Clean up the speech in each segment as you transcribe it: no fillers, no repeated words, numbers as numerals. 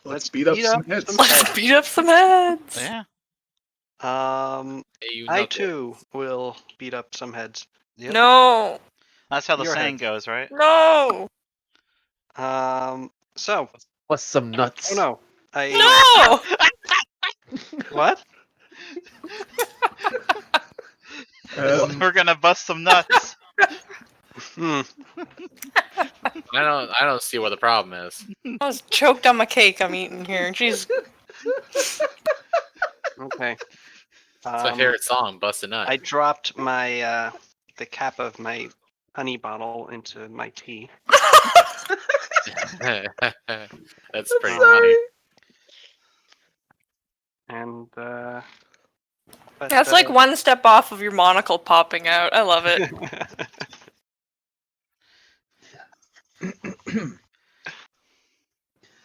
Let's beat up some heads. Let's beat up some heads. Yeah. I too will beat up some heads. Yep. No. That's how the Your saying head. goes, right? No. So. What's some nuts? Oh no. No. What? We're gonna bust some nuts. Hmm. I don't see what the problem is. I was choked on my cake I'm eating here. Jeez. Okay. It's my favorite song, "Bust a Nut." I dropped my the cap of my honey bottle into my tea. That's pretty funny. And That's like one step off of your monocle popping out. I love it.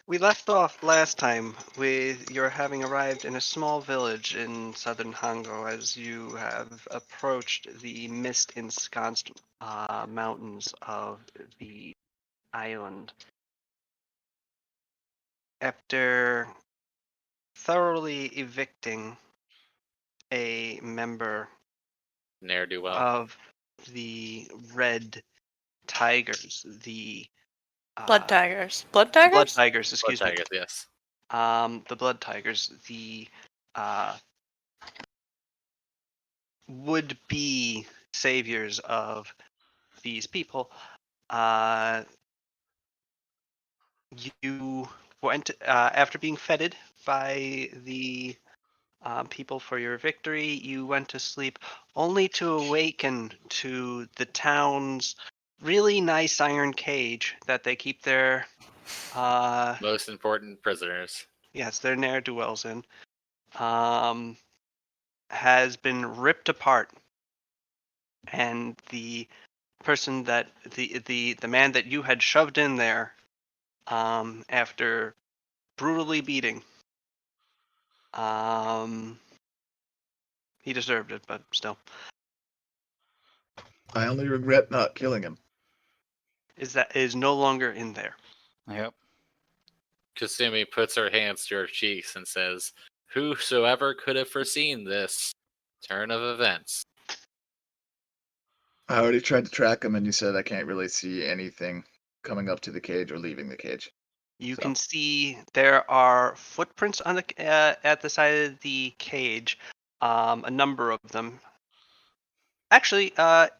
We left off last time with your having arrived in a small village in southern Hongo as you have approached the mist-ensconced mountains of the island. After thoroughly evicting a member Ne'er-do-well. of the Red Tigers, the Blood tigers. Blood tigers? Blood Tigers, excuse Blood me. Tigers, yes. The Blood Tigers, the would-be saviors of these people. You went after being feted by the people for your victory. You went to sleep, only to awaken to the town's really nice iron cage that they keep their Most important prisoners. yes, their ne'er-do-wells in. Has been ripped apart, and the person that the man that you had shoved in there after brutally beating, he deserved it, but still, I only regret not killing him. is no longer in there. Yep. Kasumi puts her hands to her cheeks and says, "Whosoever could have foreseen this turn of events?" I already tried to track him, and you said I can't really see anything coming up to the cage or leaving the cage. You So. can see there are footprints on the at the side of the cage, a number of them. Actually,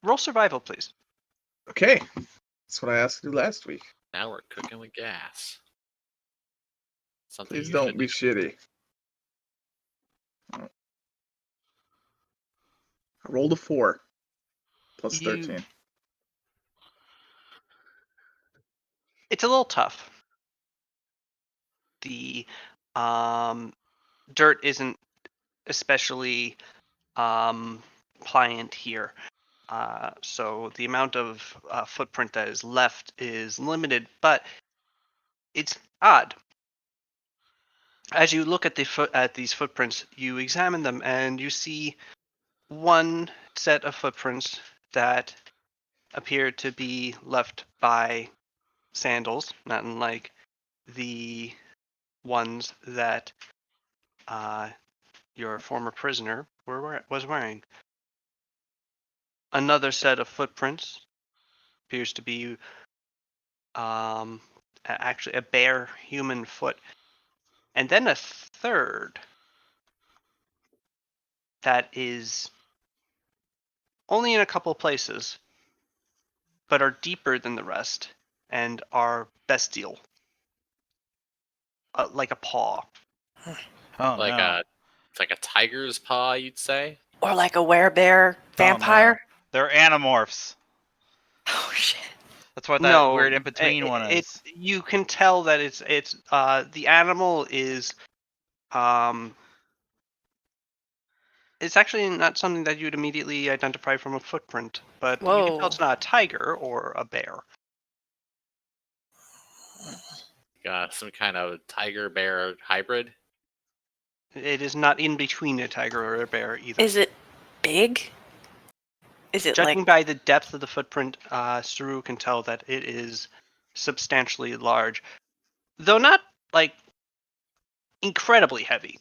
roll survival, please. Okay, that's what I asked you last week. Now we're cooking with gas. Something Please you don't should be do. shitty. I rolled a 4 plus 13. It's a little tough. The dirt isn't especially pliant here. So the amount of footprint that is left is limited, but it's odd. As you look at these footprints, you examine them and you see one set of footprints that appear to be left by sandals, not unlike the ones that your former prisoner was wearing. Another set of footprints appears to be actually a bare human foot. And then a third that is only in a couple places, but are deeper than the rest and are bestial. Like a paw. Oh Like no. it's like a tiger's paw, you'd say. Or like a werebear vampire. They're animorphs. Oh shit. That's what that weird in between one is. You can tell that it's the animal is it's actually not something that you'd immediately identify from a footprint, but you can tell it's not a tiger or a bear. Some kind of tiger bear hybrid. It is not in between a tiger or a bear either. Is it big? Is it Judging by the depth of the footprint, Saru can tell that it is substantially large, though not like incredibly heavy.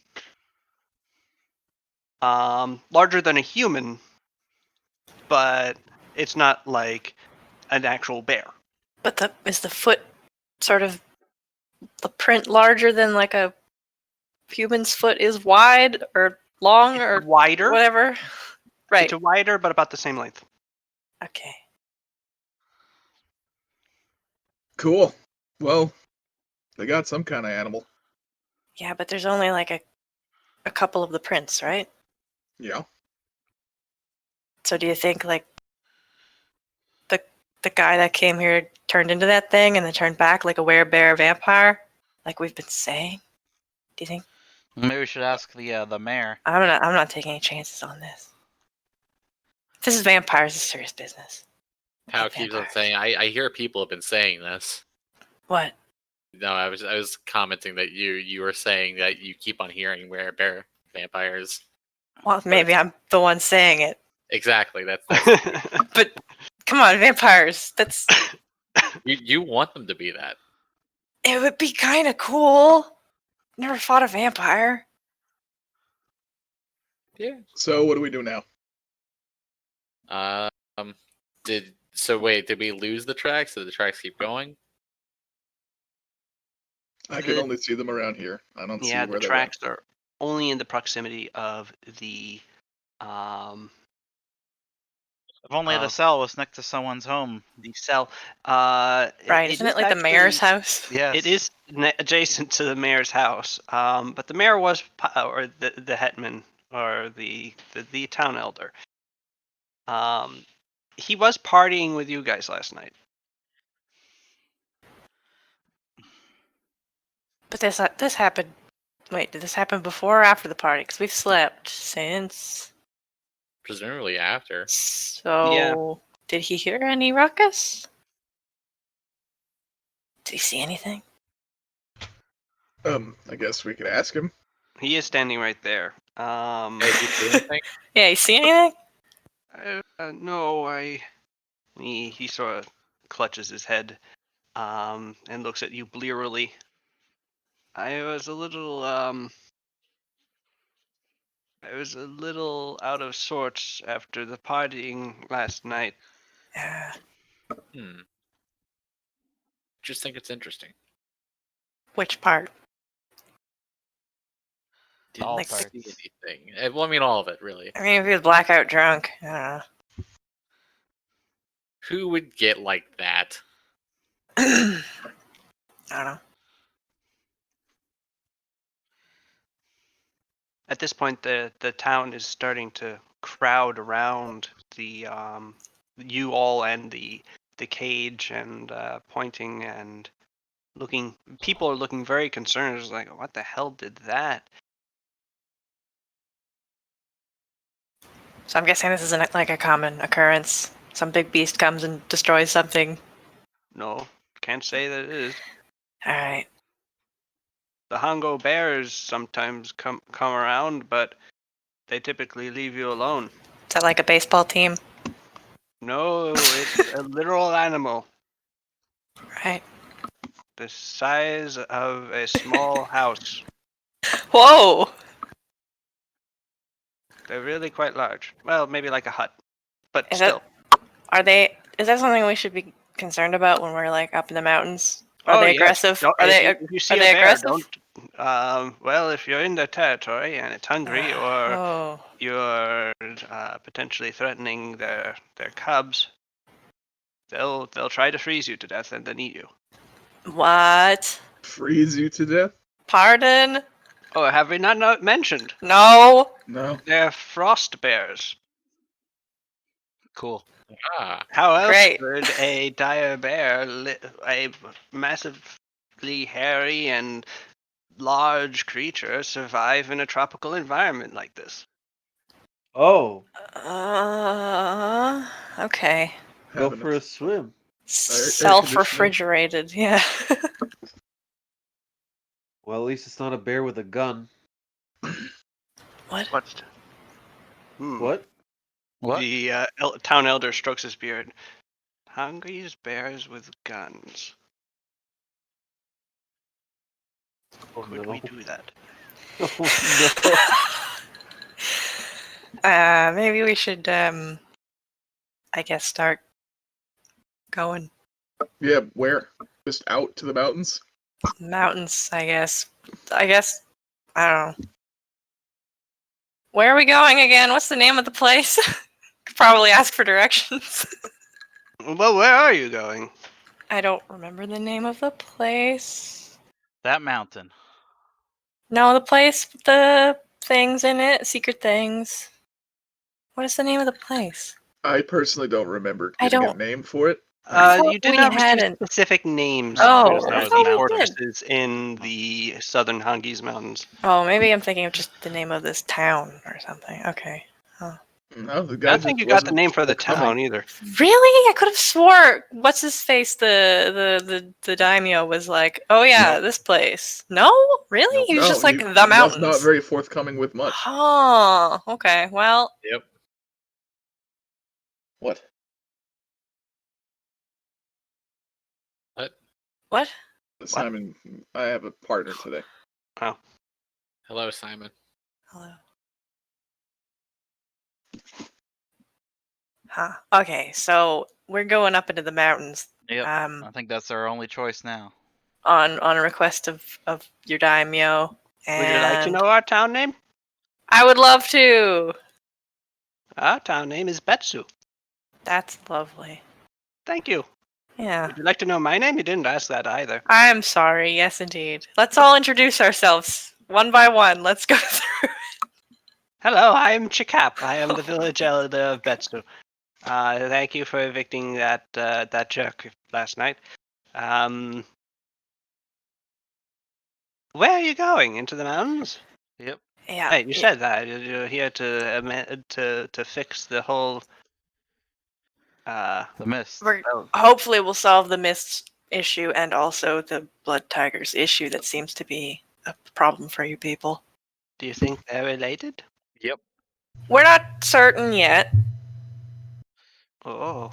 Larger than a human, but it's not like an actual bear. But is the foot sort of the print larger than like a human's foot is wide or long It's or wider. whatever? Right. It's wider, but about the same length. Okay. Cool. Well, they got some kind of animal. Yeah, but there's only like a couple of the prints, right? Yeah. So do you think like the guy that came here turned into that thing and then turned back like a werebear vampire, like we've been saying? Do you think? Maybe we should ask the mayor. I'm not taking any chances on this. This is vampires. It's serious business. Pow Like keeps on vampires. saying, I hear people have been saying this. What? No, I was commenting that you were saying that you keep on hearing where bear vampires. Well, maybe I'm the one saying it. Exactly. That's But come on, vampires. That's you want them to be that. it would be kind of cool. Never fought a vampire. Yeah. So what do we do now? Wait, did we lose the tracks? Did the tracks keep going? I can only see them around here. I don't see Yeah, where the they tracks are only in the proximity of the If only the cell was next to someone's home. cell. Right? Isn't it like the mayor's house? Yes. It is adjacent to the mayor's house. But the mayor was or the hetman or the town elder. He was partying with you guys last night. But this happened. Wait, did this happen before or after the party? Because we've slept since. Presumably after. So, did he hear any ruckus? Did he see anything? I guess we could ask him. He is standing right there. Did you see anything? Yeah, you see anything? No, he sort of clutches his head, and looks at you blearily. I was a little out of sorts after the partying last night. Just think it's interesting. Which part? Didn't All see parts. anything. Well, I mean, all of it, really. I mean, if he was blackout drunk, I don't know. Who would get like that? I don't know. At this point, the town is starting to crowd around the you all and the cage and pointing and looking. People are looking very concerned. It's like, what the hell did that? So I'm guessing this isn't like a common occurrence. Some big beast comes and destroys something. No, can't say that it is. All right. The Hongo bears sometimes come around, but they typically leave you alone. Is that like a baseball team? No, it's a literal animal, Right. the size of a small house. Whoa! They're really quite large. Well, maybe like a hut, but Is still. is that something we should be concerned about when we're like up in the mountains? Are Oh, they yes. aggressive? Don't- Are they if you see are a they bear, aggressive? don't. Well, if you're in their territory and it's hungry, or Oh. you're potentially threatening their cubs, they'll try to freeze you to death and then eat you. What? Freeze you to death? Pardon? Oh, have we not mentioned? No. No. They're frost bears. Cool. Ah, How else Great. would a dire bear, a massively hairy and large creature, survive in a tropical environment like this? Oh, Okay. go Having for a swim. Self-refrigerated. Yeah. Well, at least it's not a bear with a gun. What? What? What? What? The town elder strokes his beard. Hungry bears with guns. Oh, could no. we do that? Oh, no. Maybe we should, I guess, start going Yeah, where? Just out to the mountains? mountains. I guess. I don't know. Where are we going again? What's the name of the place? Could probably ask for directions. Well, where are you going? I don't remember the name of the place. That mountain. No, the place with the things in it, secret things. What is the name of the place? I personally don't remember I getting a don't. name for it. I thought You did we not had receive an. specific names Oh, for I I thought the we did. fortresses in the southern Hungese Mountains. Oh, maybe I'm thinking of just the name of this town or something. Okay. Oh. No, the I guy don't think just you got the wasn't name for the forthcoming. town either. Really? I could have swore. What's his face? The daimyo was like, "Oh yeah, No. this place." No, really? Nope. He was No, just like he the was not mountains. very forthcoming with much. Oh, okay. Well, Yep. What? what? Simon, I have a partner today. Oh, Hello, Simon. Hello. Huh. Okay, so we're going up into the mountains. Yep. Um, I think that's our only choice now. on a request of your daimyo, would you like to and know our town name? I would love to. Our town name is Betsu. That's lovely. Thank you. Yeah. Would you like to know my name? You didn't ask that either. I'm sorry. Yes, indeed. Let's all introduce ourselves one by one. Let's go through. Hello, I am Chikap. I am the village elder of Betsu. Thank you for evicting that jerk last night. Where are you going? Into the mountains? Yep. Yeah. Hey, you said that you're here to fix the whole. The mist. Hopefully we'll solve the mist issue and also the blood tigers issue that seems to be a problem for you people. Do you think they're related? Yep. We're not certain yet. Oh,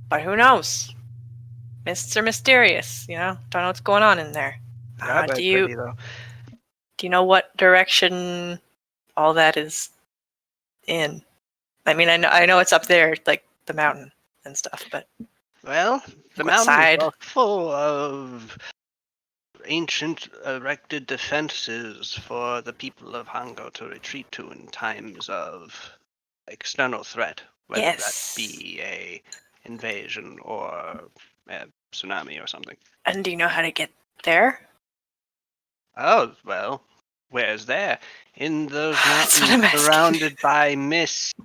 But who knows? Mists are mysterious, Don't know what's going on in there. they're very pretty though. Do you know what direction all that is in? I mean, I know it's up there, like the mountain and stuff, but Well, the what mountains side? are full of ancient erected defenses for the people of Hango to retreat to in times of external threat, whether Yes. that be a invasion or a tsunami or something. And do you know how to get there? Oh, well, where's there? In those That's what I'm mountains asking. surrounded by mist,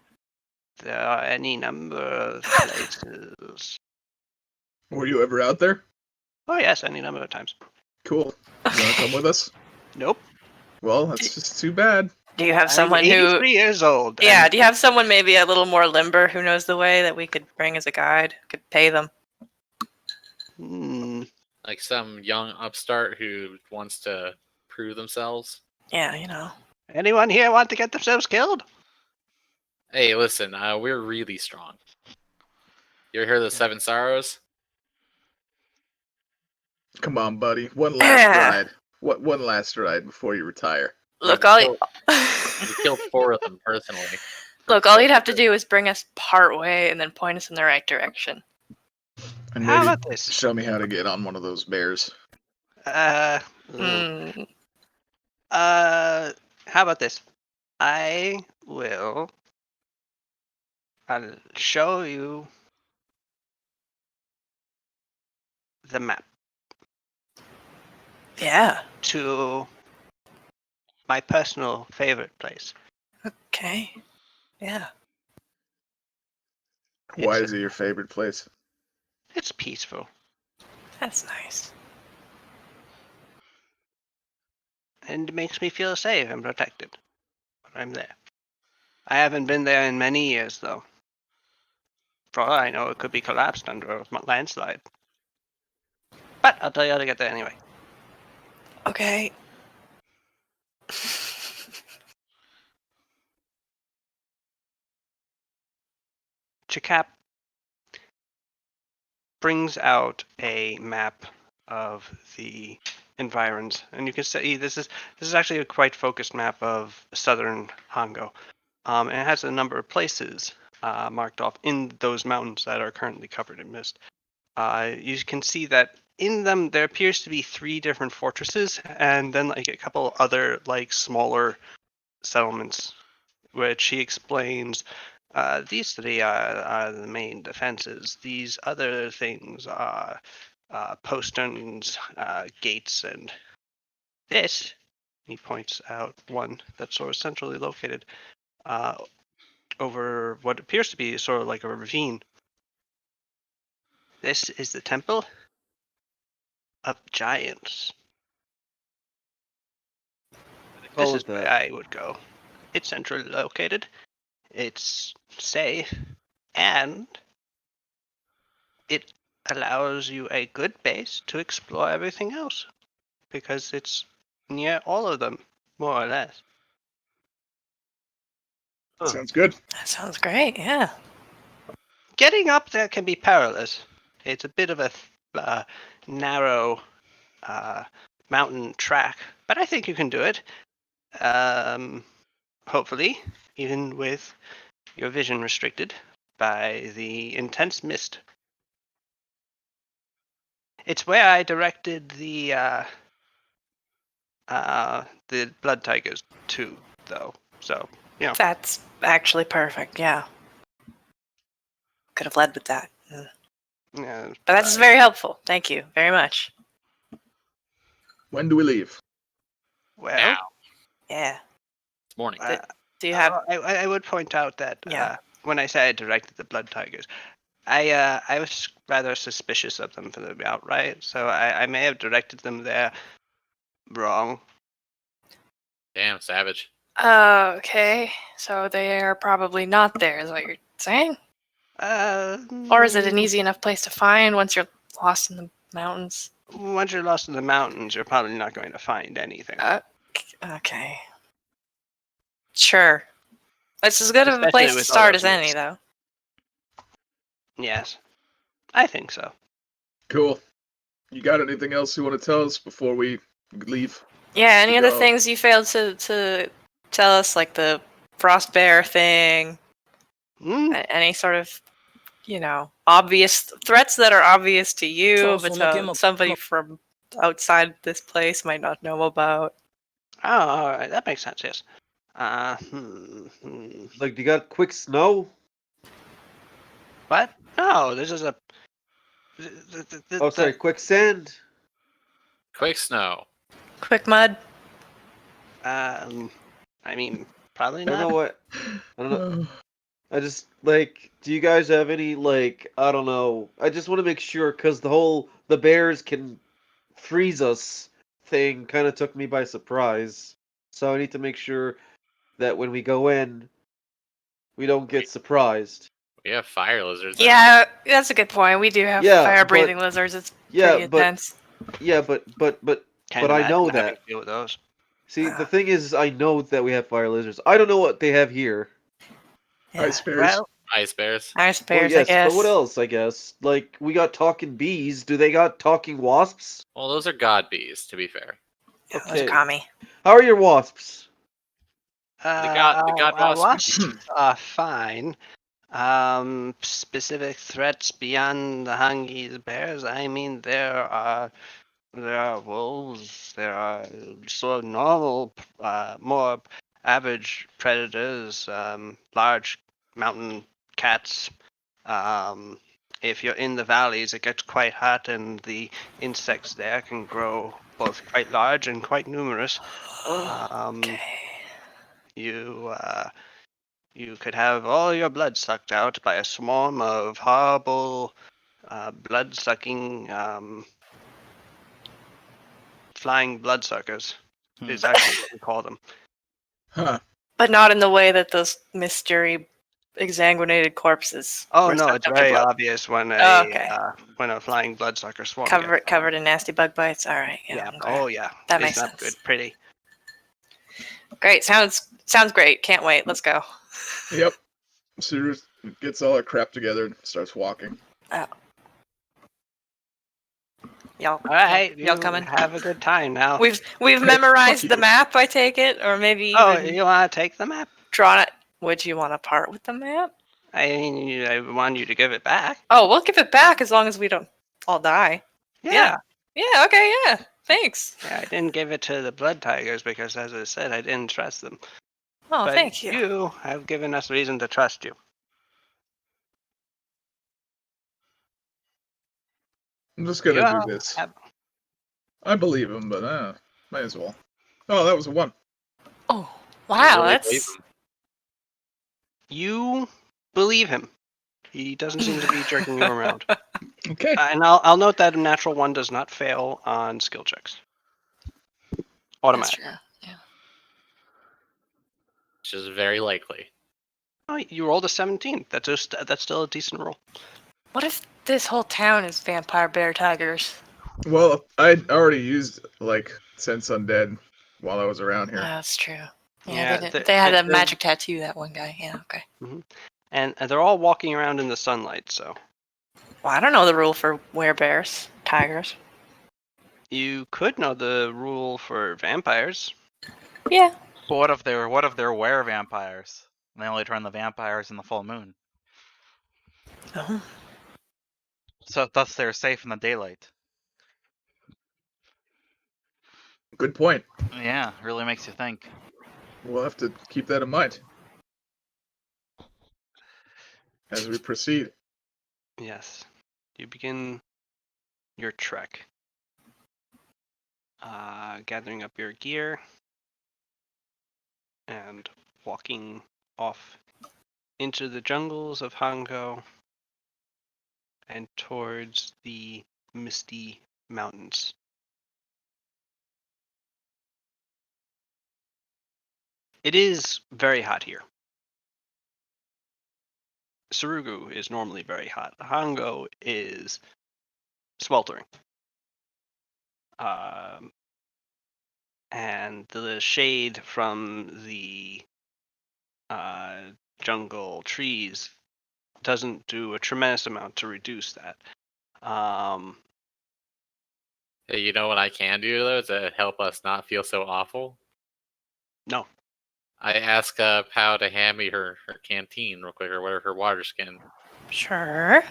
there are any number of places. Were you ever out there? Oh, yes, any number of times. Cool. You want to come with us? Nope. Well, that's just too bad. Do you have I'm someone 83 who? years old. Yeah. and Do you have someone maybe a little more limber who knows the way that we could bring as a guide? Could pay them. Hmm. Like some young upstart who wants to prove themselves. Yeah. Anyone here want to get themselves killed? Hey, listen, we're really strong. You ever heard of the Seven Sorrows? Come on, buddy. One last ride. What? One last ride before you retire. Look, We killed 4 of them personally. Look, all you'd have to do is bring us part way and then point us in the right direction. And How maybe about this? show me how to get on one of those bears. How Mm, about this? I'll show you the map yeah. to my personal favorite place. Okay. Yeah. Why It's- is it your favorite place? It's peaceful. That's nice. And it makes me feel safe and protected when I'm there. I haven't been there in many years, though. For all I know, it could be collapsed under a landslide. But I'll tell you how to get there anyway. Okay. Chikap brings out a map of the environs, and you can see this is actually a quite focused map of southern Hongo, and it has a number of places marked off in those mountains that are currently covered in mist. You can see that in them there appears to be 3 different fortresses, and then like a couple other like smaller settlements, which he explains. These 3 are the main defenses. These other things are posterns, gates, and this. He points out one that's sort of centrally located over what appears to be sort of like a ravine. This is the Temple of Giants. Call This it is where that. I would go. It's centrally located. It's safe, and it allows you a good base to explore everything else because it's near all of them, more or less. Huh. Sounds good. That sounds great. Yeah. Getting up there can be perilous. It's a bit of a narrow mountain track, but I think you can do it. Hopefully, even with your vision restricted by the intense mist. It's where I directed the blood tigers to, though. So, That's actually perfect. Yeah. Could have led with that. yeah. But that's very helpful. Thank you very much. When do we leave? Well, Now. Yeah. It's morning. Do you have? I would point out that Yeah. when I say I directed the blood tigers, I was rather suspicious of them for the outright, so I may have directed them there wrong. Damn, savage. Okay. So they are probably not there, is what you're saying? Or is it an easy enough place to find once you're lost in the mountains? Once you're lost in the mountains, you're probably not going to find anything. Okay. Sure. It's as good of a Especially place to with all start those as any, myths. though. Yes, I think so. Cool. You got anything else you want to tell us before we leave? Yeah, any other Go. things you failed to tell us, like the frost bear thing? Hmm? Any sort of, obvious threats that are obvious to you, but somebody from outside this place might not know about? Oh, all right, that makes sense. Yes. Like, do you got quick snow? What? No, this is a. Oh, sorry, quicksand. Quick snow. Quick mud? I mean, probably I don't know not. what. I don't know. I just do you guys have any I don't know. I just want to make sure because the bears can freeze us thing kind of took me by surprise. So I need to make sure that when we go in, we don't get surprised. We have fire lizards. now. Yeah, that's a good point. We do have Yeah, fire-breathing but- lizards. It's Yeah, pretty intense. Can't I know imagine having that. to deal with those. See, the thing is, I know that we have fire lizards. I don't know what they have here. Yeah. Ice bears. Well, Ice bears. Ice Well, bears, yes, I guess. but what else? I guess we got talking bees. Do they got talking wasps? Well, those are god bees, to be fair. Yeah, those are Okay. kami. How are your wasps? the god wasp. wasps are fine. Specific threats beyond the Hungry's bears. I mean, there are wolves. There are sort of normal, more average predators. Large mountain cats. If you're in the valleys, it gets quite hot, and the insects there can grow both quite large and quite numerous. Okay. You could have all your blood sucked out by a swarm of horrible, blood-sucking, flying bloodsuckers. Is actually what we call them. Huh. But not in the way that those mystery exsanguinated corpses Oh were no, sucked it's up to very blood. obvious when Oh, okay. a flying bloodsucker swarm gets Covered going. in nasty bug bites. All right. Yeah. Yeah. okay. Oh yeah. That It's makes not sense. good. Pretty. Great. Sounds great. Can't wait. Let's go. Yep. Suru gets all her crap together and starts walking. Oh. Y'all, All right, y'all you coming? have a good time now. We've Hey, memorized fuck the you. map, I take it, or maybe Oh, even you want to take the map? drawn it. Would you want to part with the map? I want you to give it back. Oh, we'll give it back as long as we don't all die. Yeah. Yeah. Okay. Yeah. Thanks. Yeah, I didn't give it to the blood tigers because, as I said, I didn't trust them. Oh, But thank you. you have given us reason to trust you. I'm just You gonna do this. have- I believe him, but might as well. Oh, that was a 1. Oh, You wow. really believe That's him. You believe him. He doesn't seem to be jerking you around. Okay. And I'll note that a natural one does not fail on skill checks. That's Automatic. true. Yeah. Which is very likely. Oh, you rolled a 17. That's still a decent roll. What if this whole town is vampire bear tigers? Well, I'd already used like Sense Undead while I was around Oh, here. that's true. Yeah, Yeah, they, didn't, the- they had a they're- magic tattoo, that one guy. Yeah, okay. And they're all walking around in the sunlight, so Well, I don't know the rule for werebears, tigers. you could know the rule for vampires. Yeah. But what if they're were-vampires? And they only turn the vampires in the full moon. Oh. So thus they're safe in the daylight. Good point. Yeah, really makes you think. We'll have to keep that in mind as we proceed. Yes. You begin your trek. Gathering up your gear and walking off into the jungles of Hango and towards the misty mountains. It is very hot here. Surugu is normally very hot. Hango is sweltering. And the shade from the jungle trees doesn't do a tremendous amount to reduce that. Hey, you know what I can do though to help us not feel so awful? No. I ask Pow to hand me her canteen real quick, or whatever, her water skin. Sure.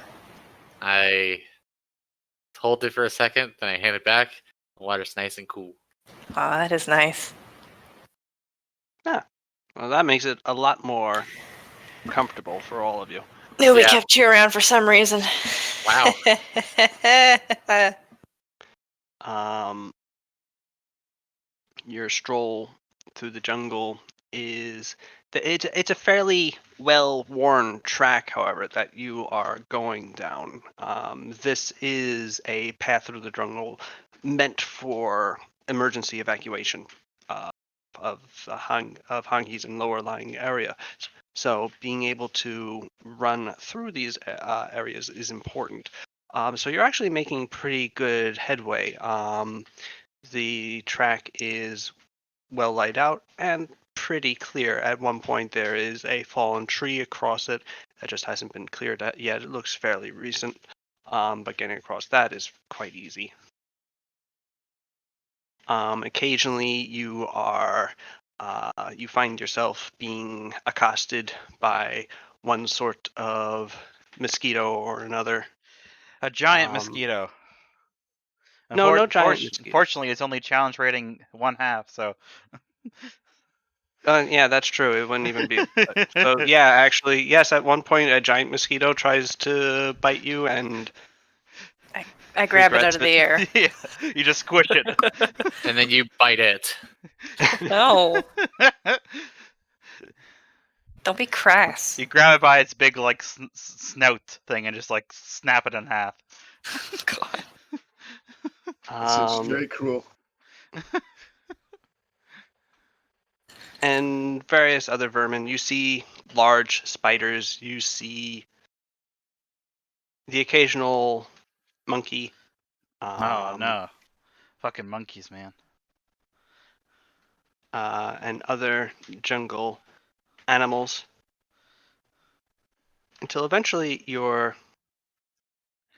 I hold it for a second, then I hand it back. The water's nice and cool. Oh, that is nice. Well, that makes it a lot more comfortable for all of you. Knew we Yeah. kept you around for some reason. Wow. Your stroll through the jungle is it's a fairly well-worn track, however, that you are going down. This is a path through the jungle meant for emergency evacuation of Hangis and lower-lying area. So being able to run through these areas is important. So you're actually making pretty good headway. The track is well laid out and pretty clear. At one point, there is a fallen tree across it that just hasn't been cleared yet. It looks fairly recent, but getting across that is quite easy. Occasionally, you find yourself being accosted by one sort of mosquito or another. A giant Um, mosquito. No giant mosquito. Unfortunately, it's only challenge rating 1/2, so. Yeah, that's true. It wouldn't even be. So yeah, actually, yes. At one point, a giant mosquito tries to bite you, and I grab it regrets out of the air. Yeah, you just squish it. And then you bite it. No, don't be crass. You grab it by its big like snout thing and just like snap it in half. God. It's just very cruel. and various other vermin. You see large spiders. You see the occasional monkey. Oh no, fucking monkeys, man. And other jungle animals. Until eventually your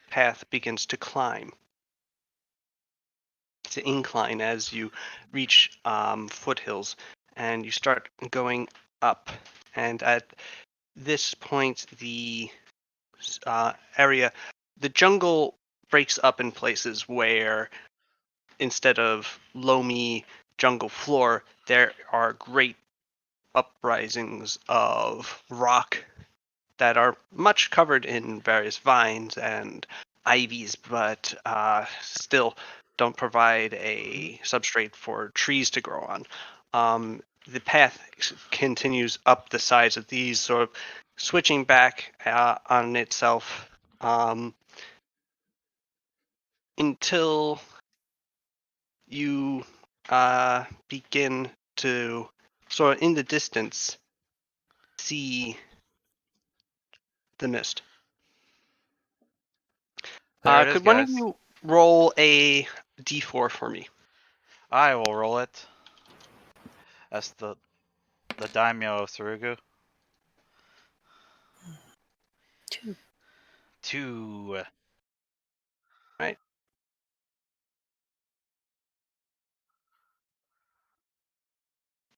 path begins to climb. to incline as you reach foothills, and you start going up. And at this point, the the jungle breaks up in places where instead of loamy jungle floor, there are great uprisings of rock that are much covered in various vines and ivies, but still don't provide a substrate for trees to grow on. The path continues up the sides of these, sort of switching back on itself until you begin to sort of in the distance see the mist. There it is, Could one of guys. you roll a d4 for me? I will roll it. That's the daimyo of Sarugu. 2. 2.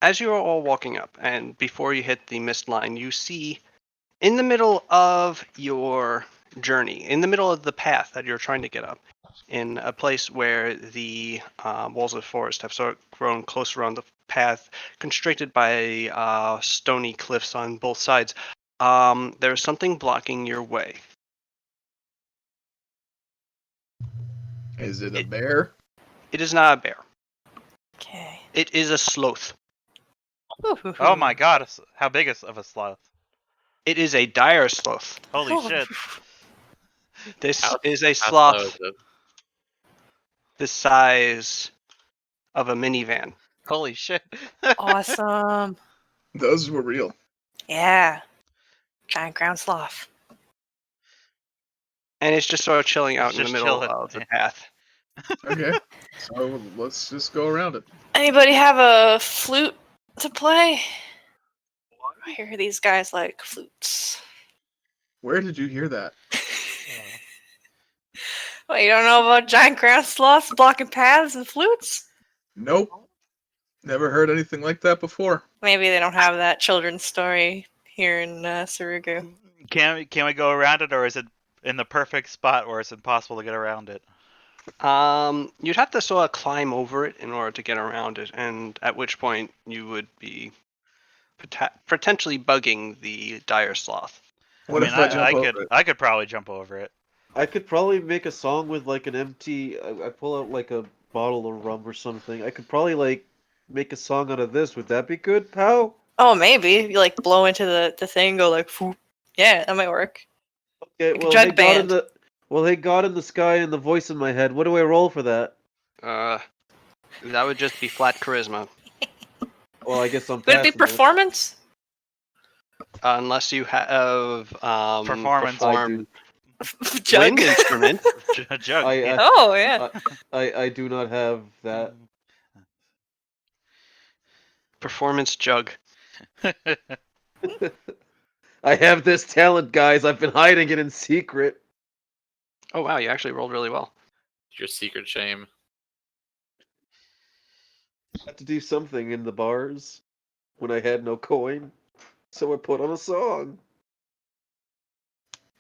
As you are all walking up, and before you hit the mist line, you see in the middle of your journey, in the middle of the path that you're trying to get up, in a place where the walls of the forest have sort of grown close around the path, constricted by stony cliffs on both sides, there's something blocking your way. Is it a bear? It is not a bear. Okay. It is a sloth. Oh my god, how big of a sloth? It is a dire sloth. Holy shit. This How- is a How slow is sloth it? the size of a minivan. Holy shit. Awesome. Those were real. Yeah. Giant ground sloth. And it's just sort of chilling out It's in the just middle chilling, of the yeah. path. Okay. So let's just go around it. Anybody have a flute to play? I hear these guys like flutes. Where did you hear that? What, you don't know about giant ground sloths blocking paths and flutes? Nope. Never heard anything like that before. Maybe they don't have that children's story here in Sarugu. Can we go around it, or is it in the perfect spot where it's impossible to get around it? You'd have to sort of climb over it in order to get around it, and at which point you would be potentially bugging the dire sloth. What if I jump over it? I could probably jump over it. I could probably make a song with like an empty. I pull out like a bottle of rum or something. I could probably like make a song out of this. Would that be good, pal? Oh, maybe. You like blow into the thing, go like, Phoop. Yeah, that might work. Okay. could Well, try hey the God in band. the. Well, hey God in the sky and the voice in my head. What do I roll for that? That would just be flat charisma, Well, I guess I'm Could it be passing that. performance? unless you have Performance. performed Jug. wind instrument. A jug. I, yeah. Oh, yeah. I do not have that. Performance jug. I have this talent, guys. I've been hiding it in secret. Oh wow, you actually rolled really well. Your secret shame. I had to do something in the bars when I had no coin, so I put on a song.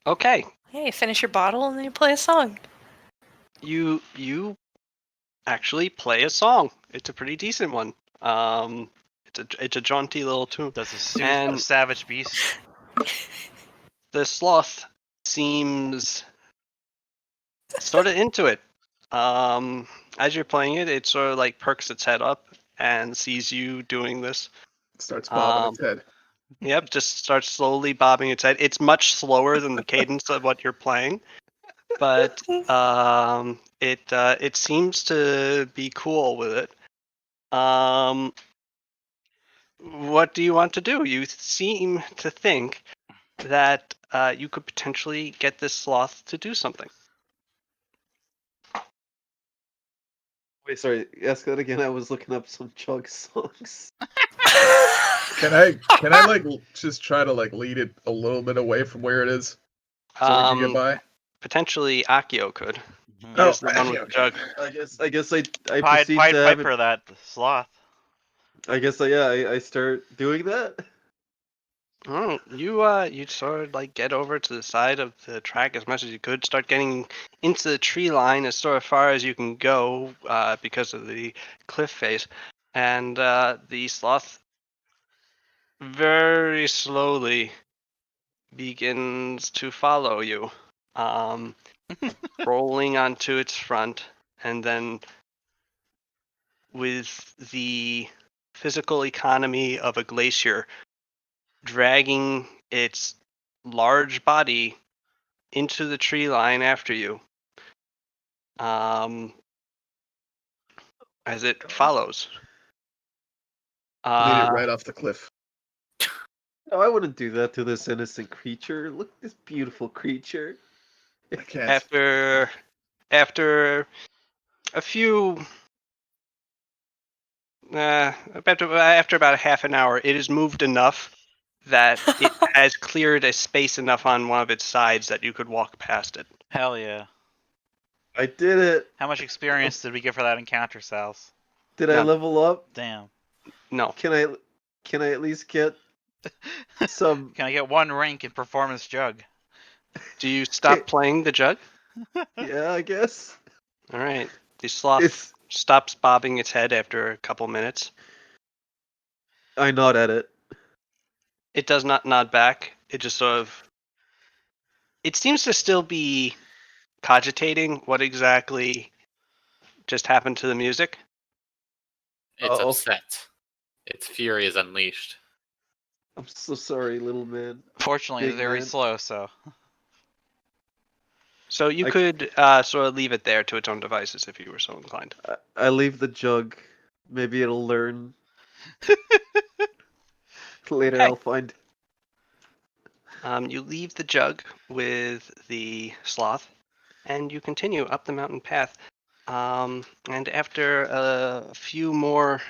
Okay, Hey, finish your bottle and then you play a song. you actually play a song. It's a pretty decent one. It's a jaunty little tune. Does a And- savage beast? The sloth seems sort of into it. As you're playing it, it sort of like perks its head up and sees you doing this. Starts bobbing its head. Yep, just starts slowly bobbing its head. It's much slower than the cadence of what you're playing, but it seems to be cool with it. What do you want to do? You seem to think that you could potentially get this sloth to do something. Wait, sorry. Ask that again. I was looking up some chug songs. Can I like just try to like lead it a little bit away from where it is so we can get by? Potentially Akio could. Here's the one with the jug. I guess I Pied proceed to have Piper, it. that sloth. I guess I start doing that. Oh, you sort of like get over to the side of the track as much as you could. Start getting into the tree line as sort of far as you can go because of the cliff face, and the sloth very slowly begins to follow you, rolling onto its front, and then with the physical economy of a glacier, dragging its large body into the tree line after you, as it follows. Lead it right off the cliff. No, I wouldn't do that to this innocent creature. Look at this beautiful creature. I can't. After a few after about a half an hour, it has moved enough that it has cleared a space enough on one of its sides that you could walk past it. Hell yeah. I did it. How much experience did we get for that encounter, Sals? Did I None. level up? Damn. No. Can I at least get some? Can I get one rank in performance jug? Do you stop playing the jug? Yeah, I guess. All right. The sloth It's. stops bobbing its head after a couple minutes. I nod at it. It does not nod back. It just sort of. It seems to still be cogitating what exactly just happened to the music. It's Uh-oh. upset. Its fury is unleashed. I'm so sorry, little man. Fortunately, it's Big very man. slow, so. So you I- could sort of leave it there to its own devices if you were so inclined. I leave the jug. Maybe it'll learn. Later, Okay. I'll find. You leave the jug with the sloth, and you continue up the mountain path. And after a few more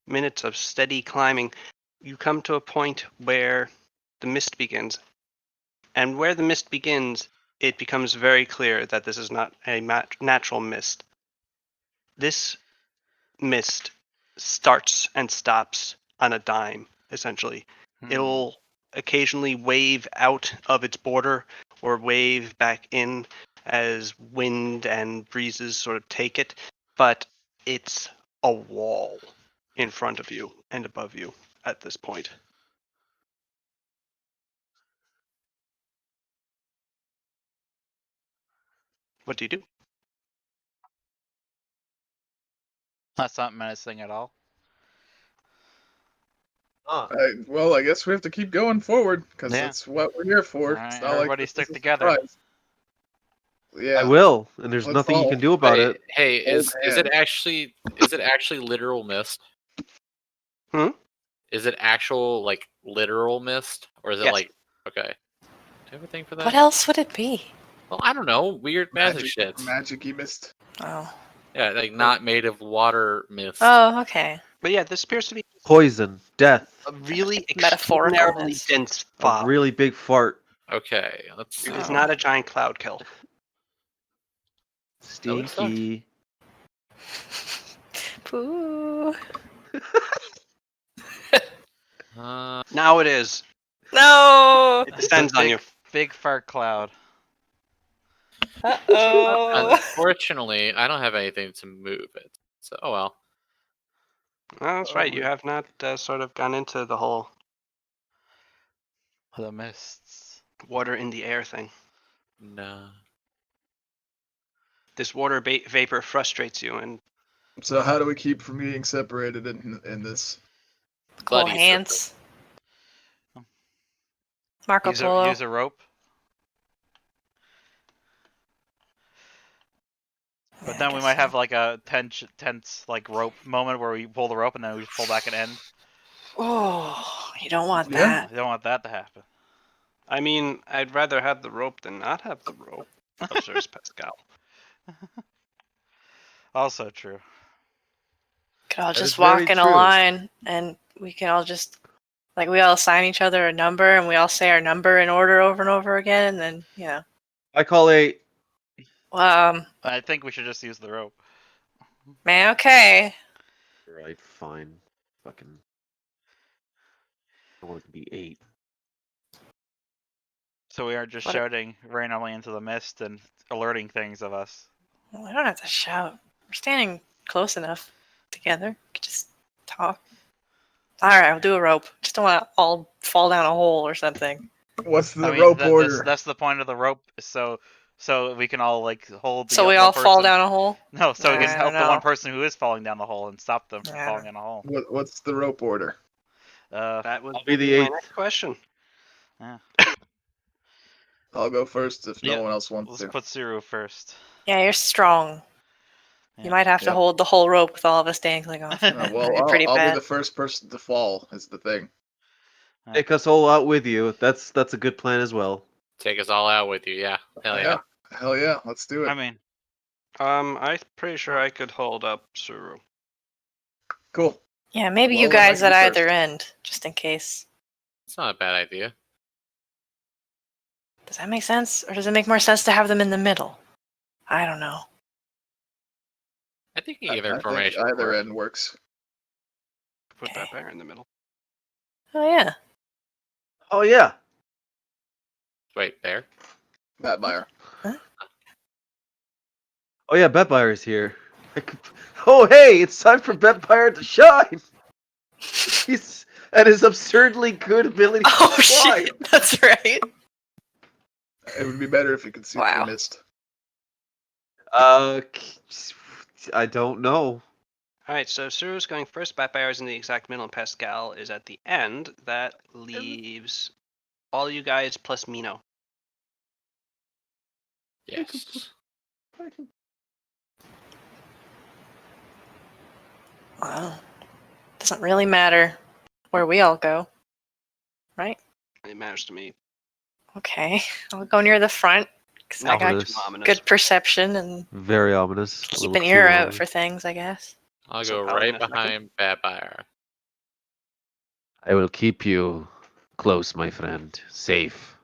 minutes of steady climbing, you come to a point where the mist begins. And where the mist begins, it becomes very clear that this is not a natural mist. This mist starts and stops on a dime, essentially. It'll occasionally wave out of its border or wave back in as wind and breezes sort of take it, but it's a wall in front of you and above you at this point. What do you do? That's not menacing at all. Well, I guess we have to keep going forward because Yeah. that's what we're here for. Alright, It's not everybody like this stick is a together. surprise. Yeah, I will, and there's Let's nothing you all- can do about Hey, it. hey, Hold is it hands. actually literal mist? Hmm? Is it actual like literal mist, or is it Yes. like okay? Do you have a thing for that? What else would it be? Well, I don't know. Weird magic shit. Magic-y mist. Oh. Yeah, like not made of water mist. Oh, okay. But yeah, this appears to be Poison, death, a really Metaphorical extraordinarily mist. dense a fog. really big fart. Okay, let's. It is Oh. not a giant cloud kill. That would suck. Stinky. Pooh. Now it is. No. It descends on you. Big fart cloud. Uh-oh. Unfortunately, I don't have anything to move it. So, oh well. Oh, that's right. You have not sort of gone into the whole The mists. water in the air thing. No. This water vapor frustrates you, and So how do we keep from being separated in this? Cool Buddy hands. Marco Polo. Use a rope. But Yeah, then I we guess might so. have like a tense like rope moment where we pull the rope and then we just pull back and end. Oh, you don't want Yeah. that. I don't want that to happen. I mean, I'd rather have the rope than not have the rope, observes Pascal. Also true. Could all That just is very walk in a true. line, and we can all just like we all assign each other a number, and we all say our number in order over and over again, and then I call 8. I think we should just use the rope. Man, okay. Right, fine. Fucking. I want it to be 8. So we are just What- shouting randomly into the mist and alerting things of us. Well, I don't have to shout. We're standing close enough together. We could just talk. All right, I'll do a rope. Just don't want to all fall down a hole or something. What's the I mean, rope order? that's the point of the rope, so we can all like hold the So we one all person. fall down a hole? No, so we I can don't help the one know. person who is falling down the hole and stop them from Yeah. falling in a hole. What's the rope order? That would I'll be the my 8th. next question. I'll go first if Yeah, no one else wants let's to. put Siru first. Yeah, you're strong. Yeah. You might have to Yep. hold the whole rope with all of us dangling off of it. Well, That'd be pretty I'll be bad. the first person to fall. Is the thing. Take us all out with you. That's a good plan as well. Take us all out with you. Yeah. Hell yeah. Hell yeah, let's do it. I mean, I'm pretty sure I could hold up Suru. Cool. Yeah, maybe you Well, then I guys can at be either first. end, just in case. It's not a bad idea. Does that make sense? Or does it make more sense to have them in the middle? I don't know. I think I either think formation would either work. end works. Put Okay. that bear in the middle. Oh, yeah. Oh yeah. Wait, there? Matt Meyer. Oh yeah, Betbuyer's here. Oh hey, it's time for Betbuyer to shine. He's and his absurdly good ability to Oh, fly. shit. That's right. It would be better if you could see Wow. through mist. I don't know. Alright, so Suru's going first, Batbear is in the exact middle, and Pascal is at the end. That leaves all you guys plus Mino. Yes. Well, doesn't really matter where we all go, right? It matters to me. Okay, I'll go near the front because I Not got Ominous. too ominous. good perception and Very ominous. A keep little an ear too out ominous. for things, I guess. I'll So go Paladin right a second? behind Badbuyer. I will keep you close, my friend. Safe.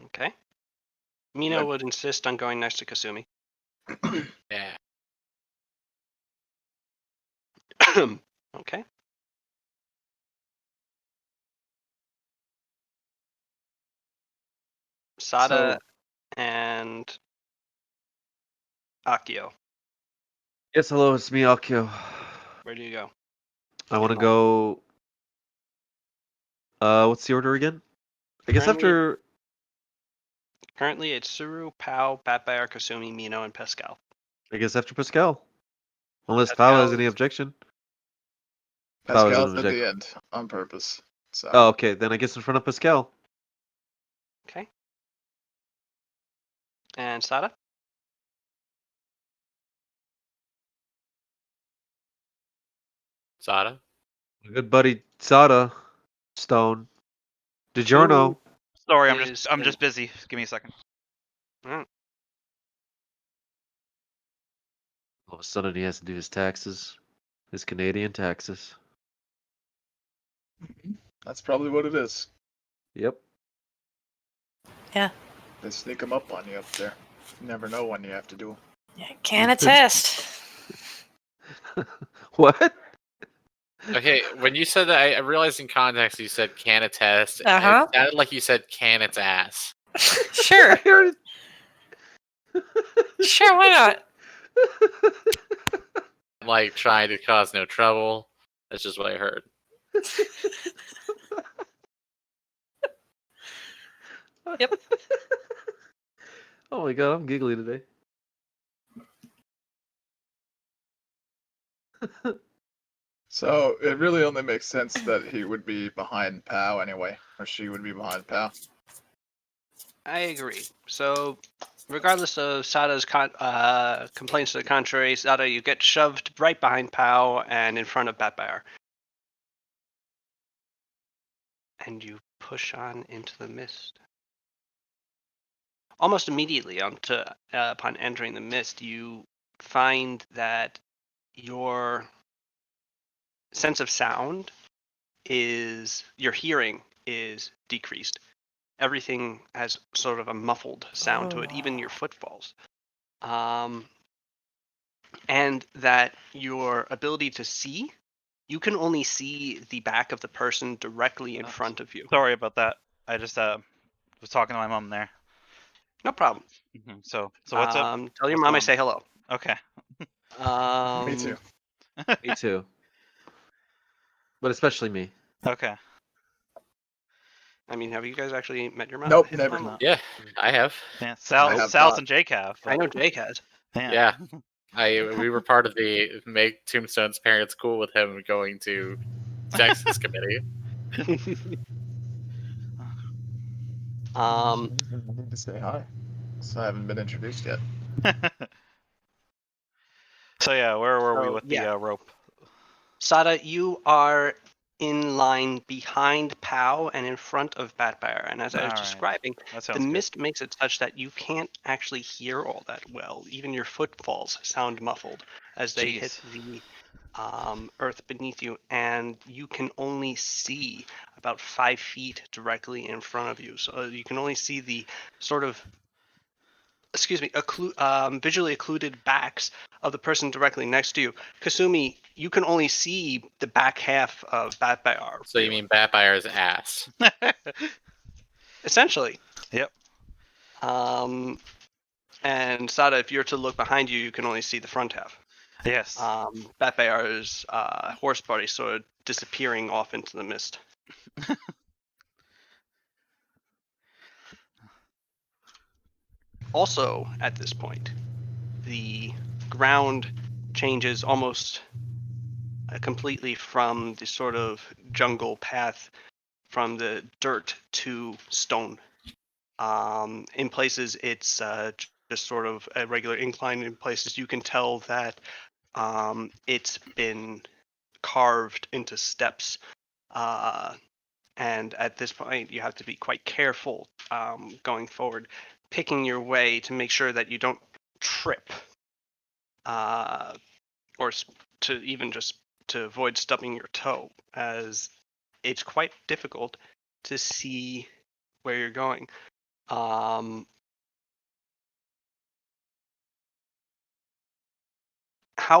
Okay. Mino Right. would insist on going next to Kasumi. Yeah. Okay. Sada and Akio. Yes, hello, it's me, Akio. Where do you go? I want to In go. What's the order again? I guess Currently- after. Currently, it's Suru, Pao, Batbear, Kasumi, Mino, and Pascal. I guess after Pascal. Unless Pao has any Pascal's- objection. That was Pascal's an at the object- end on purpose. So Oh, okay. Then I guess in front of Pascal. Okay. And Sada? Sada? My good buddy Sada Stone. DiGiorno. sorry, Is I'm in- just busy. Give me a second. All of a sudden he has to do his taxes. His Canadian taxes. that's probably what it is. Yep. They sneak them up on you up there. You never know when you have to do 'em. Yeah, can attest. What? Okay, when you said that, I realized in context you said can attest. Uh-huh. It sounded like you said can its ass. Sure, I heard sure, why not? Like trying to cause no trouble. That's just what I heard. Yep. Oh my god, I'm giggly today. So it really only makes sense that he would be behind Pow anyway, or she would be behind Pow. I agree. So, regardless of Sada's complaints to the contrary, Sada, you get shoved right behind Pao and in front of Batbear. And you push on into the mist. Almost immediately, upon entering the mist, you find that your sense of sound your hearing is decreased. everything has sort of a muffled sound to it, even your footfalls. And that your ability to see, you can only see the back of the person directly in front of you. Sorry about that. I just was talking to my mom there. No problem. So what's up? Tell your What's mom I going say hello. Okay. Me too. Me too. But especially me. Okay. I mean, have you guys actually met your mom? Nope, his never. mom? Yeah, I have. Yeah, I have Sal's not. and Jake have. I But, know Jake has. Yeah. We were part of the Make Tombstone's Parents Cool with him going to Texas committee. I need to say hi. So I haven't been introduced yet. So yeah, where were we So, with yeah. the rope? Sada, you are in line behind Pow and in front of Batbear. And as I was Alright, describing, that the sounds good. mist makes it such that you can't actually hear all that well. Even your footfalls sound muffled as they hit Jeez. the earth beneath you, and you can only see about 5 feet directly in front of you. So you can only see the sort of, visually occluded backs of the person directly next to you. Kasumi, you can only see the back half of Batbear. So you mean Batfire's ass? Essentially. Yep. And Sada, if you're to look behind you, you can only see the front half. Yes. Batbear's horse body sort of disappearing off into the mist. Also, at this point, the ground changes almost completely from the sort of jungle path from the dirt to stone. In places, it's just sort of a regular incline. In places, you can tell that it's been carved into steps. And at this point, you have to be quite careful going forward, picking your way to make sure that you don't trip, or to even just to avoid stubbing your toe, as it's quite difficult to see where you're going. How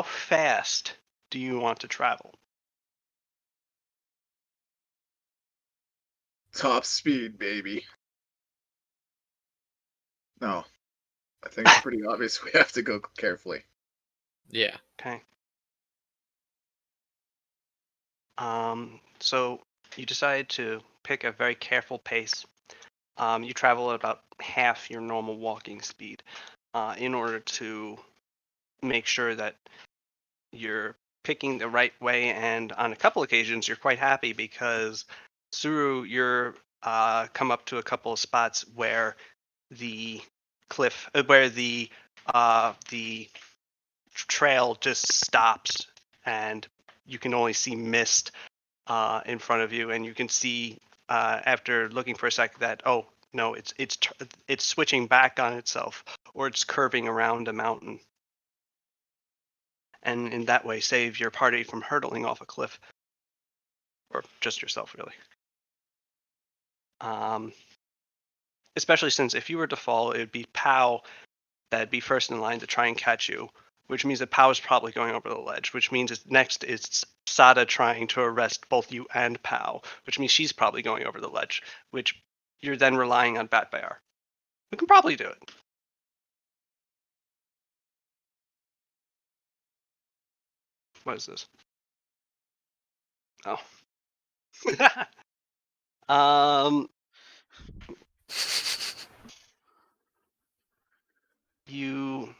fast do you want to travel? Top speed, baby. No. I think it's pretty obvious we have to go carefully. Yeah. Okay. So you decide to pick a very careful pace. You travel at about half your normal walking speed in order to make sure that you're picking the right way. And on a couple occasions, you're quite happy because Suru, you're come up to a couple of spots where the cliff, where the trail just stops, and you can only see mist in front of you, and you can see after looking for a sec that no, it's switching back on itself, or it's curving around a mountain, and in that way save your party from hurtling off a cliff, or just yourself really. Especially since if you were to fall, it would be Pow that'd be first in line to try and catch you, which means that Pow is probably going over the ledge, which means next it's Sada trying to arrest both you and Pow, which means she's probably going over the ledge, which you're then relying on Batbear. We can probably do it. What is this? Oh. You.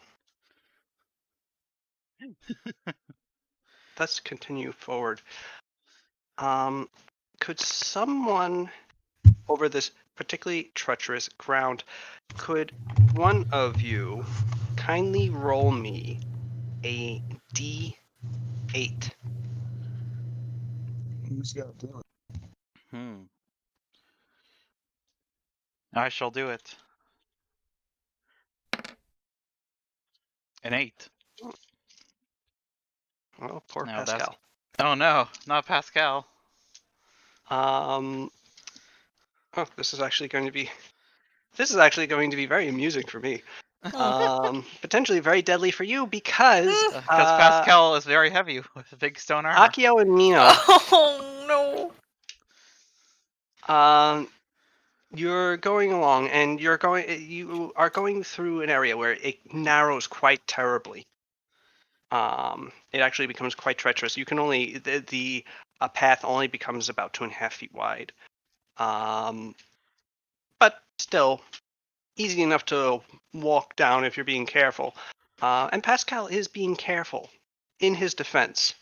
Let's continue forward. Could someone over this particularly treacherous ground, could one of you kindly roll me a D8? Who's gonna do it? I shall do it. An 8. Oh, poor No, that's. Pascal. Oh no, not Pascal. Oh, this is actually going to be very amusing for me. Potentially very deadly for you because Because Pascal is very heavy with big stone armor. Akio and Mino, Oh you're going along, and you are going through an area where it narrows quite terribly. It actually becomes quite treacherous. You can only the path only becomes about 2.5 feet wide. But still easy enough to walk down if you're being careful. And Pascal is being careful. In his defense,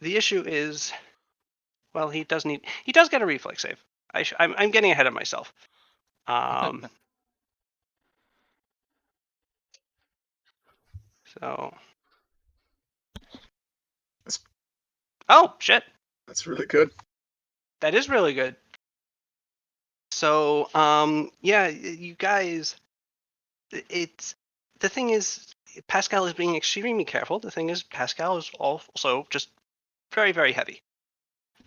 the issue is, well, he does get a reflex save. I'm getting ahead of myself. So, oh shit, That's really good. that is really good. So, yeah, you guys, it's the thing is, Pascal is being extremely careful. The thing is, Pascal is also just very, very heavy.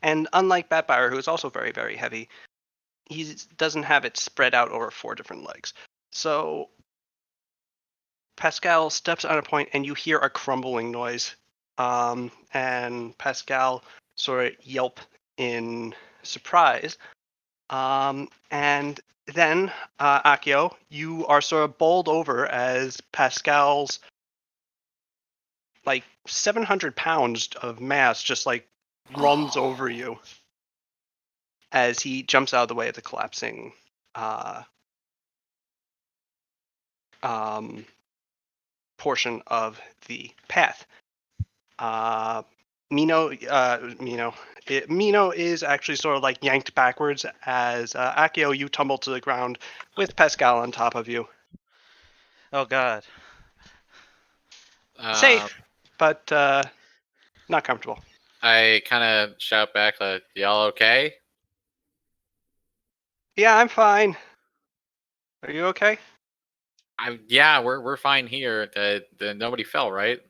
And unlike Batbire, who is also very, very heavy, he doesn't have it spread out over 4 different legs. So Pascal steps on a point, and you hear a crumbling noise. And Pascal sort of yelp in surprise. And then, Akio, you are sort of bowled over as Pascal's like 700 pounds of mass just like runs over you as he jumps out of the way of the collapsing portion of the path. Mino is actually sort of like yanked backwards as Akio, you tumble to the ground with Pascal on top of you. Oh god. Safe, but not comfortable. I kind of shout back, like, "Y'all okay?" Yeah, I'm fine. Are you okay? Yeah, we're fine here. Nobody fell, right?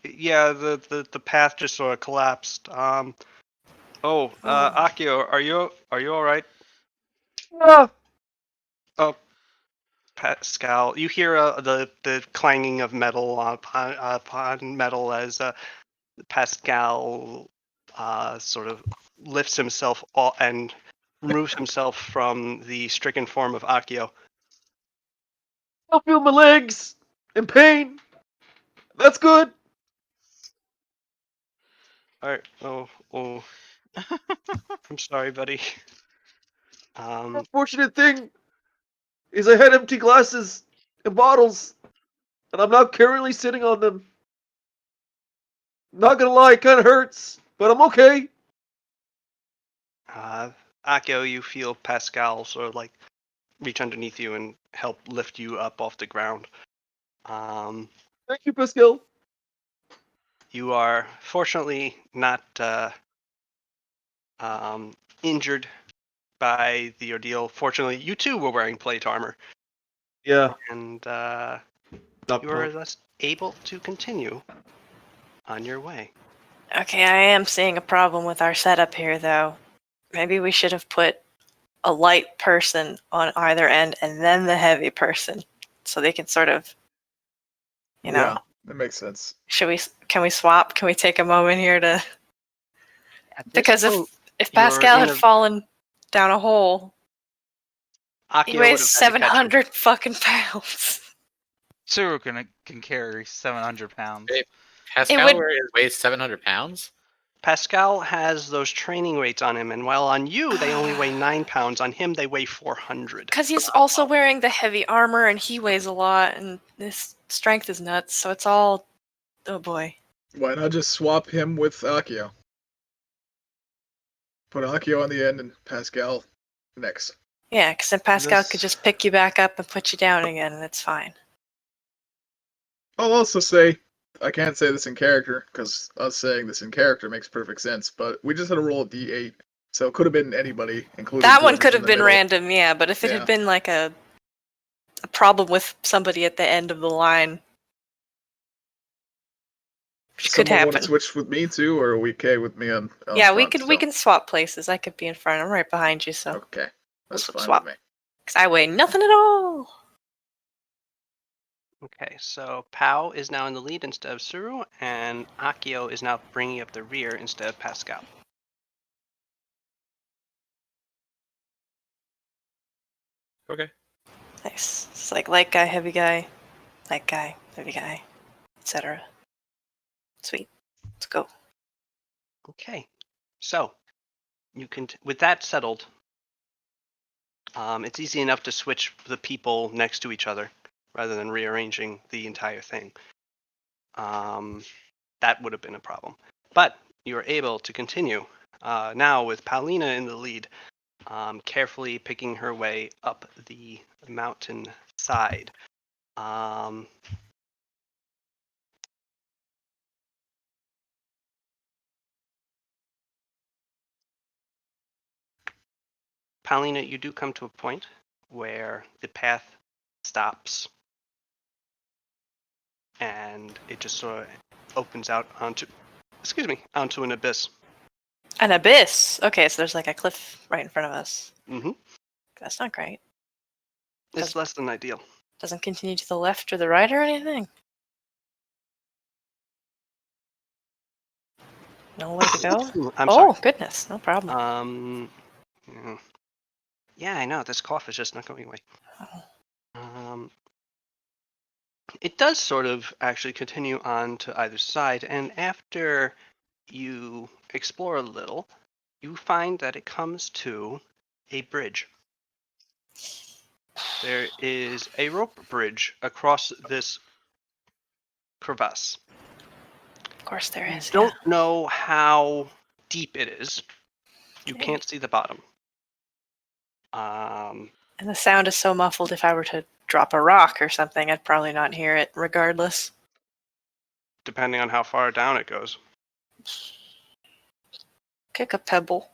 Yeah, the path just sort of collapsed. Akio, are you all right? Ah! Oh, Pascal, you hear the clanging of metal upon metal as Pascal sort of lifts himself and removes himself from the stricken form of Akio. I feel my legs in pain. That's good. All right. Oh, I'm sorry, buddy. Unfortunate thing is I had empty glasses and bottles, and I'm now currently sitting on them. Not gonna lie, it kind of hurts, but I'm okay. Akio, you feel Pascal sort of like reach underneath you and help lift you up off the ground. Thank you, Pascal. You are fortunately not injured by the ordeal. Fortunately, you too were wearing plate armor, Yeah, and not you are punk. thus able to continue on your way. Okay, I am seeing a problem with our setup here, though. Maybe we should have put a light person on either end and then the heavy person, so they can sort of, Yeah, that makes sense. Can we swap? Can we take a moment here to? At this Because point, if you're Pascal in had a- fallen down a hole, he Akio would weighs have had to catch him. 700 fucking pounds. Tsuru can carry 700 pounds. Hey, Pascal would- weighs 700 pounds? Pascal has those training weights on him, and while on you they only weigh 9 pounds, on him they weigh 400. Because he's also wearing the heavy armor and he weighs a lot and his strength is nuts, so it's all. Oh boy. Why not just swap him with Akio? Put Akio on the end and Pascal next. Yeah, because then Pascal This- could just pick you back up and put you down again and it's fine. I'll also say, I can't say this in character, because us saying this in character makes perfect sense, but we just had to roll a d8, so it could have been anybody, including That one whoever's could in have the been middle. random, yeah, but if it Yeah. had been like a problem with somebody at the end of the line, which could Someone want to happen. switch with me too, or are we okay with me on Yeah, we front could still? we can swap places. I could be in front. I'm right behind you, so. Okay. That's Swap, fine swap. with me. Because I weigh nothing at all. Okay, so Pao is now in the lead instead of Suru, and Akio is now bringing up the rear instead of Pascal. Okay. Nice. It's like light guy, heavy guy, heavy guy, etc. Sweet. Let's go. Okay, so you can, with that settled, it's easy enough to switch the people next to each other rather than rearranging the entire thing. That would have been a problem. But you are able to continue now with Paulina in the lead, carefully picking her way up the mountain side. Paulina, you do come to a point where the path stops and it just sort of opens out onto an abyss. An abyss. Okay, so there's like a cliff right in front of us. Mm-hmm. That's not great. It's less than ideal. Doesn't continue to the left or the right or anything. No way to go. I'm sorry. Oh goodness, no problem. Yeah, I know. This cough is just not going away. Oh. It does sort of actually continue on to either side, and after you explore a little, you find that it comes to a bridge. There is a rope bridge across this crevasse. Of course there You is. don't know how deep it is. You Okay. can't see the bottom. And the sound is so muffled. If I were to drop a rock or something, I'd probably not hear it, regardless. Depending on how far down it goes. Kick a pebble.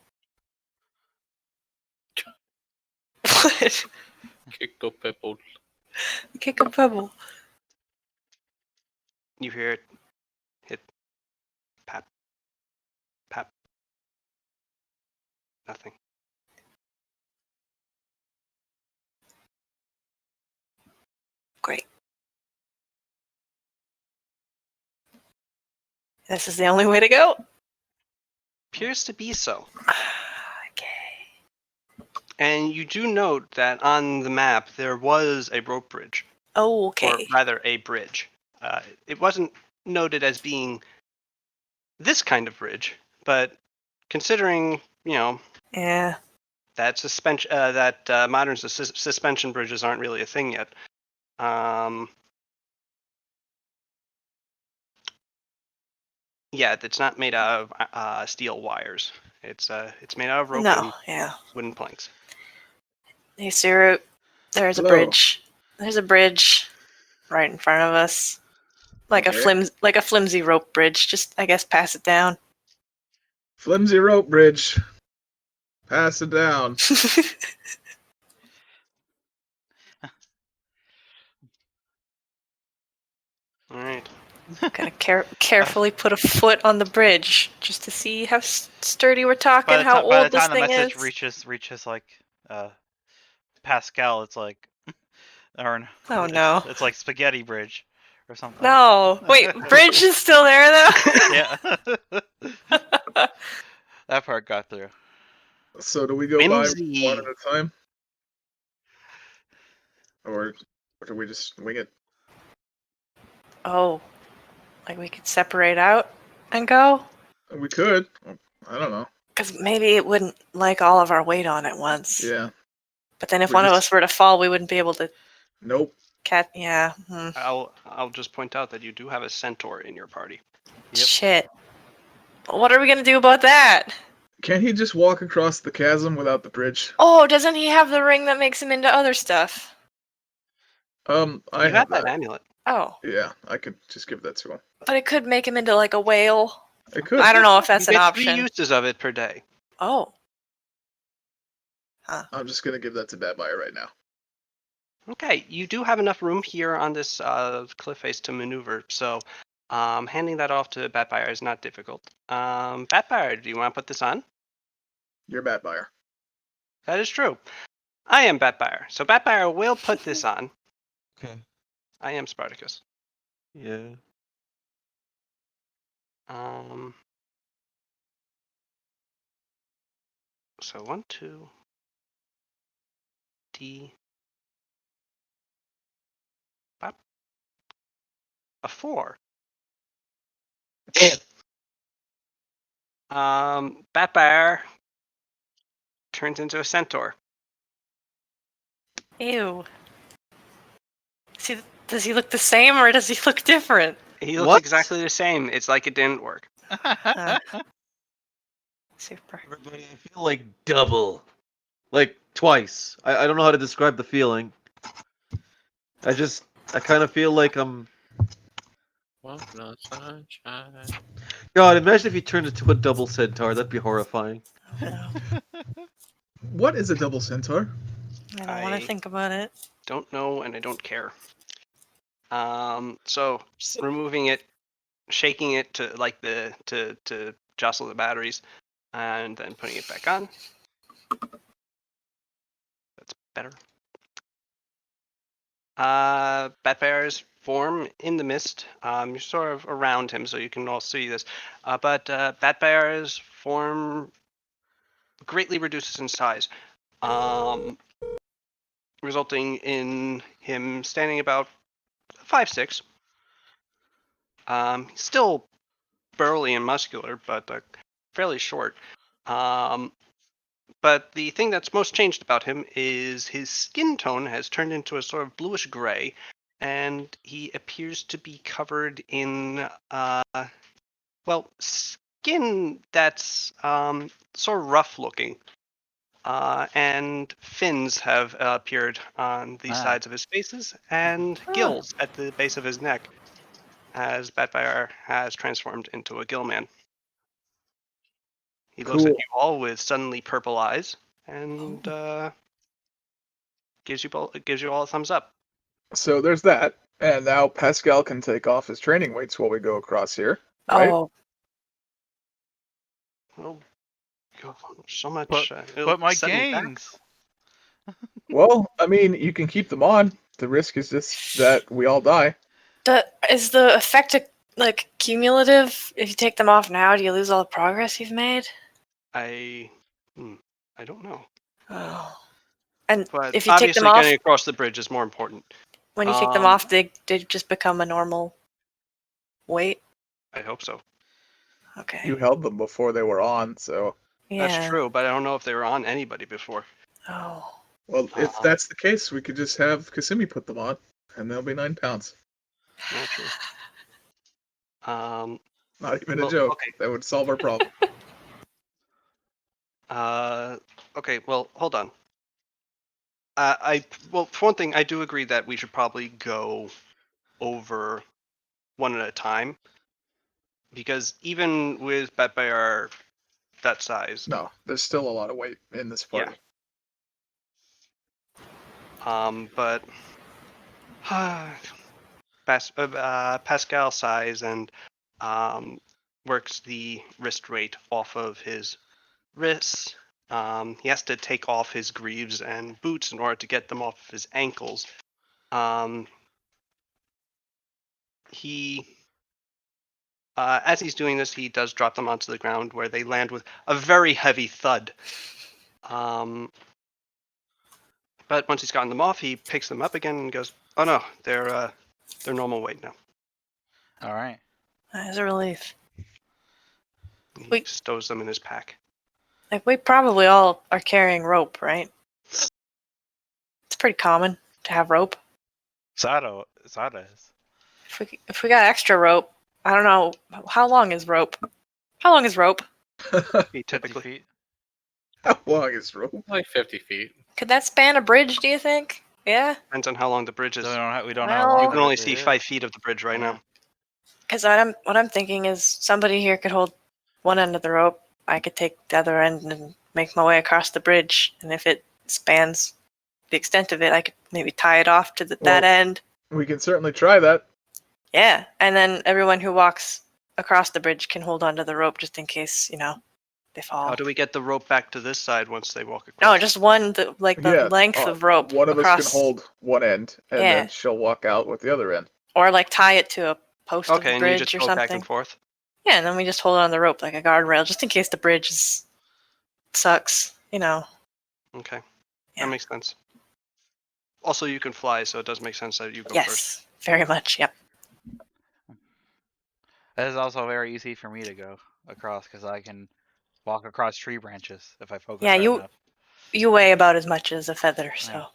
What? Kick a pebble. Kick a pebble. You hear it hit pap, pap. Nothing. Great. This is the only way to go. Appears to be so. Okay. And you do note that on the map there was a rope bridge. Oh, okay. Or rather, a bridge. It wasn't noted as being this kind of bridge, but considering, Yeah. that modern suspension bridges aren't really a thing yet. Yeah, it's not made out of steel wires. It's made out of rope and wooden planks. Hey, Suru, there's Hello. a bridge. There's a bridge right in front of us. Like a flimsy rope bridge. Just, I guess, pass it down. Flimsy rope bridge. Pass it down. All right. Gonna carefully put a foot on the bridge just to see how sturdy we're talking, how by the old this time the thing message is. reaches like Pascal, it's like Oh no. it's like spaghetti bridge or something. No. Wait, bridge is still there though? Yeah. That part got through. So do we go by one at a time? Or do we just wing it? Oh. Like we could separate out and go? We could. I don't know. Because maybe it wouldn't like all of our weight on at once. Yeah. But then if one of us were to fall, we wouldn't be able to Nope. yeah. I'll just point out that you do have a centaur in your party. Yep. Shit. What are we gonna do about that? Can't he just walk across the chasm without the bridge? Oh, doesn't he have the ring that makes him into other stuff? I You have that amulet. Oh. Yeah, I could just give that to him. But it could make him into like a whale. It could. I don't know if that's You an get option. 3 uses of it per day. Oh. I'm just gonna give that to Bad Buyer right now. Okay, you do have enough room here on this cliff face to maneuver, so handing that off to Batbuyer is not difficult. Batbuyer, do you want to put this on? You're Bad Buyer. That is true. I am Batbuyer. So Batbuyer will put this on. Okay. I am Spartacus. Yeah. So 1, 2, D. Bop. A 4. Batbuyer turns into a centaur. Ew. Does he look the same or does he look different? He looks What? exactly the same. It's like it didn't work. Super. Everybody, I feel like double. Like twice. I don't know how to describe the feeling. I kind of feel like I'm. Well, no sunshine. God, imagine if you turned into a double centaur. That'd be horrifying. No, What is a double centaur? I don't want to I think about it. don't know, and I don't care. So removing it, shaking it to like to jostle the batteries, and then putting it back on. That's better. Batbear's form in the mist. You're sort of around him, so you can all see this. But Batbear's form greatly reduces in size, resulting in him standing about 5'6". He's still burly and muscular, but fairly short. But the thing that's most changed about him is his skin tone has turned into a sort of bluish gray, and he appears to be covered in, skin that's sort of rough looking. And fins have appeared on the sides of his faces, and gills at the base of his neck, as Batfire has transformed into a gillman. He looks at Cool. you all with suddenly purple eyes, and gives you all a thumbs up. So there's that. And now Pascal can take off his training weights while we go across here. Right? Oh, Oh, God, so much. But my set me back. gains. Well, I mean, you can keep them on. The risk is just that we all die. is the effect like cumulative? If you take them off now, do you lose all the progress you've made? I don't know. Oh. And But if you take them obviously, off, getting across the bridge is more important. when you take them off, they just become a normal weight. I hope so. Okay. You held them before they were on, so. Yeah. That's true, but I don't know if they were on anybody before. Oh. Well, if that's the case, we could just have Kasumi put them on, and they'll be 9 pounds. Not true. Not even a Well, joke. okay. That would solve our problem. Okay. Well, hold on. For one thing, I do agree that we should probably go over one at a time, because even with Batbear that size, No, there's still a lot of weight in this party. but Pascal size and works the wrist rate off of his wrists. He has to take off his greaves and boots in order to get them off of his ankles. As he's doing this, he does drop them onto the ground, where they land with a very heavy thud. But once he's gotten them off, he picks them up again and goes, "Oh no, they're normal weight now." All right. That is a relief. He Wait. stows them in his pack. Like, we probably all are carrying rope, right? It's pretty common to have rope. Sada is. If we got extra rope, I don't know, how long is rope? How long is rope? He 50 typically feet. How long is rope? Like 50 feet. Could that span a bridge, do you think? Yeah? depends on how long the bridge is. We don't know Well, how long You can it only is. see 5 feet of the bridge right Yeah. now. Because what I'm thinking is somebody here could hold one end of the rope. I could take the other end and make my way across the bridge. And if it spans the extent of it, I could maybe tie it off to that Well- end. We can certainly try that. Yeah, and then everyone who walks across the bridge can hold onto the rope just in case, they fall. How do we get the rope back to this side once they walk across? No, just one, the length of rope One of across. us can hold one end, and Yeah. then she'll walk out with the other end. Or like tie it to a post of Okay, the and you bridge just or go something. back and forth. Yeah, and then we just hold it on the rope like a guardrail, just in case the bridge sucks. Okay, Yeah. that makes sense. Also, you can fly, so it does make sense that you go Yes, first. very much. Yep. That is also very easy for me to go across because I can walk across tree branches if I focus Yeah, hard enough. You weigh about as much as a feather, so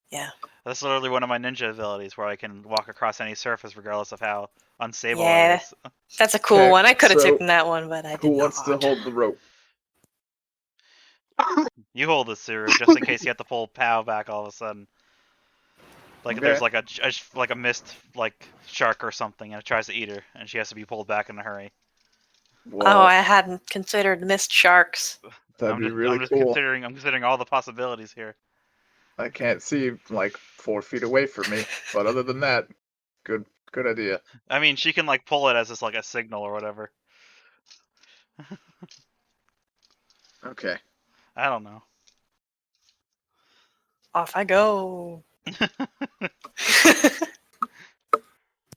yeah. That's literally one of my ninja abilities where I can walk across any surface regardless of how unstable Yeah. it is. That's a cool Okay, one. I could have so taken that one, but I did Who not. wants to hold the rope? You hold it, Suru, just in case you have to pull Pow back all of a sudden. Like if there's Okay. like a missed like shark or something and it tries to eat her and she has to be pulled back in a hurry. Well, Oh, I hadn't considered missed sharks. that'd I'm be just really I'm just cool. considering all the possibilities here. I can't see like 4 feet away from me, but other than that, good idea. I mean, she can like pull it as just like a signal or whatever. Okay. I don't know. Off I go.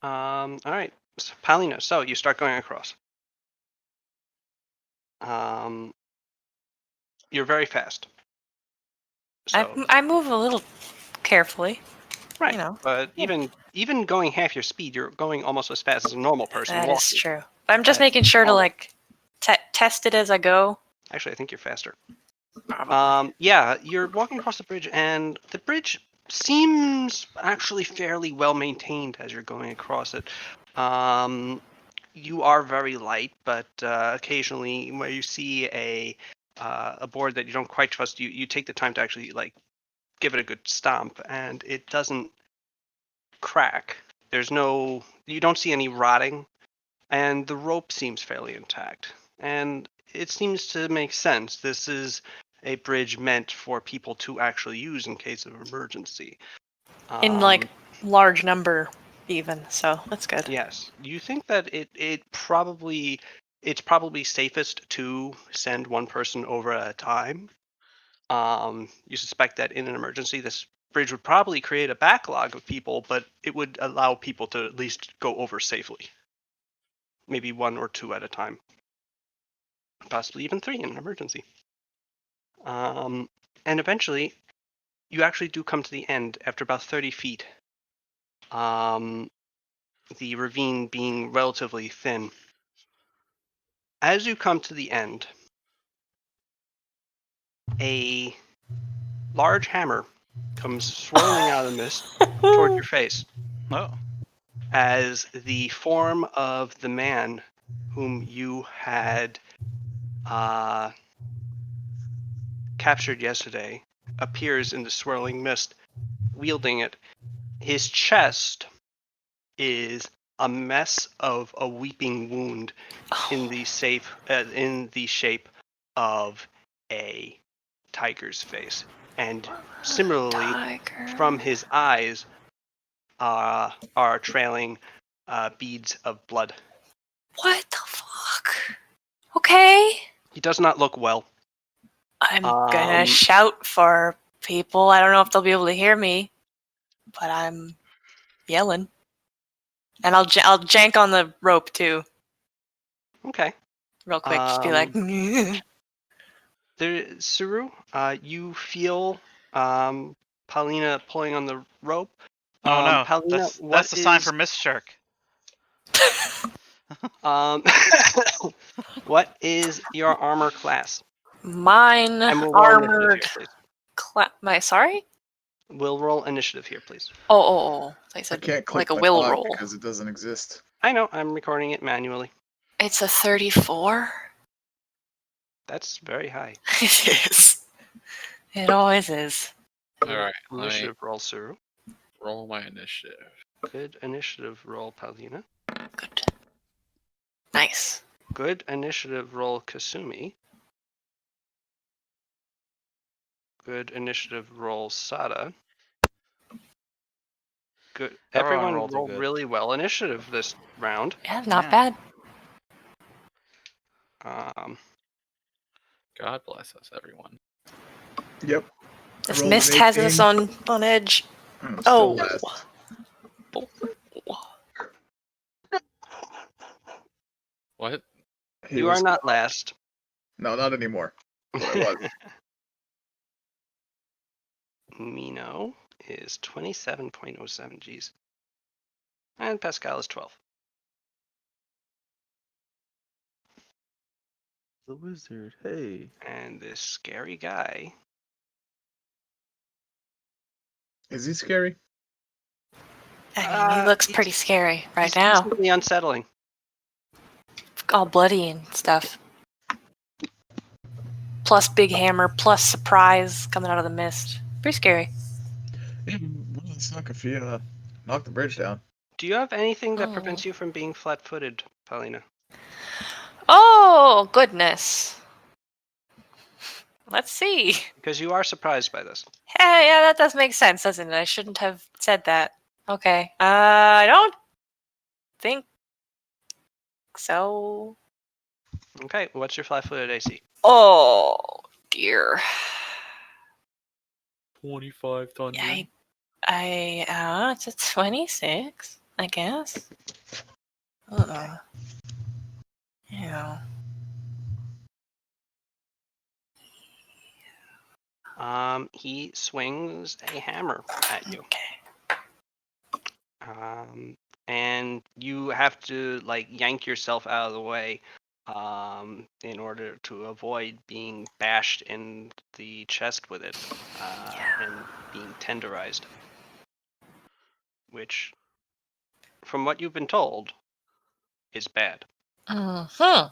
All right, so, Palina. So you start going across. You're very fast. So I move a little carefully. right, You know. but even going half your speed, you're going almost as fast as a normal person That walking. is true. I'm just Right. making sure to Oh. like test it as I go. Actually, I think you're faster. Probably. Yeah, you're walking across the bridge, and the bridge seems actually fairly well maintained as you're going across it. You are very light, but occasionally, where you see a board that you don't quite trust, you take the time to actually like give it a good stomp, and it doesn't crack. You don't see any rotting, and the rope seems fairly intact. And it seems to make sense. This is a bridge meant for people to actually use in case of emergency. In like large number, even. So that's good. Yes. You think that it's probably safest to send one person over at a time. You suspect that in an emergency, this bridge would probably create a backlog of people, but it would allow people to at least go over safely. Maybe one or two at a time. Possibly even three in an emergency. And eventually, you actually do come to the end after about 30 feet. The ravine being relatively thin. As you come to the end, a large hammer comes swirling out of the mist toward your face Oh. as the form of the man whom you had captured yesterday appears in the swirling mist, wielding it. His chest is a mess of a weeping wound in the shape of a tiger's face, and similarly, Tiger. from his eyes are trailing beads of blood. What the fuck? Okay. He does not look well. I'm gonna shout for people. I don't know if they'll be able to hear me, but I'm yelling, and I'll jank on the rope too, Okay. real quick. Just be like, There, Suru, you feel Paulina pulling on the rope. Oh no, Paulina, that's the sign for Miss Shark. what is your armor class? mine And we'll roll initiative armored. here, please. Sorry? We'll roll initiative here, please. Oh. I I said can't click like a my will clock roll. because it doesn't exist. I know, I'm recording it manually. It's a 34. That's very high. It is. It always is. All right, let me Initiative roll, Suru. roll my initiative. Good initiative roll, Paulina. Good. Nice. Good initiative roll, Kasumi. Good initiative roll, Sada. Good. Everyone rolled rolled good. really well initiative this round. Yeah, not bad. God bless us, everyone. Yep. This rolled an mist has 18. us on edge. Still Oh. last. What? He You was are not last. No, not anymore. That's what it was. Mino is 27.07 Gs. And Pascal is 12. The wizard. Hey. And this scary guy. Is he scary? I mean, he looks pretty scary right He's now. decently unsettling. All bloody and stuff. Plus big hammer, plus surprise coming out of the mist. Pretty scary. Yeah, well, it's not if you knock the bridge down. Do you have anything that Oh. prevents you from being flat-footed, Paulina? Oh, goodness. Let's see. Because you are surprised by this. Hey, yeah, that does make sense, doesn't it? I shouldn't have said that. Okay. I don't think so. Okay, what's your flat-footed AC? Oh, dear. 25 It's a 26, I guess. Yeah. He swings a hammer at you. Okay. And you have to like yank yourself out of the way in order to avoid being bashed in the chest with it and being tenderized. Which, from what you've been told, is bad. Mm-hmm.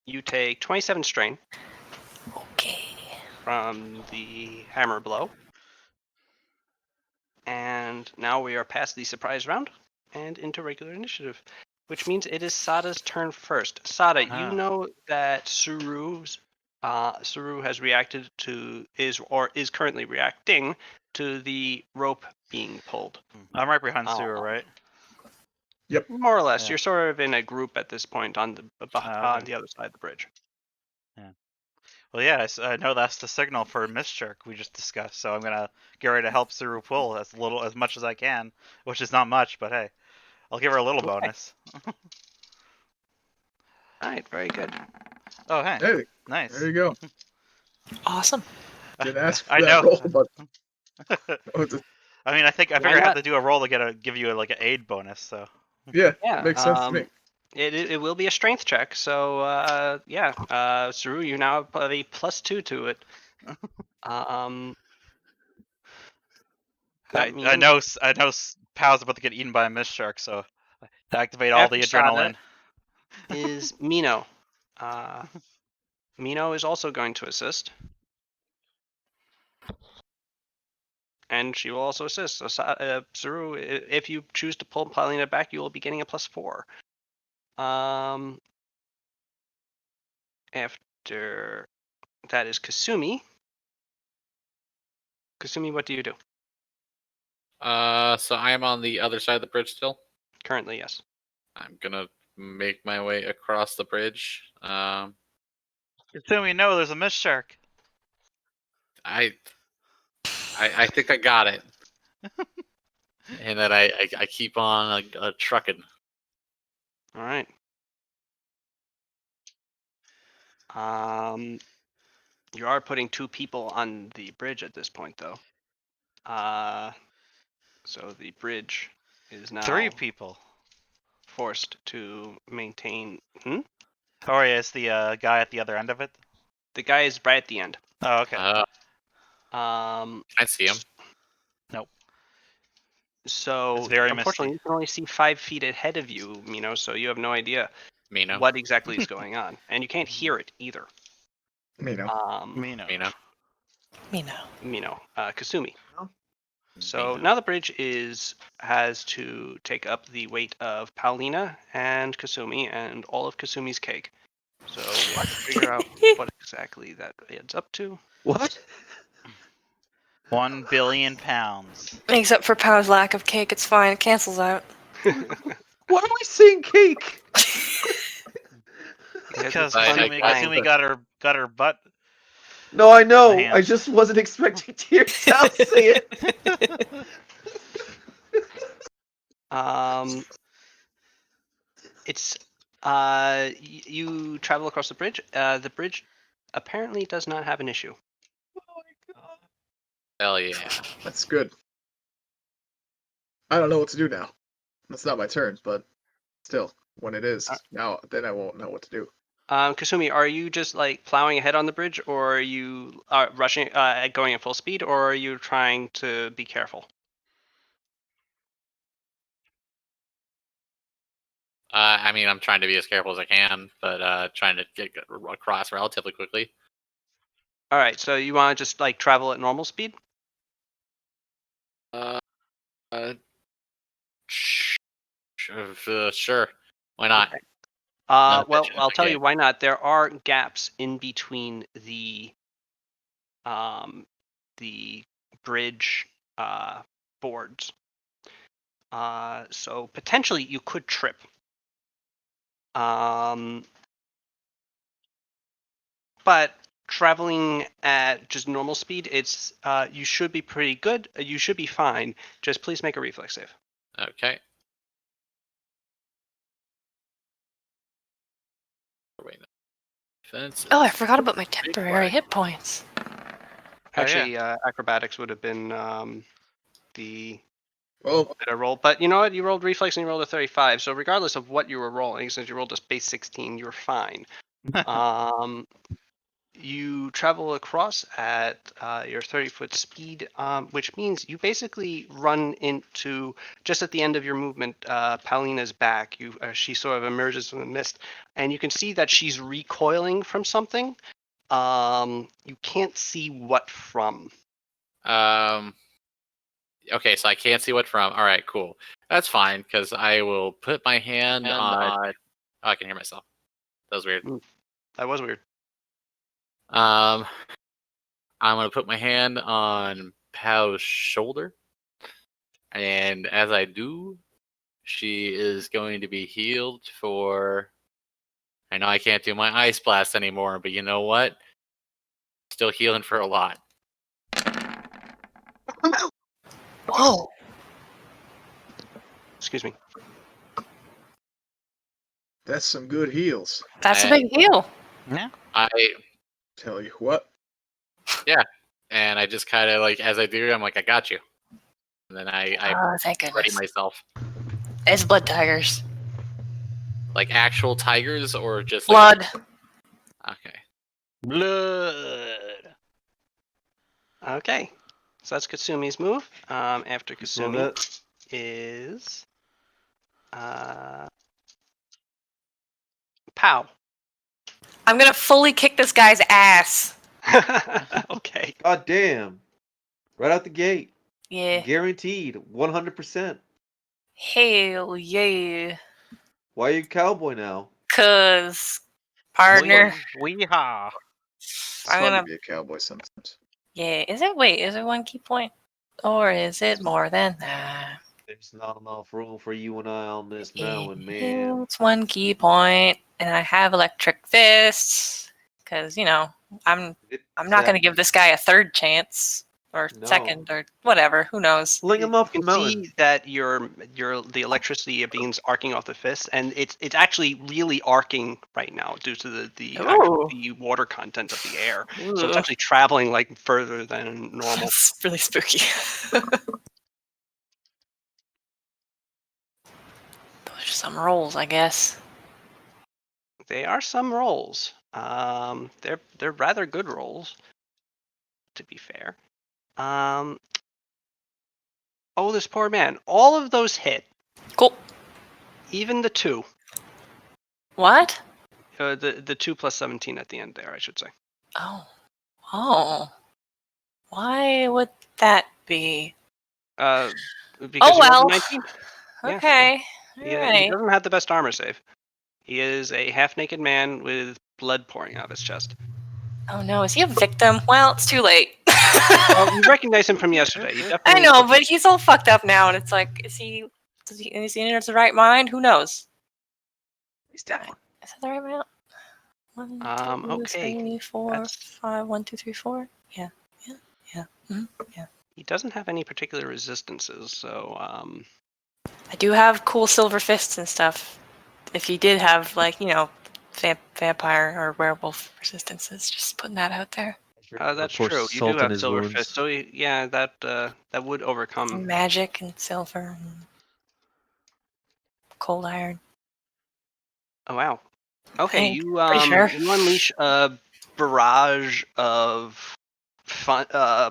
You take 27 strain Okay. from the hammer blow. And now we are past the surprise round and into regular initiative, which means it is Sada's turn first. Sada, you know that Saru has reacted to is currently reacting to the rope being pulled. I'm right behind Sura, right? More or less, Yeah. you're sort of in a group at this point on the on the other side of the bridge. Yeah. Well, yeah, I know that's the signal for Mistjerk we just discussed, so I'm gonna get ready to help Suru pull as much as I can, which is not much, but hey, I'll give her a little bonus. All right, very good. Oh, hey, Hey, nice. there you go. Awesome. Didn't ask for I that know. roll, but I mean, I figure I have to do a roll to give you like an aid bonus. So yeah, Yeah, makes sense to me. It will be a strength check, so Saru, you now have a +2 to it. That means I know Pal's about to get eaten by a Mistjerk, so activate all the after Sada adrenaline. is Mino. Mino is also going to assist. And she will also assist. So, Saru, if you choose to pull Paulina back, you will be getting a +4. After that is Kasumi. Kasumi, what do you do? So I am on the other side of the bridge still. Currently, yes. I'm gonna make my way across the bridge. Assuming no, there's a Mistjerk. I think I got it, and that I keep on trucking. All right. You are putting 2 people on the bridge at this point, though. So the bridge is now 3 people. forced to maintain. Oh, yeah, it's the guy at the other end of it. The guy is right at the end. Oh, okay. I see him. Nope. So It's very unfortunately, misty. you can only see 5 feet ahead of you, Mino. So you have no idea Mino. what exactly is going on, and you can't hear it either. Mino. Mino. Mino. Kasumi. No. So Mino. now the bridge has to take up the weight of Paulina and Kasumi and all of Kasumi's cake. So we figure out what exactly that adds up to. What? 1 billion pounds. Makes up for Pow's lack of cake. It's fine. It cancels out. Why are we saying cake? Because I- Kasumi got her butt. No, I know. hand. I just wasn't expecting to hear Sal say it. It's you travel across the bridge. The bridge apparently does not have an issue. Hell yeah. That's good. I don't know what to do now. It's not my turn, but still, when it is, now then I won't know what to do. Kasumi, are you just like plowing ahead on the bridge, or are you rushing, going at full speed, or are you trying to be careful? I mean, I'm trying to be as careful as I can, but trying to get across relatively quickly. All right, so you want to just like travel at normal speed? Sure. Why not? Okay. No, Well, bitches, I'll tell okay. you why not. There are gaps in between the bridge boards. So potentially you could trip. But traveling at just normal speed, it's you should be pretty good. You should be fine. Just please make a reflex save. Okay. Wait, no. Defense Oh, I is forgot about my big temporary flag. hit points. Actually, acrobatics would have been the Well, better roll. But you know what? You rolled reflex and you rolled a 35. So regardless of what you were rolling, since you rolled a base 16, you're fine. You travel across at your 30-foot speed, which means you basically run into, just at the end of your movement, Paulina's back. She sort of emerges from the mist, and you can see that she's recoiling from something. You can't see what from. Okay, so I can't see what from. All right, cool. That's fine because I will put my hand on. Oh, I can hear myself. That was weird. That was weird. I'm gonna put my hand on Pau's shoulder, and as I do, she is going to be healed for. I know I can't do my ice blast anymore, but you know what? Still healing for a lot. Whoa. Excuse me. that's some good heals. That's a I- big deal. I Tell you what. and I just kind of like as I do, I'm like, I got you, and then I Oh, thank ready goodness. myself. It's blood tigers. Like actual tigers or just like, Blood. okay. Blood. Okay. So that's Kasumi's move. After Love Kasumi that. is Pow. I'm gonna fully kick this guy's ass. Okay. God damn. Right out the gate. Yeah. Guaranteed. 100%. Hell yeah. Why are you cowboy now? Cause, partner, Weehaw. It's I'm fun gonna. to be a cowboy sometimes. Yeah. Is it? Wait. Is it 1 key point, or is it more than that? There's not enough room for you and I on this mountain, man. It's 1 key point, and I have electric fists. Cause I'm not gonna give this guy a third chance or No. second or whatever. Who knows? Fling him off the You can mountain. see that the electricity beams arcing off the fists, and it's actually really arcing right now due to the water content of the air. So it's actually traveling like further than normal. It's really spooky. Those are some rolls, I guess. They are some rolls. They're rather good rolls, to be fair. Oh, this poor man. All of those hit. Cool. Even the 2. What? The 2 plus 17 at the end there, I should say. Oh. Why would that be? Because Oh you rolled a well. 19. Yeah, Okay. He Alright. doesn't have the best armor save. He is a half-naked man with blood pouring out of his chest. Oh no, is he a victim? Well, it's too late. Well, you recognize him from yesterday. You I definitely know, but he's all fucked up now, and it's like, is he in his right mind? Who knows? He's dead. Is that the right amount? 1, 2, Okay. 3, 4, That's- 5. 1, 2, 3, 4. Yeah. Mhm. He doesn't have any particular resistances, so I do have cool silver fists and stuff. If he did have, like, vampire or werewolf resistances, just putting that out there. that's Pour true. You salt do in have his silver wounds. fist, so yeah, that would overcome. Magic and silver and cold iron. Oh wow. Okay, think. you Pretty sure. you unleash a barrage of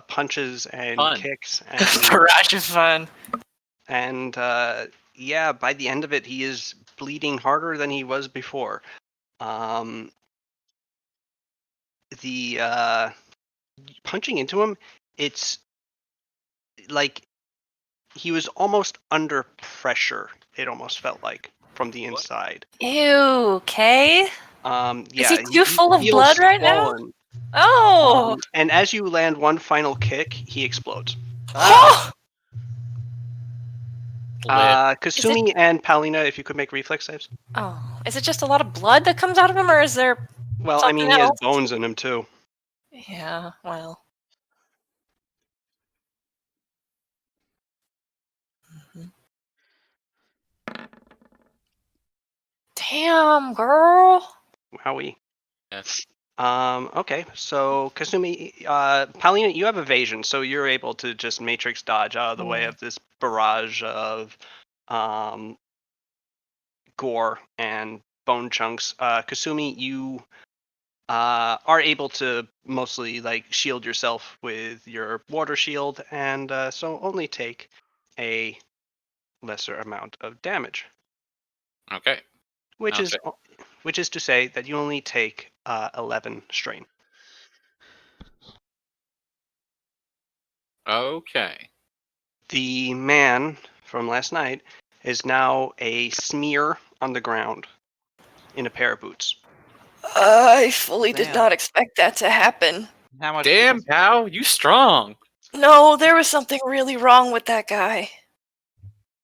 punches and Fun. kicks and Barrage of fun. and yeah, by the end of it, he is bleeding harder than he was before. The punching into him, it's like he was almost under pressure. It almost felt like from the inside. Ew, okay. Yeah, Is he too full of feels blood right now? swollen. Oh! And as you land one final kick, he explodes. Oh! Kasumi and Paulina, if you could make reflex saves. Oh, is it just a lot of blood that comes out of him, or is there Well, I mean, something he has else? bones in him too. Yeah, well. Mhm. Damn, girl. Wowie. Yes. Okay, so Kasumi, Paulina, you have evasion, so you're able to just matrix dodge out of the way of this barrage of gore and bone chunks. Kasumi, you are able to mostly like shield yourself with your water shield, and so only take a lesser amount of damage, Okay. which Okay. is to say that you only take 11 strain. Okay. The man from last night is now a smear on the ground in a pair of boots. I fully did Damn. not expect that to happen. How much? Damn, pal, you strong. No, there was something really wrong with that guy.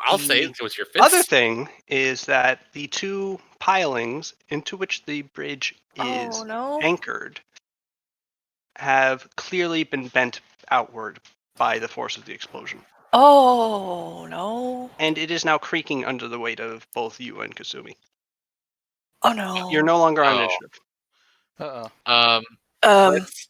I'll say The it was your fist. Other thing is that the two pilings into which the bridge is Oh, no. anchored have clearly been bent outward by the force of the explosion. Oh, no. And it is now creaking under the weight of both you and Kasumi. Oh, no. You're no longer on Oh. initiative. Uh-oh.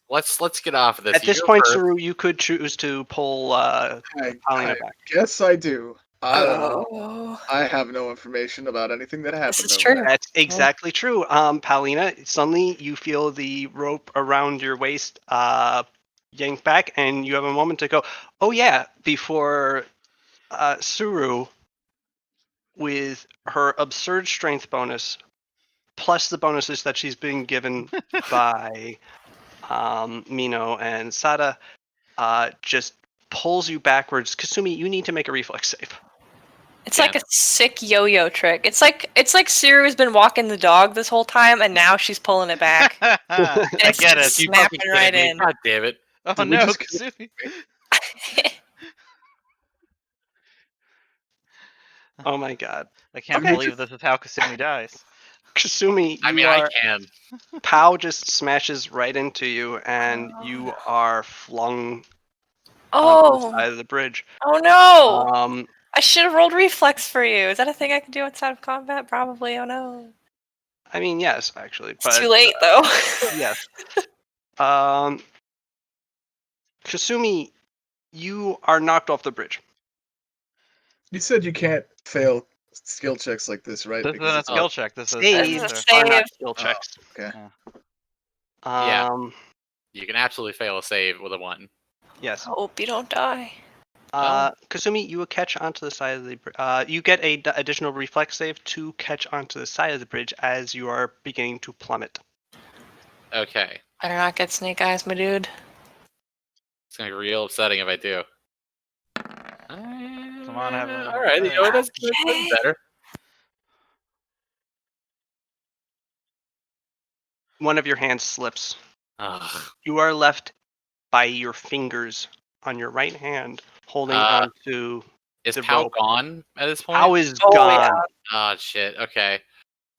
Let's get off of this. At this You're point, first. Saru, you could choose to pull Paulina I back. guess I do. I don't know. Oh. I have no information about anything that happened. is over true. there. That's exactly true. Paulina, suddenly you feel the rope around your waist yank back, and you have a moment to go, oh yeah, before Suru, with her absurd strength bonus, plus the bonuses that she's been given by Mino and Sada, just pulls you backwards. Kasumi, you need to make a reflex save. It's like a sick yo-yo trick. It's like Suru's been walking the dog this whole time, and now she's pulling it back. I It's get just it. You snapping fucking right kidding me? in. God damn it. Oh Did we no, just- Kasumi. Oh my god. I can't Okay. believe this is how Kasumi dies. Kasumi, I you mean, are... I can. Pow just smashes right into you, and you are flung onto the Oh, side of the bridge. oh no! Um, I should have rolled reflex for you. Is that a thing I can do outside of combat? Probably. Oh no. I mean, yes, actually, It's but too late though. yes. Kasumi, you are knocked off the bridge. You said you can't fail skill checks like this, right? This isn't a it's skill check. This is Saves This is a save. are not save. skill Oh. checks. Okay. Yeah. Um, You can absolutely fail a save with a 1. yes. Hope you don't die. Kasumi, you will catch onto the side of the bridge. You get a additional reflex save to catch onto the side of the bridge as you are beginning to plummet. Okay. Better not get snake eyes, my dude. It's going to be real upsetting if I do. Come on, have a- Alright, you know, that's better. one of your hands slips. Ugh. You are left by your fingers on your right hand holding Uh, onto Is the Pal rope. gone at this point? Pow is Oh, gone. yeah. Oh shit. Okay.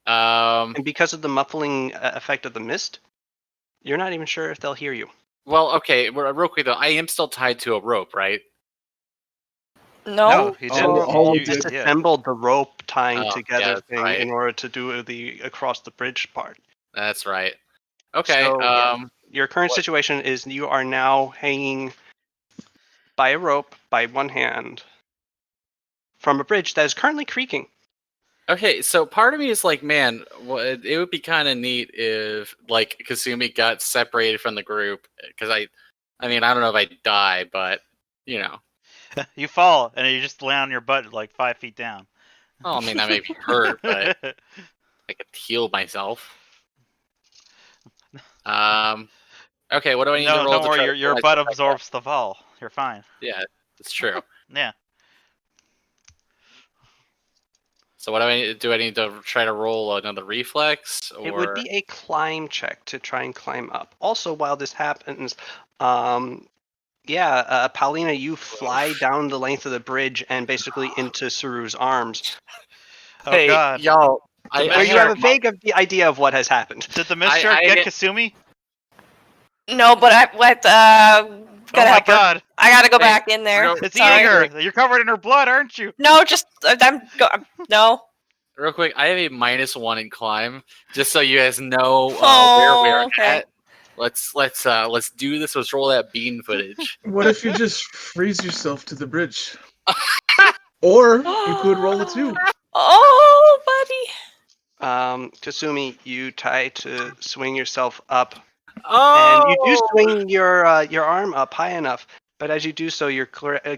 And because of the muffling effect of the mist, you're not even sure if they'll hear you. Well, okay. Real quick though, I am still tied to a rope, right? No. he All- didn't. all You we did- disassembled the rope tying Oh, together yeah, that's thing right. in order to do the across the bridge part. That's right. Okay. So, yeah. Your current what- situation is you are now hanging by a rope by one hand from a bridge that is currently creaking. Okay, so part of me is like, man, it would be kind of neat if like Kasumi got separated from the group because I mean, I don't know if I'd die, but you know, You fall and you just land on your butt like 5 feet down. well, I mean, I may be hurt, but I could heal myself. Okay, what do I need to No, roll don't to worry. try Your to your pull butt myself back up? absorbs the fall. You're fine. Yeah, it's true. Yeah. So what do I need? Do I need to try to roll another reflex, or It would be a climb check to try and climb up. Also, while this happens, Paulina, you fly down the length of the bridge and basically into Suru's arms, Oh hey, God. y'all? The where I you have a have- vague idea of what has happened. Did the mist shark get Kasumi? No, but I gotta Oh my help her. God. I gotta go Hey, back in there. It's Sorry. eating her. You're covered in her blood, aren't you? No, just no. Real quick, I have a -1 in climb, just so you guys know where Oh, we're okay. at. Let's do this. Let's roll that bean footage. What if you just freeze yourself to the bridge? Or you could roll a 2. Oh, buddy. Kasumi, you try to swing yourself up, Oh, and you do swing your arm up high enough. But as you do so, your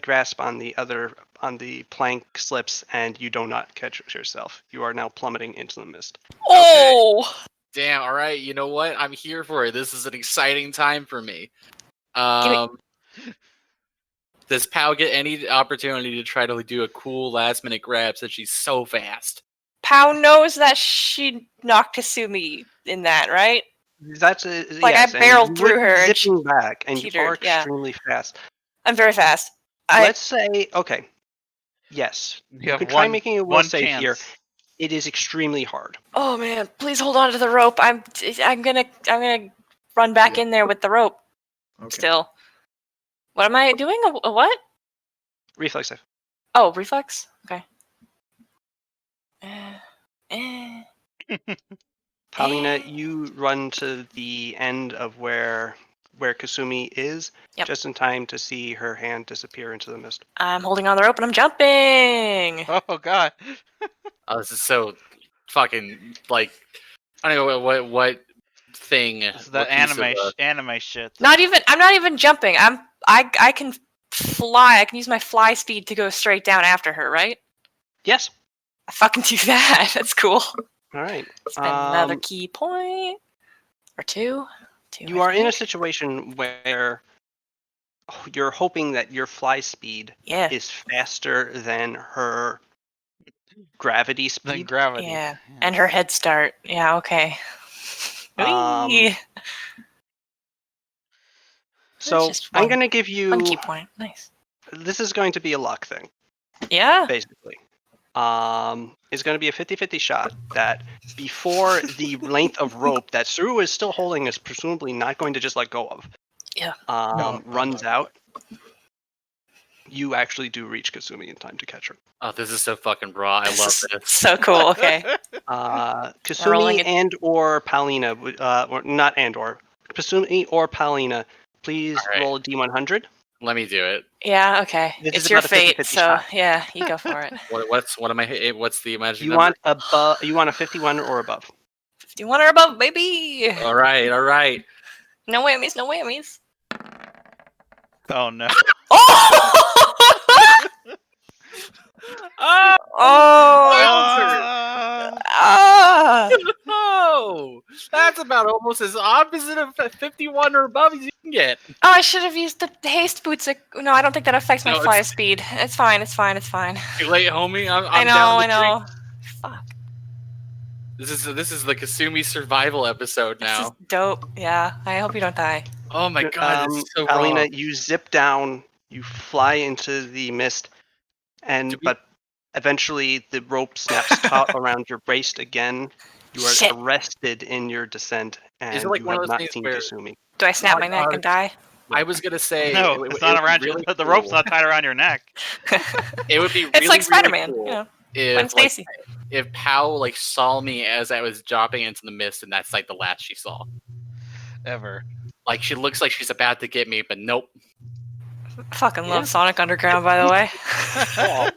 grasp on the plank slips, and you do not catch yourself. You are now plummeting into the mist. Oh. damn! All right, you know what? I'm here for it. This is an exciting time for me. Give Does Pal get any opportunity to try to do a cool last-minute grab since she's so fast? Pow knows that she knocked Kasumi in that, right? That's Like, yes, I barreled and through you her were and zipping back, and you are teetered, yeah. extremely fast. I'm very fast. Let's say, okay, yes, You have can try one, making a will one save chance. here. It is extremely hard. Oh man, please hold on to the rope. I'm gonna run back Yeah. in there with the rope. Okay. Still. What am I doing? A what? Reflex save. Oh, reflex? Okay. Paulina, you run to the end of where Kasumi is, Yep. just in time to see her hand disappear into the mist. I'm holding on the rope and I'm jumping. Oh God. Oh, this is so fucking like I don't know what thing. This is that what piece of, anime shit. I'm not even jumping. I can fly. I can use my fly speed to go straight down after her, right? Yes. I fucking do that. That's cool. All right. Spend another key point. Or two. You are in a situation where you're hoping that your fly speed Yeah. is faster than her gravity Then speed. gravity. Yeah. And her head start. Yeah, okay. Whee! So just I'm one- going to give you. One key point. Nice. This is going to be a luck thing, Yeah. basically. It's going to be a 50-50 shot that before the length of rope that Suru is still holding is presumably not going to just let go of. Yeah. No, runs no. out. You actually do reach Kasumi in time to catch her. Oh, this is so fucking raw. I love this. So cool. Okay. Rolling Kasumi it. and or Paulina, or not and or Kasumi or Paulina, please All right. roll a D100. Let me do it. Yeah. Okay. This It's is your about a fate. 50-50 So shot. yeah, you go for it. What am I? What's the magic You number? want You want a 51 or above. 51 or above, baby. All right. No whammies. No whammies. Oh no. Oh! Oh, Oh! Ah! no! That's about almost as opposite of 51 or above as you can get. Oh, I should have used the haste boots. No, I don't think that affects my No, fly it's- speed. It's fine. It's fine. It's fine. Too late, homie. I'm I know. down I the know. Fuck. This is the Kasumi survival episode This is now. dope. Yeah, I hope you don't die. Oh my god, this is so Alina, wrong. you zip down, you fly into the mist, but eventually the rope snaps taut around your waist again. You are Shit. arrested in your descent, Is it and like you one of have those not things seen where- Kasumi. Do I snap Oh, my neck God. and die? I was gonna say No, it it's would not be around really you. The rope's cool. not tied around your neck. It would be It's really, like Spider-Man, really cool you know. if Gwen like Stacy. if Pow like saw me as I was dropping into the mist, and that's like the last she saw. Ever. Like she looks like she's about to get me, but nope. I fucking Yeah. love Sonic Underground, by the way.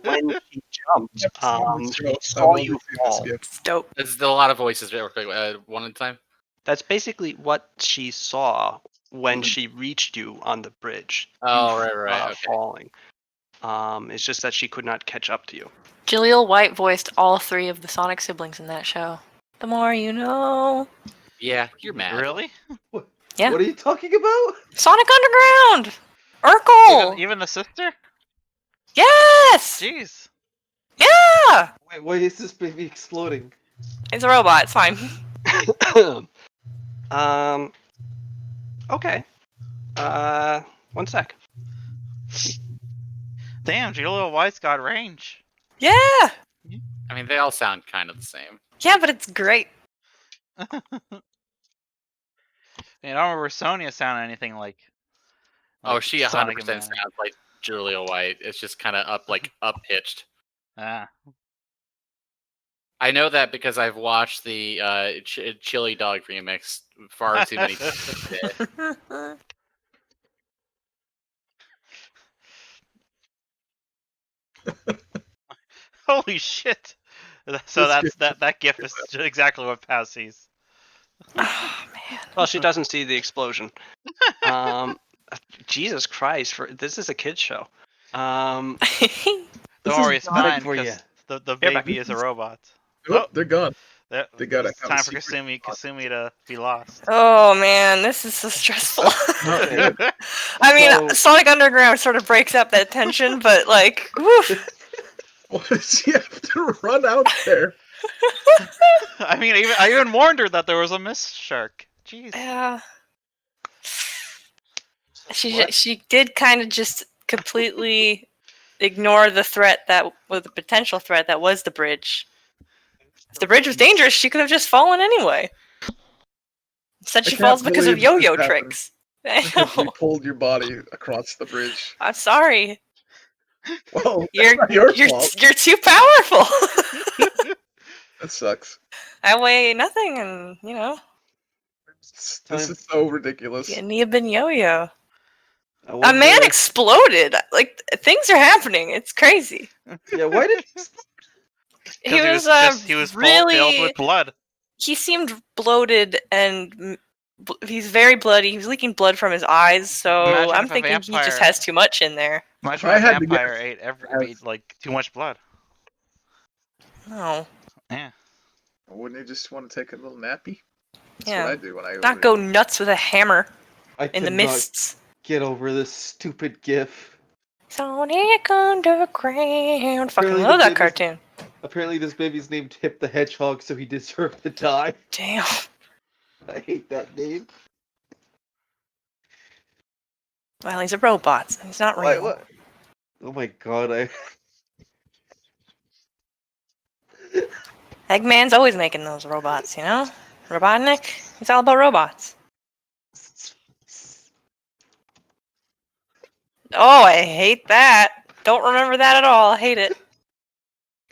When she jumped, I've she never saw seen you this fall. gift. It's dope. There's a lot of voices real quick. One at a time. That's basically what she saw when she reached you on the bridge. Oh, You, right, okay. falling. It's just that she could not catch up to you. Jaleel White voiced all 3 of the Sonic siblings in that show. The more you know. Yeah, you're mad. Really? Yeah. What are you talking about? Sonic Underground! Urkel! Even the sister? Yes! Jeez. Yeah! Wait, why is this baby exploding? It's a robot, it's fine. Okay. 1 sec. Damn, Julio White's got range. Yeah! I mean, they all sound kind of the same. Yeah, but it's great. I don't remember Sonya sounding anything like. Oh, she 100% Sonic and sounds Manny. like Julia White. It's just kind of up pitched. Ah. I know that because I've watched the Chili Dog remix far too many times today. Holy shit! So This that gif is exactly what Paz sees. Oh, man. Well, she doesn't see the explosion. Jesus Christ! This is a kids show. Don't This worry, is it's Sonic fine for ya. because the Yeah, but- baby is a robot. Oh, they're gone. There- They gotta it's have a time for secret Kasumi to be lost. Oh, man, this is so stressful. Not good. I mean, So- Sonic Underground sort of breaks up that tension, but, like, woof. Why does he have to run out there? I mean, I even warned her that there was a mist shark. Jeez. Yeah. What? She did kind of just completely ignore the threat that was the potential threat that was the bridge. If the bridge was dangerous, she could have just fallen anyway. Instead, I she can't falls because of believe this yo-yo happened. tricks. I Because you know. pulled your body across the bridge. I'm sorry. Well, You're that's not your you're fault. you're too powerful. That sucks. I weigh nothing, and you know, This is so ridiculous. you need a yo-yo. I A wonder man if- exploded. Like things are happening. It's crazy. Yeah, why did He was he was really filled with blood. he seemed bloated and he's very bloody. He was leaking blood from his eyes, so Imagine I'm if a thinking he just vampire- has too much in there. Imagine I a had to vampire guess. ate like too much blood. No, Yeah. Wouldn't you just want to take a little nappy? That's yeah, what I do when I not go nuts with a hammer I in the cannot mists. get over this stupid GIF? Sonic Underground. Fucking Apparently love the that baby's- cartoon. Apparently, this baby's named Hip the Hedgehog, so he deserved to die. Damn. I hate that name. Well, he's a robot. So he's not Why, real. what? Oh my god, I. Eggman's always making those robots, you know? Robotnik, he's all about robots. Oh, I hate that. Don't remember that at all. I hate it.